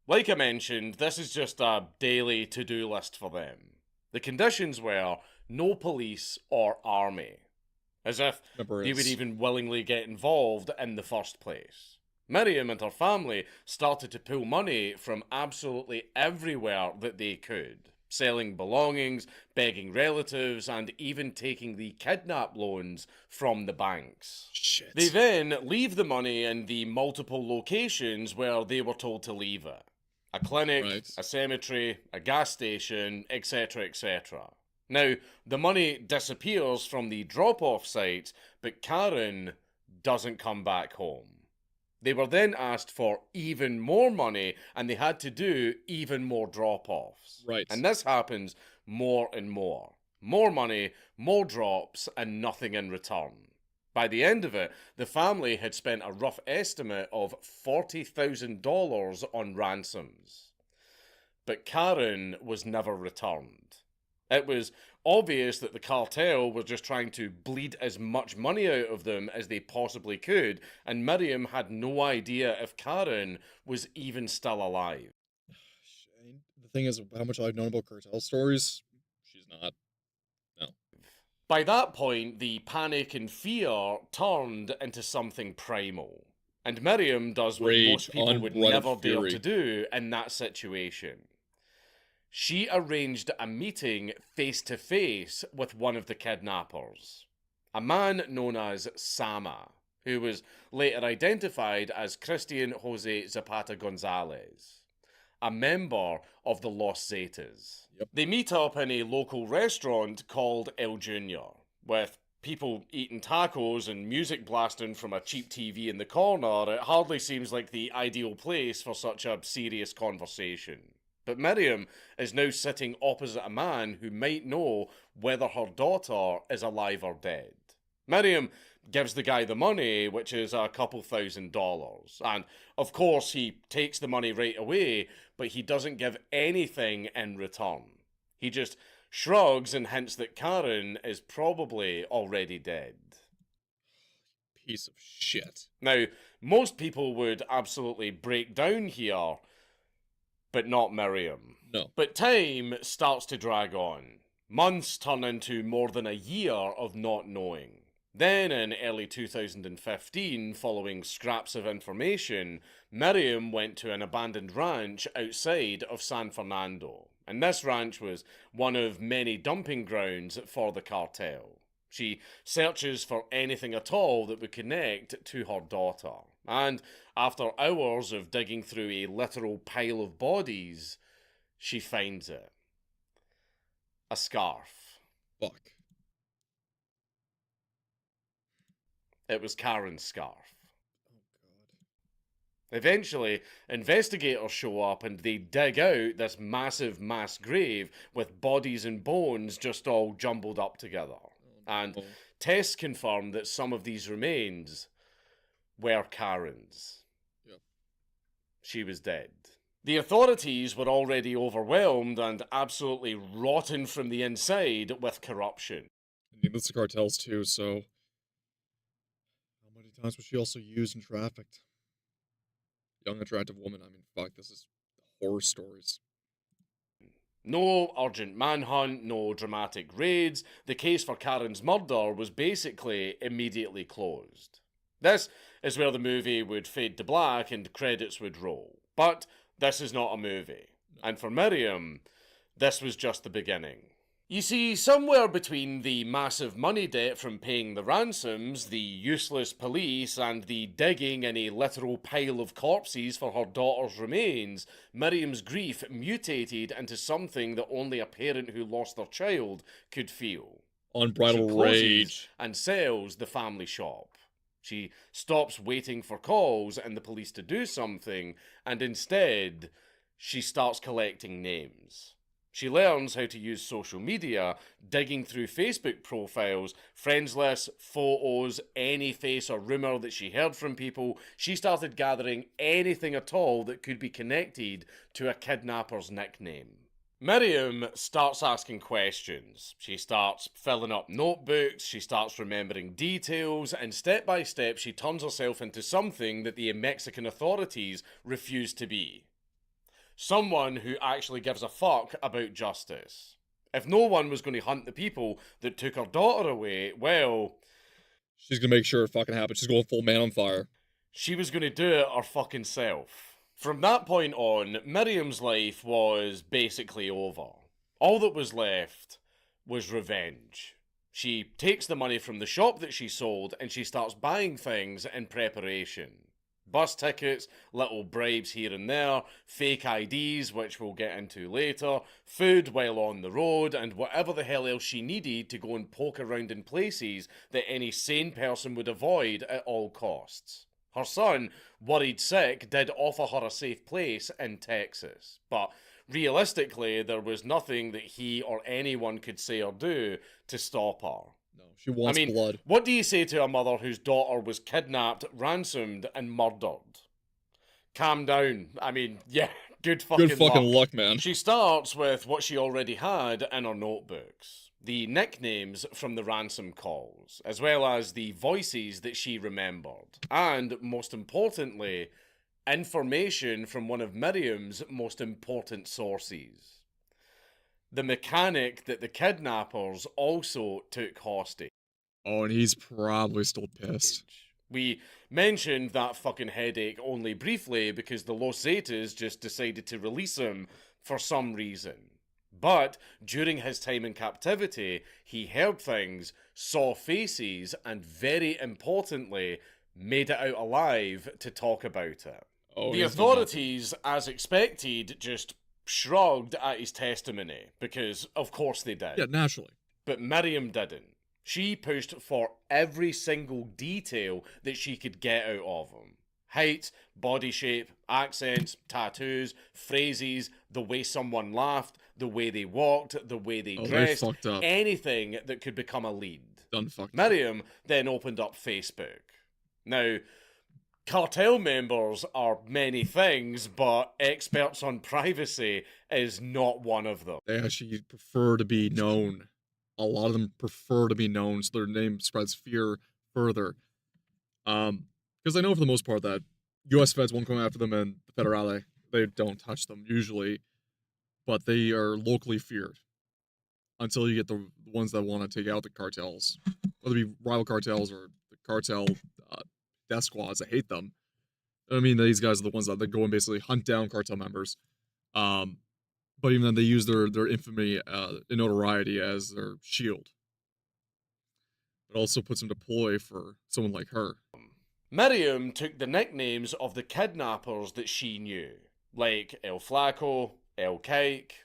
Like I mentioned, this is just a daily to-do list for them. The conditions were no police or army. As if they would even willingly get involved in the first place. Miriam and her family started to pull money from absolutely everywhere that they could, selling belongings, begging relatives, and even taking the kidnap loans from the banks. Shit. They then leave the money in the multiple locations where they were told to leave it. A clinic, a cemetery, a gas station, etc., etc. Now, the money disappears from the drop-off site, but Karen doesn't come back home. They were then asked for even more money, and they had to do even more drop-offs. Right. And this happens more and more. More money, more drops, and nothing in return. By the end of it, the family had spent a rough estimate of $40,000 on ransoms. But Karen was never returned. It was obvious that the cartel was just trying to bleed as much money out of them as they possibly could, and Miriam had no idea if Karen was even still alive. The thing is, how much I've known about cartel stories, she's not. No. By that point, the panic and fear turned into something primal. And Miriam does what most people would never dare to do in that situation. She arranged a meeting face-to-face with one of the kidnappers, a man known as Sama, who was later identified as Christian Jose Zapata Gonzalez, a member of the Los Zetas. Yep. They meet up in a local restaurant called El Junior, with people eating tacos and music blasting from a cheap TV in the corner. It hardly seems like the ideal place for such a serious conversation. But Miriam is now sitting opposite a man who might know whether her daughter is alive or dead. Miriam gives the guy the money, which is a couple $1,000s. And, of course, he takes the money right away, but he doesn't give anything in return. He just shrugs and hints that Karen is probably already dead. Piece of shit. Now, most people would absolutely break down here, but not Miriam. No. But time starts to drag on. Months turn into more than a year of not knowing. Then, in early 2015, following scraps of information, Miriam went to an abandoned ranch outside of San Fernando. And this ranch was one of many dumping grounds for the cartel. She searches for anything at all that would connect to her daughter. And after hours of digging through a literal pile of bodies, she finds it. A scarf. Fuck. It was Karen's scarf. Eventually, investigators show up and they dig out this massive mass grave with bodies and bones just all jumbled up together. And tests confirm that some of these remains were Karen's. Yep. She was dead. The authorities were already overwhelmed and absolutely rotten from the inside with corruption. And needless to cartels too, so how many times was she also used and trafficked? Young, attractive woman. I mean, fuck, this is horror stories. No urgent manhunt, no dramatic raids. The case for Karen's murder was basically immediately closed. This is where the movie would fade to black and credits would roll. But this is not a movie. And for Miriam, this was just the beginning. You see, somewhere between the massive money debt from paying the ransoms, the useless police, and the digging in a literal pile of corpses for her daughter's remains, Miriam's grief mutated into something that only a parent who lost their child could feel. Unbridled She closes rage. and sells the family shop. She stops waiting for calls and the police to do something, and instead, she starts collecting names. She learns how to use social media, digging through Facebook profiles, friends lists, photos, any face or rumour that she heard from people. She started gathering anything at all that could be connected to a kidnapper's nickname. Miriam starts asking questions. She starts filling up notebooks, she starts remembering details, and step by step she turns herself into something that the Mexican authorities refuse to be. someone who actually gives a fuck about justice. If no one was going to hunt the people that took her daughter away, well... she's gonna make sure it fucking happens. She's going full man on fire. She was going to do it her fucking self. From that point on, Miriam's life was basically over. All that was left was revenge. She takes the money from the shop that she sold and she starts buying things in preparation. Bus tickets, little bribes here and there, fake IDs, which we'll get into later, food while on the road, and whatever the hell else she needed to go and poke around in places that any sane person would avoid at all costs. Her son, worried sick, did offer her a safe place in Texas, but realistically, there was nothing that he or anyone could say or do to stop her. No, she wants blood. What do you say to a mother whose daughter was kidnapped, ransomed, and murdered? Calm down. I mean, yeah, good fucking luck, man. She starts with what she already had in her notebooks. The nicknames from the ransom calls, as well as the voices that she remembered. And, most importantly, information from one of Miriam's most important sources. The mechanic that the kidnappers also took hostage. Oh, and he's probably still pissed. We mentioned that fucking headache only briefly because the Los Zetas just decided to release him for some reason. But during his time in captivity, he heard things, saw faces, and very importantly, made it out alive to talk about it. Oh, the authorities, as expected, just shrugged at his testimony, because of course they did. Yeah, naturally. But Miriam didn't. She pushed for every single detail that she could get out of him. Height, body shape, accents, tattoos, phrases, the way someone laughed, the way they walked, the way they dressed, fucked up. anything that could become a lead. Done fucked up. Miriam then opened up Facebook. Now, cartel members are many things, but experts on privacy is not one of them. They actually prefer to be known. A lot of them prefer to be known, so their name spreads fear further. Because I know for the most part that U.S. feds won't come after them, and the Federale, they don't touch them usually, but they are locally feared until you get the ones that want to take out the cartels, whether it be rival cartels or the cartel death squads that hate them. I mean, these guys are the ones that they go and basically hunt down cartel members. But even then, they use their infamy and notoriety as their shield. It also puts them to ploy for someone like her. Miriam took the nicknames of the kidnappers that she knew, like El Flaco, El Cake.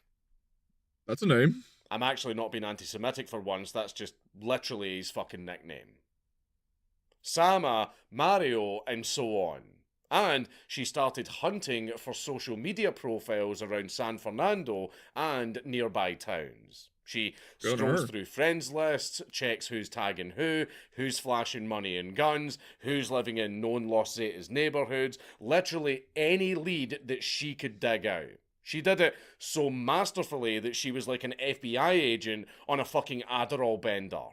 That's a name. I'm actually not being anti-Semitic for once, that's just literally his fucking nickname. Sama, Mario, and so on. And she started hunting for social media profiles around San Fernando and nearby towns. She strolls through friends lists, checks who's tagging who's flashing money and guns, who's living in known Los Zetas neighborhoods, literally any lead that she could dig out. She did it so masterfully that she was like an FBI agent on a fucking Adderall bender.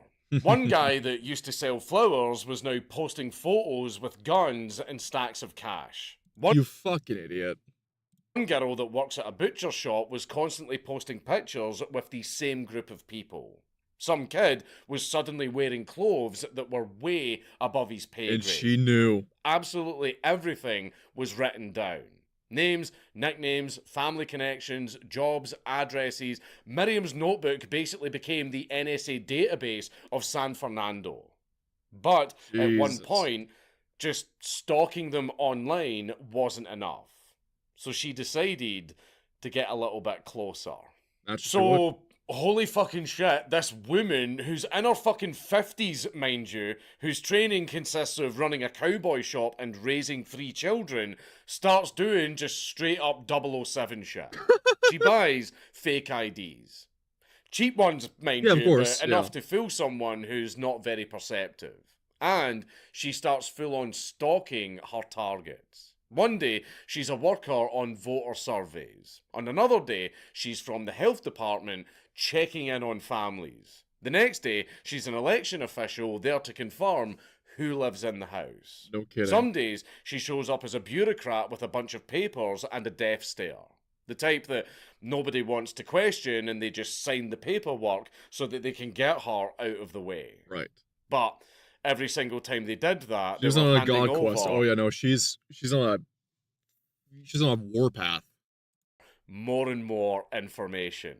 One guy that used to sell flowers was now posting photos with guns and stacks of cash. You fucking idiot. One girl that works at a butcher shop was constantly posting pictures with the same group of people. Some kid was suddenly wearing clothes that were way above his pay grade. And she knew. Absolutely everything was written down. Names, nicknames, family connections, jobs, addresses. Miriam's notebook basically became the NSA database of San Fernando. But at one point, just stalking them online wasn't enough. So she decided to get a little bit closer. So, holy fucking shit, this woman, who's in her fucking 50s, mind you, whose training consists of running a cowboy shop and raising 3 children, starts doing just straight up 007 shit. She buys fake IDs. Cheap ones, mind you, but enough to fool someone who's not very perceptive. And she starts full-on stalking her targets. One day, she's a worker on voter surveys. On another day, she's from the health department checking in on families. The next day, she's an election official there to confirm who lives in the house. No kidding. Some days, she shows up as a bureaucrat with a bunch of papers and a death stare. The type that nobody wants to question and they just sign the paperwork so that they can get her out of the way. Right. But every single time they did that, She's they were on a handing god quest. over Oh yeah, no, she's on a warpath. more and more information.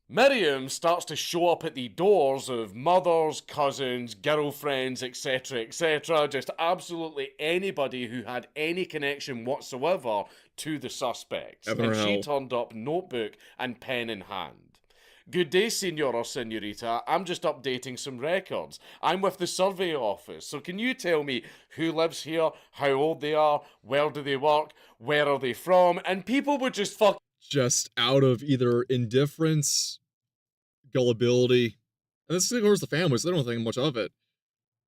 Miriam starts to show up at the doors of mothers, cousins, girlfriends, etc., just absolutely anybody who had any connection whatsoever to the suspects. Ever And she hell. turned up notebook and pen in hand. Good day, senor or senorita. I'm just updating some records. I'm with the survey office, so can you tell me who lives here, how old they are, where do they work, where are they from? And people would just Just out of either indifference, gullibility, and this ignores the families, so they don't think much of it.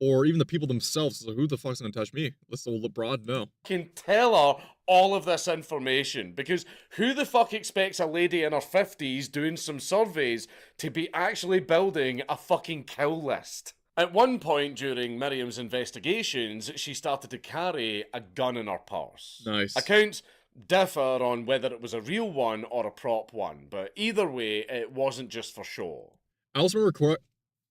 Or even the people themselves, so who the fuck's gonna touch me? Let's old broad know. can tell her all of this information, because who the fuck expects a lady in her 50s doing some surveys to be actually building a fucking kill list? At one point during Miriam's investigations, she started to carry a gun in her purse. Nice. Accounts differ on whether it was a real one or a prop one, but either way, it wasn't just for show. I also remember,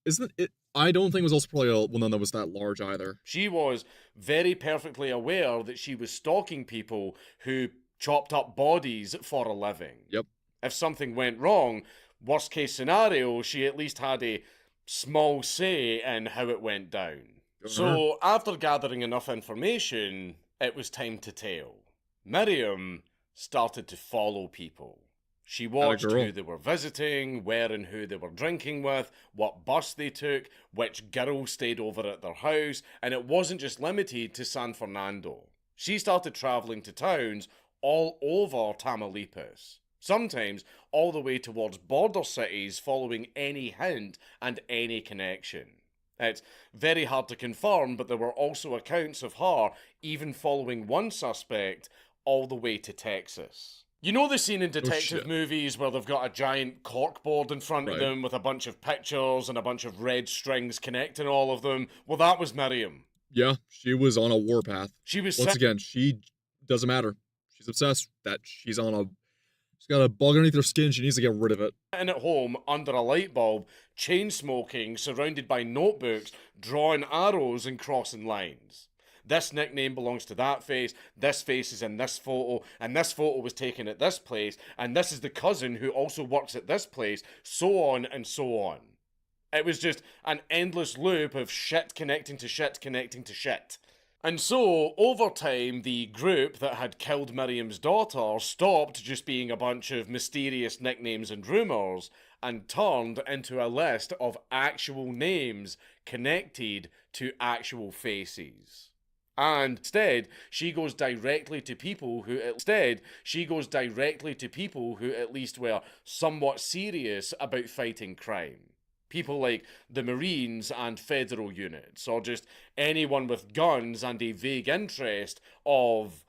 isn't it? I don't think it was also probably one that was that large either. She was very perfectly aware that she was stalking people who chopped up bodies for a living. Yep. If something went wrong, worst case scenario, she at least had a small say in how it went down. So after gathering enough information, it was time to tell. Miriam started to follow people. She watched girl. who they were visiting, where and who they were drinking with, what bus they took, which girl stayed over at their house, and it wasn't just limited to San Fernando. She started travelling to towns all over Tamaulipas, sometimes all the way towards border cities, following any hint and any connection. It's very hard to confirm, but there were also accounts of her even following one suspect all the way to Texas. You know the scene in detective movies where they've got a giant corkboard in front of Right. them with a bunch of pictures and a bunch of red strings connecting all of them? Well, that was Miriam. Yeah, she was on a warpath. She was Once again, she doesn't matter. She's obsessed that she's got a bug underneath her skin. She needs to get rid of it. sitting at home under a light bulb, chain smoking, surrounded by notebooks, drawing arrows and crossing lines. This nickname belongs to that face, this face is in this photo, and this photo was taken at this place, and this is the cousin who also works at this place, so on and so on. It was just an endless loop of shit connecting to shit connecting to shit. And so, over time, the group that had killed Miriam's daughter stopped just being a bunch of mysterious nicknames and rumours and turned into a list of actual names connected to actual faces. And instead, she goes directly to people who at least were somewhat serious about fighting crime. People like the Marines and federal units, or just anyone with guns and a vague interest of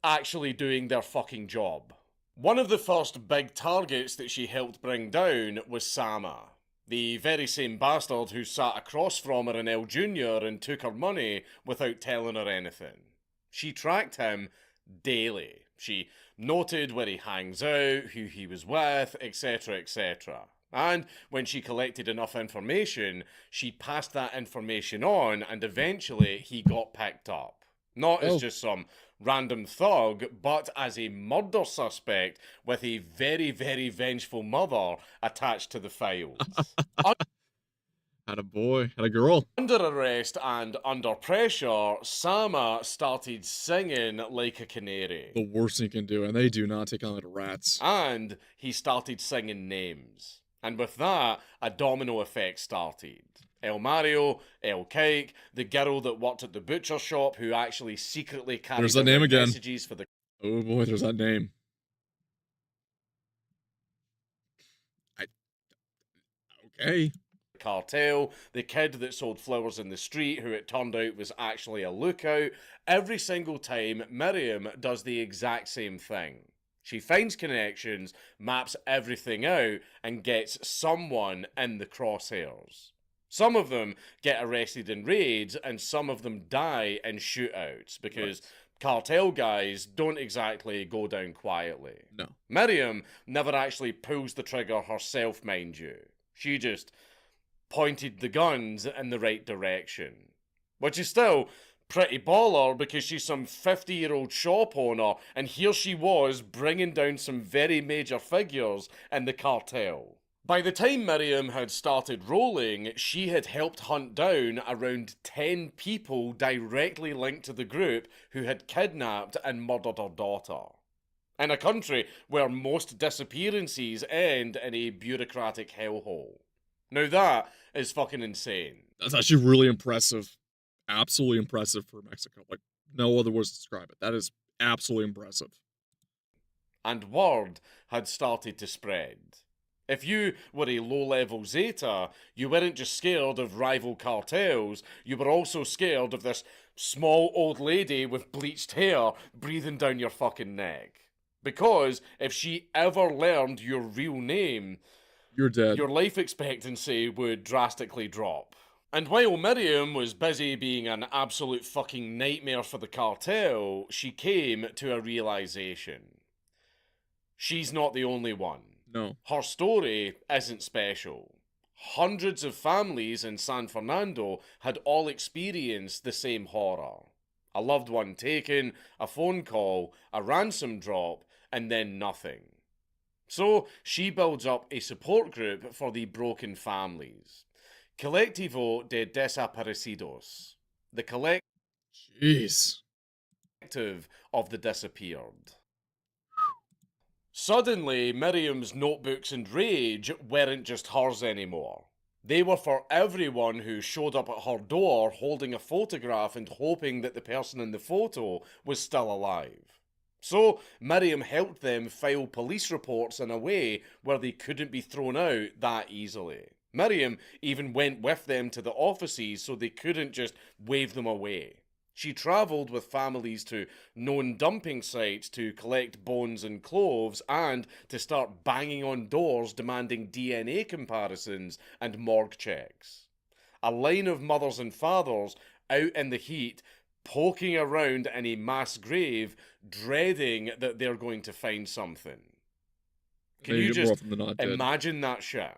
actually doing their fucking job. One of the first big targets that she helped bring down was Sama, the very same bastard who sat across from her in El Jr. and took her money without telling her anything. She tracked him daily. She noted where he hangs out, who he was with, etc., etc. And when she collected enough information, she passed that information on, and eventually he got picked up. Not as just some random thug, but as a murder suspect with a very, very vengeful mother attached to the files. Had a boy, had a girl. Under arrest and under pressure, Sama started singing like a canary. The worst thing you can do, and they do not take on the rats. And he started singing names. And with that, a domino effect started. El Mario, El Cake, the girl that worked at the butcher shop who actually secretly carried There's that name again. messages for the... Oh boy, there's that name. Okay. Cartel, the kid that sold flowers in the street who it turned out was actually a lookout. Every single time, Miriam does the exact same thing. She finds connections, maps everything out, and gets someone in the crosshairs. Some of them get arrested in raids, and some of them die in shootouts, because Cartel guys don't exactly go down quietly. No. Miriam never actually pulls the trigger herself, mind you. She just pointed the guns in the right direction. Which is still pretty baller because she's some 50-year-old shop owner and here she was bringing down some very major figures in the cartel. By the time Miriam had started rolling, she had helped hunt down around 10 people directly linked to the group who had kidnapped and murdered her daughter. In a country where most disappearances end in a bureaucratic hellhole. Now that is fucking insane. That's actually really impressive. Absolutely impressive for Mexico. Like, no other words to describe it. That is absolutely impressive. And word had started to spread. If you were a low-level Zeta, you weren't just scared of rival cartels, you were also scared of this small old lady with bleached hair breathing down your fucking neck. Because if she ever learned your real name, you're dead. Your life expectancy would drastically drop. And while Miriam was busy being an absolute fucking nightmare for the cartel, she came to a realization. She's not the only one. No. Her story isn't special. Hundreds of families in San Fernando had all experienced the same horror. A loved one taken, a phone call, a ransom drop, and then nothing. So she builds up a support group for the broken families. Colectivo de Desaparecidos. The collective of the disappeared. Suddenly, Miriam's notebooks and rage weren't just hers anymore. They were for everyone who showed up at her door holding a photograph and hoping that the person in the photo was still alive. So, Miriam helped them file police reports in a way where they couldn't be thrown out that easily. Miriam even went with them to the offices so they couldn't just wave them away. She travelled with families to known dumping sites to collect bones and clothes and to start banging on doors demanding DNA comparisons and morgue checks. A line of mothers and fathers out in the heat, poking around in a mass grave, dreading that they're going to find something. Can you just imagine that shit?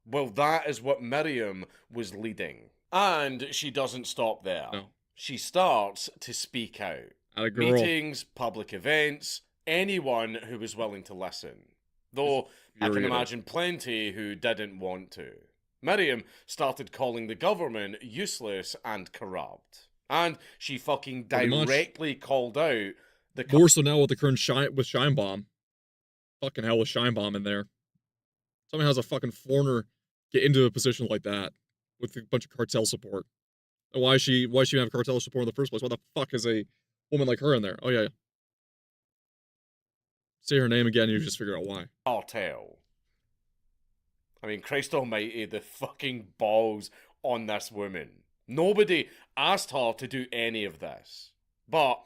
Well, that is what Miriam was leading. And she doesn't stop there. No. She starts to speak out. Atta girl. Meetings, public events, anyone who was willing to listen. Though I can imagine plenty who didn't want to. Miriam started calling the government useless and corrupt. And she fucking directly called out the... More so now with the current Scheinbaum. Fucking hell with Scheinbaum in there. Someone has a fucking foreigner get into a position like that with a bunch of cartel support. And why she have cartel support in the first place? Why the fuck is a woman like her in there? Oh yeah. Say her name again, you just figure out why. Cartel. I mean, Christ almighty, the fucking balls on this woman. Nobody asked her to do any of this. But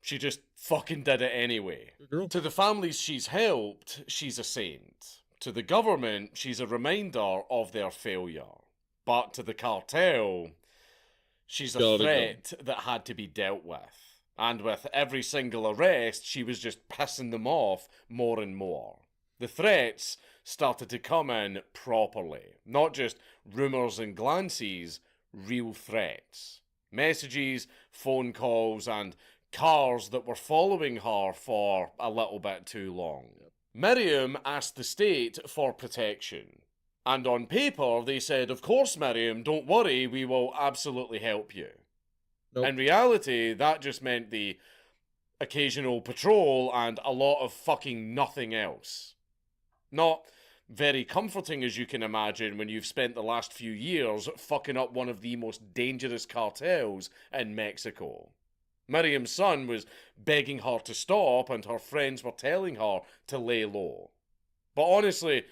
she just fucking did it anyway. To the families she's helped, she's a saint. To the government, she's a reminder of their failure. But to the cartel, she's a threat that had to be dealt with. And with every single arrest, she was just pissing them off more and more. The threats started to come in properly. Not just rumours and glances, real threats. Messages, phone calls, and cars that were following her for a little bit too long. Miriam asked the state for protection. And on paper, they said, of course, Miriam, don't worry, we will absolutely help you. Nope. In reality, that just meant the occasional patrol and a lot of fucking nothing else. Not very comforting, as you can imagine, when you've spent the last few years fucking up one of the most dangerous cartels in Mexico. Miriam's son was begging her to stop, and her friends were telling her to lay low. But honestly,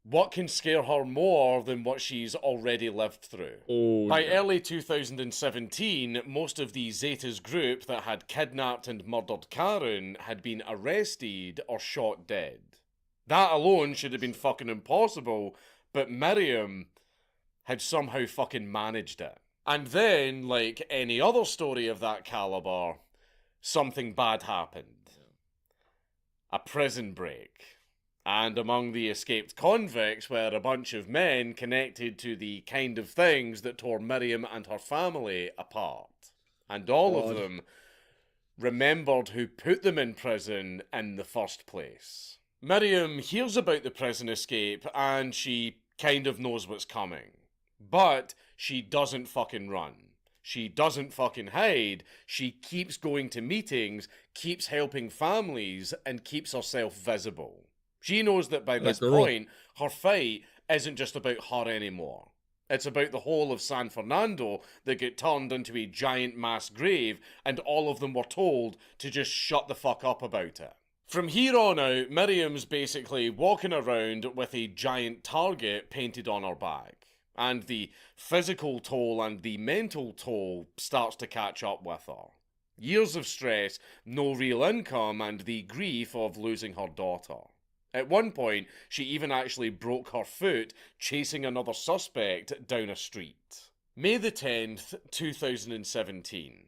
what can scare her more than what she's already lived through? By early 2017, most of the Zetas group that had kidnapped and murdered Karen had been arrested or shot dead. That alone should have been fucking impossible, but Miriam had somehow fucking managed it. And then, like any other story of that caliber, something bad happened. A prison break. And among the escaped convicts were a bunch of men connected to the kind of things that tore Miriam and her family apart. And all of them remembered who put them in prison in the first place. Miriam hears about the prison escape and she kind of knows what's coming. But she doesn't fucking run. She doesn't fucking hide. She keeps going to meetings, keeps helping families, and keeps herself visible. She knows that by this point, her fight isn't just about her anymore. It's about the whole of San Fernando that get turned into a giant mass grave, and all of them were told to just shut the fuck up about it. From here on out, Miriam's basically walking around with a giant target painted on her back. And the physical toll and the mental toll starts to catch up with her. Years of stress, no real income, and the grief of losing her daughter. At one point, she even actually broke her foot chasing another suspect down a street. May the 10th, 2017,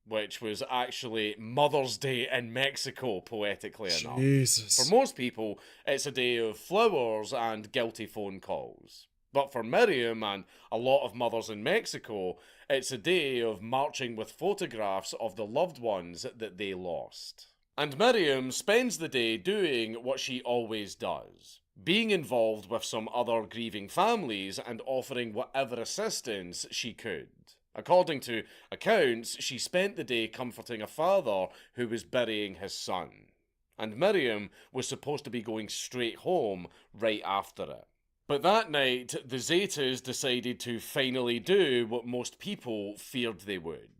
which was actually Mother's Day in Mexico, poetically enough. Jesus. For most people, it's a day of flowers and guilty phone calls. But for Miriam and a lot of mothers in Mexico, it's a day of marching with photographs of the loved ones that they lost. And Miriam spends the day doing what she always does, being involved with some other grieving families and offering whatever assistance she could. According to accounts, she spent the day comforting a father who was burying his son. And Miriam was supposed to be going straight home right after it. But that night, the Zetas decided to finally do what most people feared they would.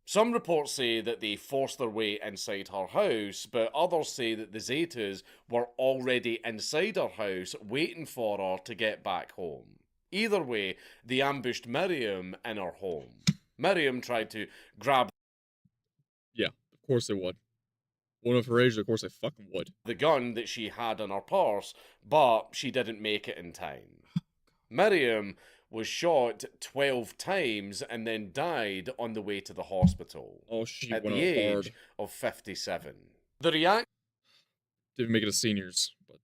Some reports say that they forced their way inside her house, but others say that the Zetas were already inside her house waiting for her to get back home. Either way, they ambushed Miriam in her home. Miriam tried to grab... Yeah, of course they would. One of her age, of course they fucking would. ...the gun that she had in her purse, but she didn't make it in time. Miriam was shot 12 times and then died on the way to the hospital. Oh, she at went the age hard. of 57. The reaction Didn't make it as seniors, but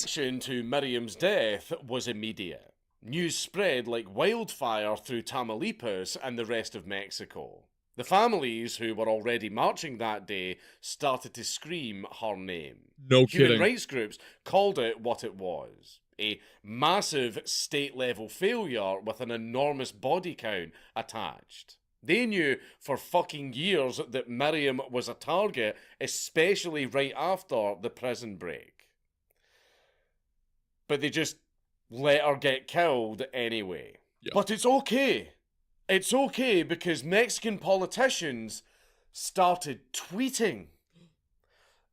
shit. To Miriam's death was immediate. News spread like wildfire through Tamaulipas and the rest of Mexico. The families who were already marching that day started to scream her name. No Human kidding. rights groups called it what it was. A massive state-level failure with an enormous body count attached. They knew for fucking years that Miriam was a target, especially right after the prison break. But they just let her get killed anyway. Yeah. But it's okay. It's okay because Mexican politicians started tweeting.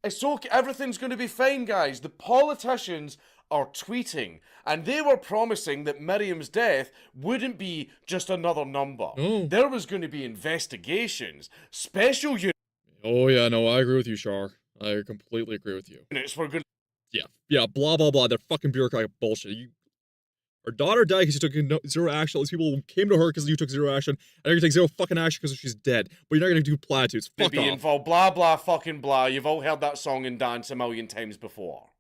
It's okay. Everything's going to be fine, guys. The politicians are tweeting, and they were promising that Miriam's death wouldn't be just another number. No. There was going to be investigations, special Oh yeah, no, I agree with you, Shar. I completely agree with you. units were going Yeah, blah, blah, blah. They're fucking bureaucratic bullshit. Her daughter died because you took zero action. All these people came to her because you took zero action, and you're gonna take zero fucking action because she's dead. But you're not gonna do platitudes. to Fuck be off. involved, blah, blah, fucking blah. You've all heard that song and dance a million times before.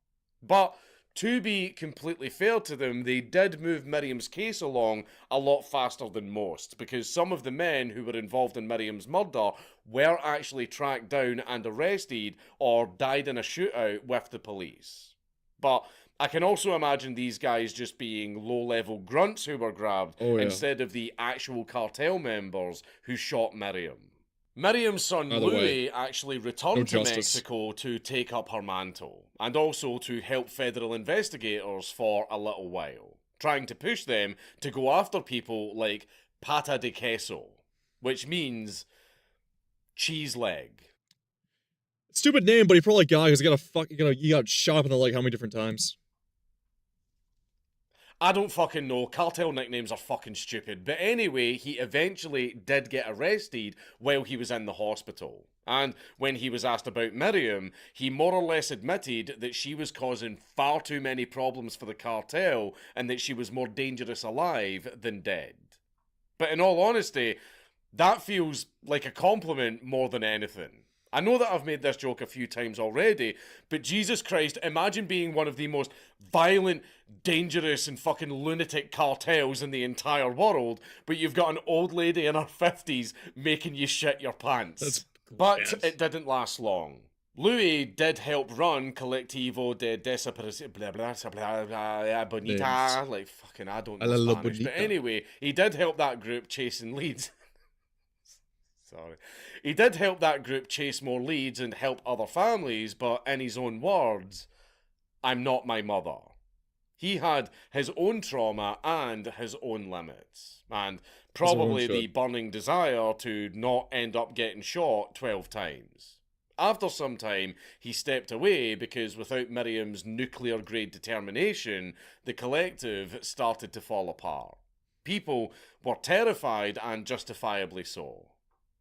But to be completely fair to them, they did move Miriam's case along a lot faster than most, because some of the men who were involved in Miriam's murder were actually tracked down and arrested or died in a shootout with the police. But I can also imagine these guys just being low-level grunts who were grabbed Oh, yeah. instead of the actual cartel members who shot Miriam. Miriam's son By the way, Louis actually returned no to justice. Mexico to take up her mantle, and also to help federal investigators for a little while, trying to push them to go after people like pata de queso, which means cheese leg. Stupid name, but he probably got because he got shot up in the leg how many different times? I don't fucking know. Cartel nicknames are fucking stupid. But anyway, he eventually did get arrested while he was in the hospital. And when he was asked about Miriam, he more or less admitted that she was causing far too many problems for the cartel and that she was more dangerous alive than dead. But in all honesty, that feels like a compliment more than anything. I know that I've made this joke a few times already, but Jesus Christ, imagine being one of the most violent, dangerous, and fucking lunatic cartels in the entire world, but you've got an old lady in her 50s making you shit your pants. But it didn't last long. Louis did help run Colectivo de Desaparición, blah blah blah blah bonita, like fucking I don't know Spanish, but anyway, he did help that group chasing leads. Sorry. He did help that group chase more leads and help other families, but in his own words, I'm not my mother. He had his own trauma and his own limits, and probably the burning desire to not end up getting shot 12 times. After some time, he stepped away because without Miriam's nuclear-grade determination, the collective started to fall apart. People were terrified, and justifiably so.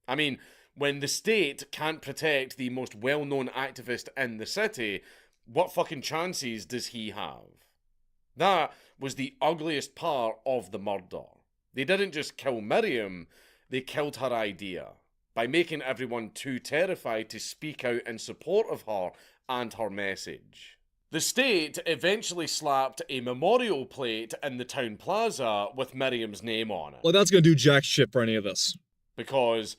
I mean, when the state can't protect the most well-known activist in the city, what fucking chances does he have? That was the ugliest part of the murder. They didn't just kill Miriam, they killed her idea, by making everyone too terrified to speak out in support of her and her message. The state eventually slapped a memorial plate in the town plaza with Miriam's name on it. Well, that's gonna do jack shit for any of this. Because...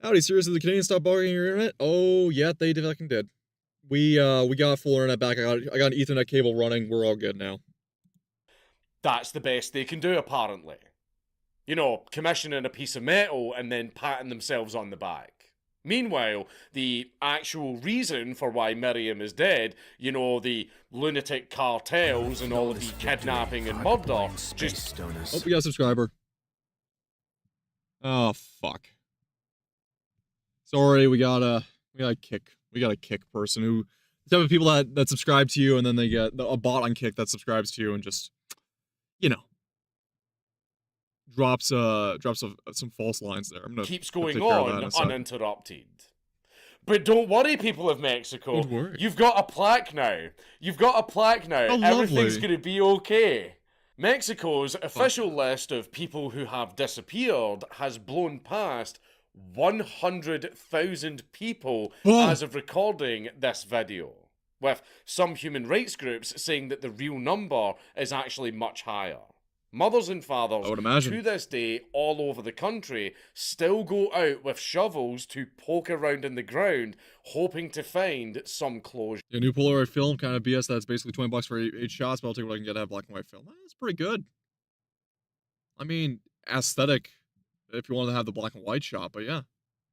Howdy, seriously, the Canadians stopped bugging your internet? Oh, yeah, they fucking did. We got full internet back. I got an Ethernet cable running. We're all good now. That's the best they can do, apparently. You know, commissioning a piece of metal and then patting themselves on the back. Meanwhile, the actual reason for why Miriam is dead, you know, the lunatic cartels and all of the kidnapping and murder, just... Oh, we got a subscriber. Oh, fuck. Sorry, we got a Kick person who, the type of people that subscribe to you and then they get a bot on Kick that subscribes to you and just, you know, drops some false lines there. I'm gonna keeps going on uninterrupted. But don't worry, people of Mexico. Don't worry. You've got a plaque now. Oh, Everything's lovely. going to be okay. Mexico's official list of people who have disappeared has blown past 100,000 people as of recording this video, with some human rights groups saying that the real number is actually much higher. Mothers and fathers, I would imagine, to this day, all over the country, still go out with shovels to poke around in the ground, hoping to find some closure. A new Polaroid film, kind of BS, that's basically $20 for 8 shots, but I'll take what I can get out of black and white film. That's pretty good. I mean, aesthetic, if you want to have the black and white shot, but yeah,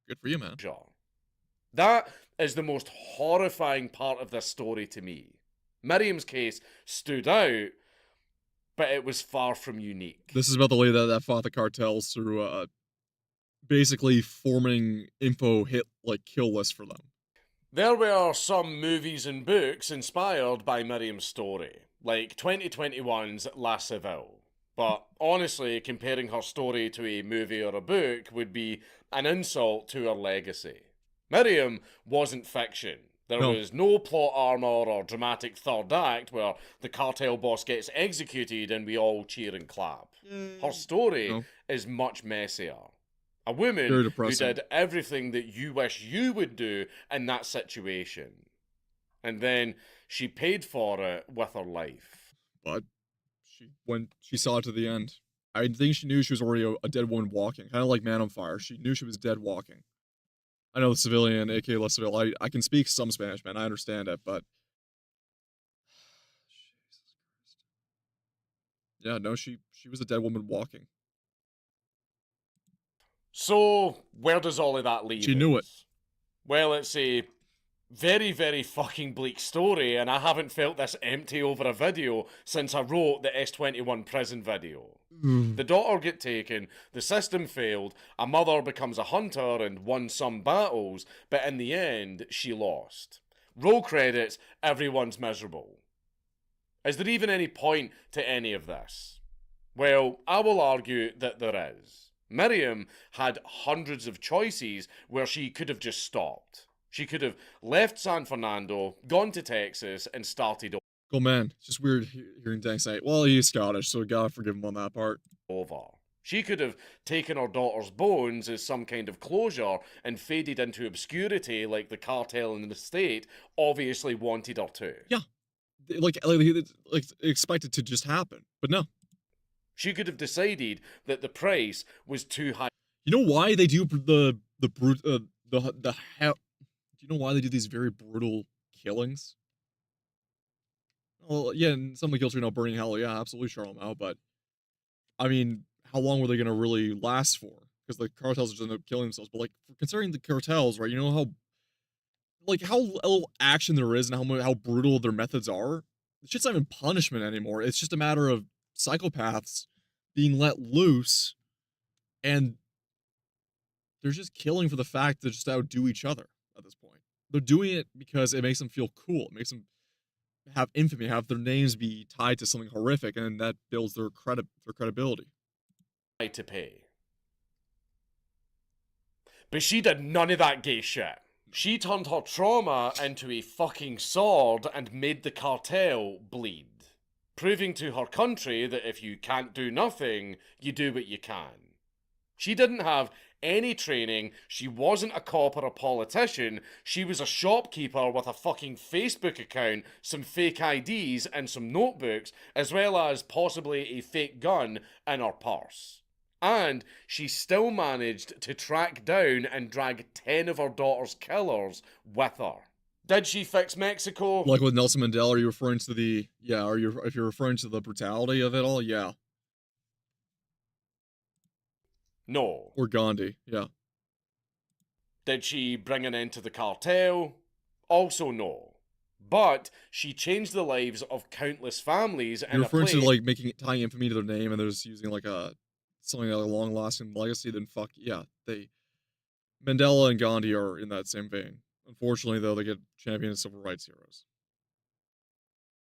good for you, man. That is the most horrifying part of this story to me. Miriam's case stood out, but it was far from unique. This is about the way that fought the cartels through basically forming info hit like kill lists for them. There were some movies and books inspired by Miriam's story, like 2021's La Civile. But honestly, comparing her story to a movie or a book would be an insult to her legacy. Miriam wasn't fiction. There was no plot armor or dramatic third act where the cartel boss gets executed and we all cheer and clap. Her story is much messier. A woman who did everything that you wish you would do in that situation. And then she paid for it with her life. But when she saw it to the end, I think she knew she was already a dead woman walking. Kind of like Man on Fire. She knew she was dead walking. I know the civilian, aka La Civil. I can speak some Spanish, man. I understand it, but Jesus Christ. Yeah, no, she was a dead woman walking. So where does all of that leave She knew it. Well, it's a very, very fucking bleak story, and I haven't felt this empty over a video since I wrote the S21 prison video. The daughter get taken, the system failed, a mother becomes a hunter and won some battles, but in the end, she lost. Roll credits, everyone's miserable. Is there even any point to any of this? Well, I will argue that there is. Miriam had hundreds of choices where she could have just stopped. She could have left San Fernando, gone to Texas, and started Oh man, it's just weird hearing Dan say, well, he's Scottish, so we gotta forgive him on that part. over. She could have taken her daughter's bones as some kind of closure and faded into obscurity like the cartel in the state obviously wanted her to. Yeah. Like expect it to just happen, but no. She could have decided that the price was too high. You know why they do the hell? Do you know why they do these very brutal killings? Well, yeah, and some of the kills are burning hell. Yeah, absolutely, Charlemagne. But I mean, how long were they gonna really last for? Because the cartels just end up killing themselves. But like, considering the cartels, right? You know how little action there is and how brutal their methods are. It's just not even punishment anymore. It's just a matter of psychopaths being let loose, and they're just killing for the fact to just outdo each other at this point. They're doing it because it makes them feel cool. It makes them have infamy, have their names be tied to something horrific, and that builds their credibility. To pay. But she did none of that gay shit. She turned her trauma into a fucking sword and made the cartel bleed, proving to her country that if you can't do nothing, you do what you can. She didn't have any training, she wasn't a cop or a politician, she was a shopkeeper with a fucking Facebook account, some fake IDs and some notebooks, as well as possibly a fake gun in her purse. And she still managed to track down and drag 10 of her daughter's killers with her. Did she fix Mexico? Like with Nelson Mandela, are you referring to if you're referring to the brutality of it all, yeah. No. Or Gandhi, yeah. Did she bring an end to the cartel? Also no. But she changed the lives of countless families and you're referring to like tying infamy to their name and they're just using like something like a long-lasting legacy, then fuck yeah, Mandela and Gandhi are in that same vein. Unfortunately, though, they get championed as civil rights heroes,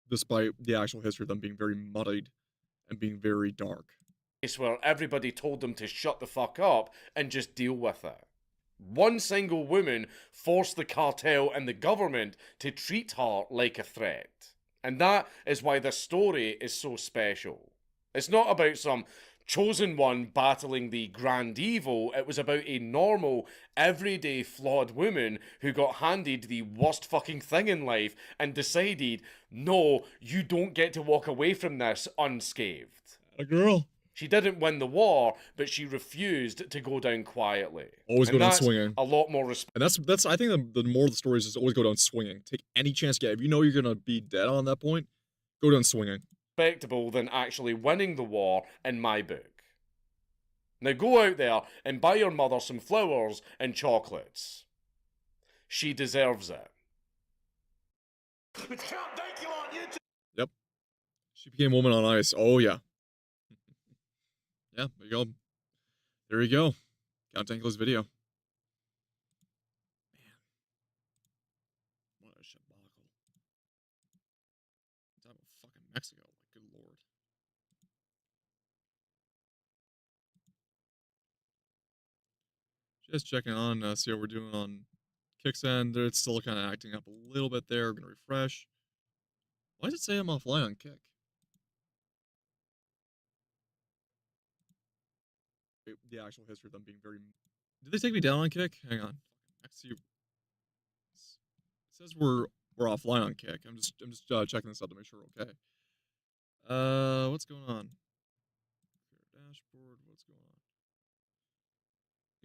despite the actual history of them being very muddied and being very dark. Where everybody told them to shut the fuck up and just deal with it. One single woman forced the cartel and the government to treat her like a threat. And that is why this story is so special. It's not about some chosen one battling the grand evil. It was about a normal, everyday, flawed woman who got handed the worst fucking thing in life and decided, no, you don't get to walk away from this unscathed. A girl. She didn't win the war, but she refused to go down quietly. Always go down swinging. A lot more respect. And that's I think the moral of the story is always go down swinging. Take any chance you get. If you know you're gonna be dead on that point, go down swinging. Respectable than actually winning the war in my book. Now go out there and buy your mother some flowers and chocolates. She deserves it. Yep. She became Woman on Ice. Oh yeah. Yeah, there you go. There you go. Count Dankler's video. Man. What a shabacle. Talk about fucking Mexico. Like, good lord. Just checking on, see how we're doing on Kick's end. It's still kind of acting up a little bit there. We're going to refresh. Why does it say I'm offline on Kick? The actual history of them being very... Did they take me down on Kick? Hang on. I see. It says we're offline on Kick. I'm just checking this out to make sure we're okay. What's going on? Dashboard. What's going on?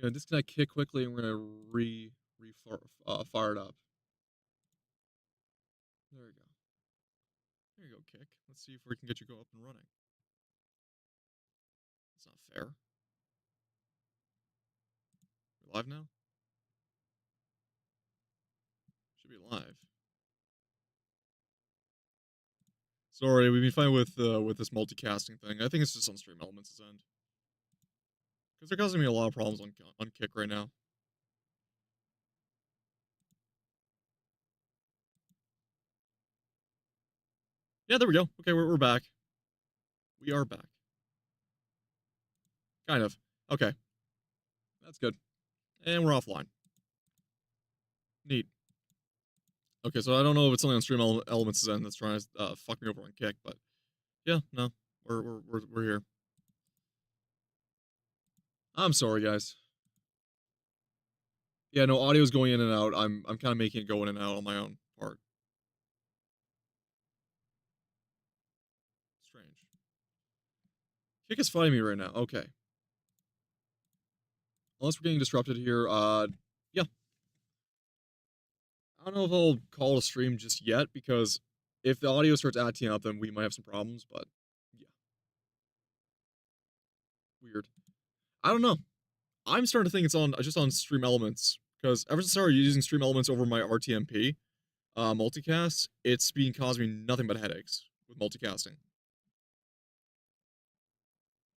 Yeah, disconnect Kick quickly, and we're gonna fire it up. There we go. There you go, Kick. Let's see if we can get you go up and running. It's not fair. We're live now? Should be live. Sorry, we've been fine with this multicasting thing. I think it's just on Stream Elements' end. Because they're causing me a lot of problems on Kick right now. Yeah, there we go. Okay, we're back. We are back. Kind of. Okay. That's good. And we're offline. Neat. Okay, so I don't know if it's something on Stream Elements' end that's trying to fuck me over on Kick, but yeah, no, we're here. I'm sorry, guys. Yeah, no, audio's going in and out. I'm kind of making it go in and out on my own part. Strange. Kick is fighting me right now. Okay. Unless we're getting disrupted here, yeah. I don't know if I'll call it a stream just yet, because if the audio starts acting up, then we might have some problems, but yeah. Weird. I don't know. I'm starting to think it's on just on Stream Elements, because ever since I started using Stream Elements over my RTMP multicast, it's been causing me nothing but headaches with multicasting.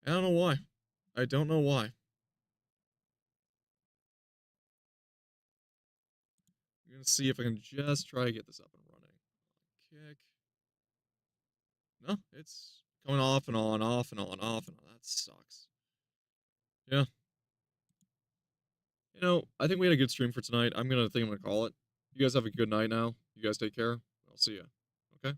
I don't know why. I don't know why. I'm gonna see if I can just try to get this up and running. Kick. No, it's coming off and on, off and on, off and on. That sucks. Yeah. You know, I think we had a good stream for tonight. I'm gonna call it. You guys have a good night now. You guys take care. I'll see ya. Okay?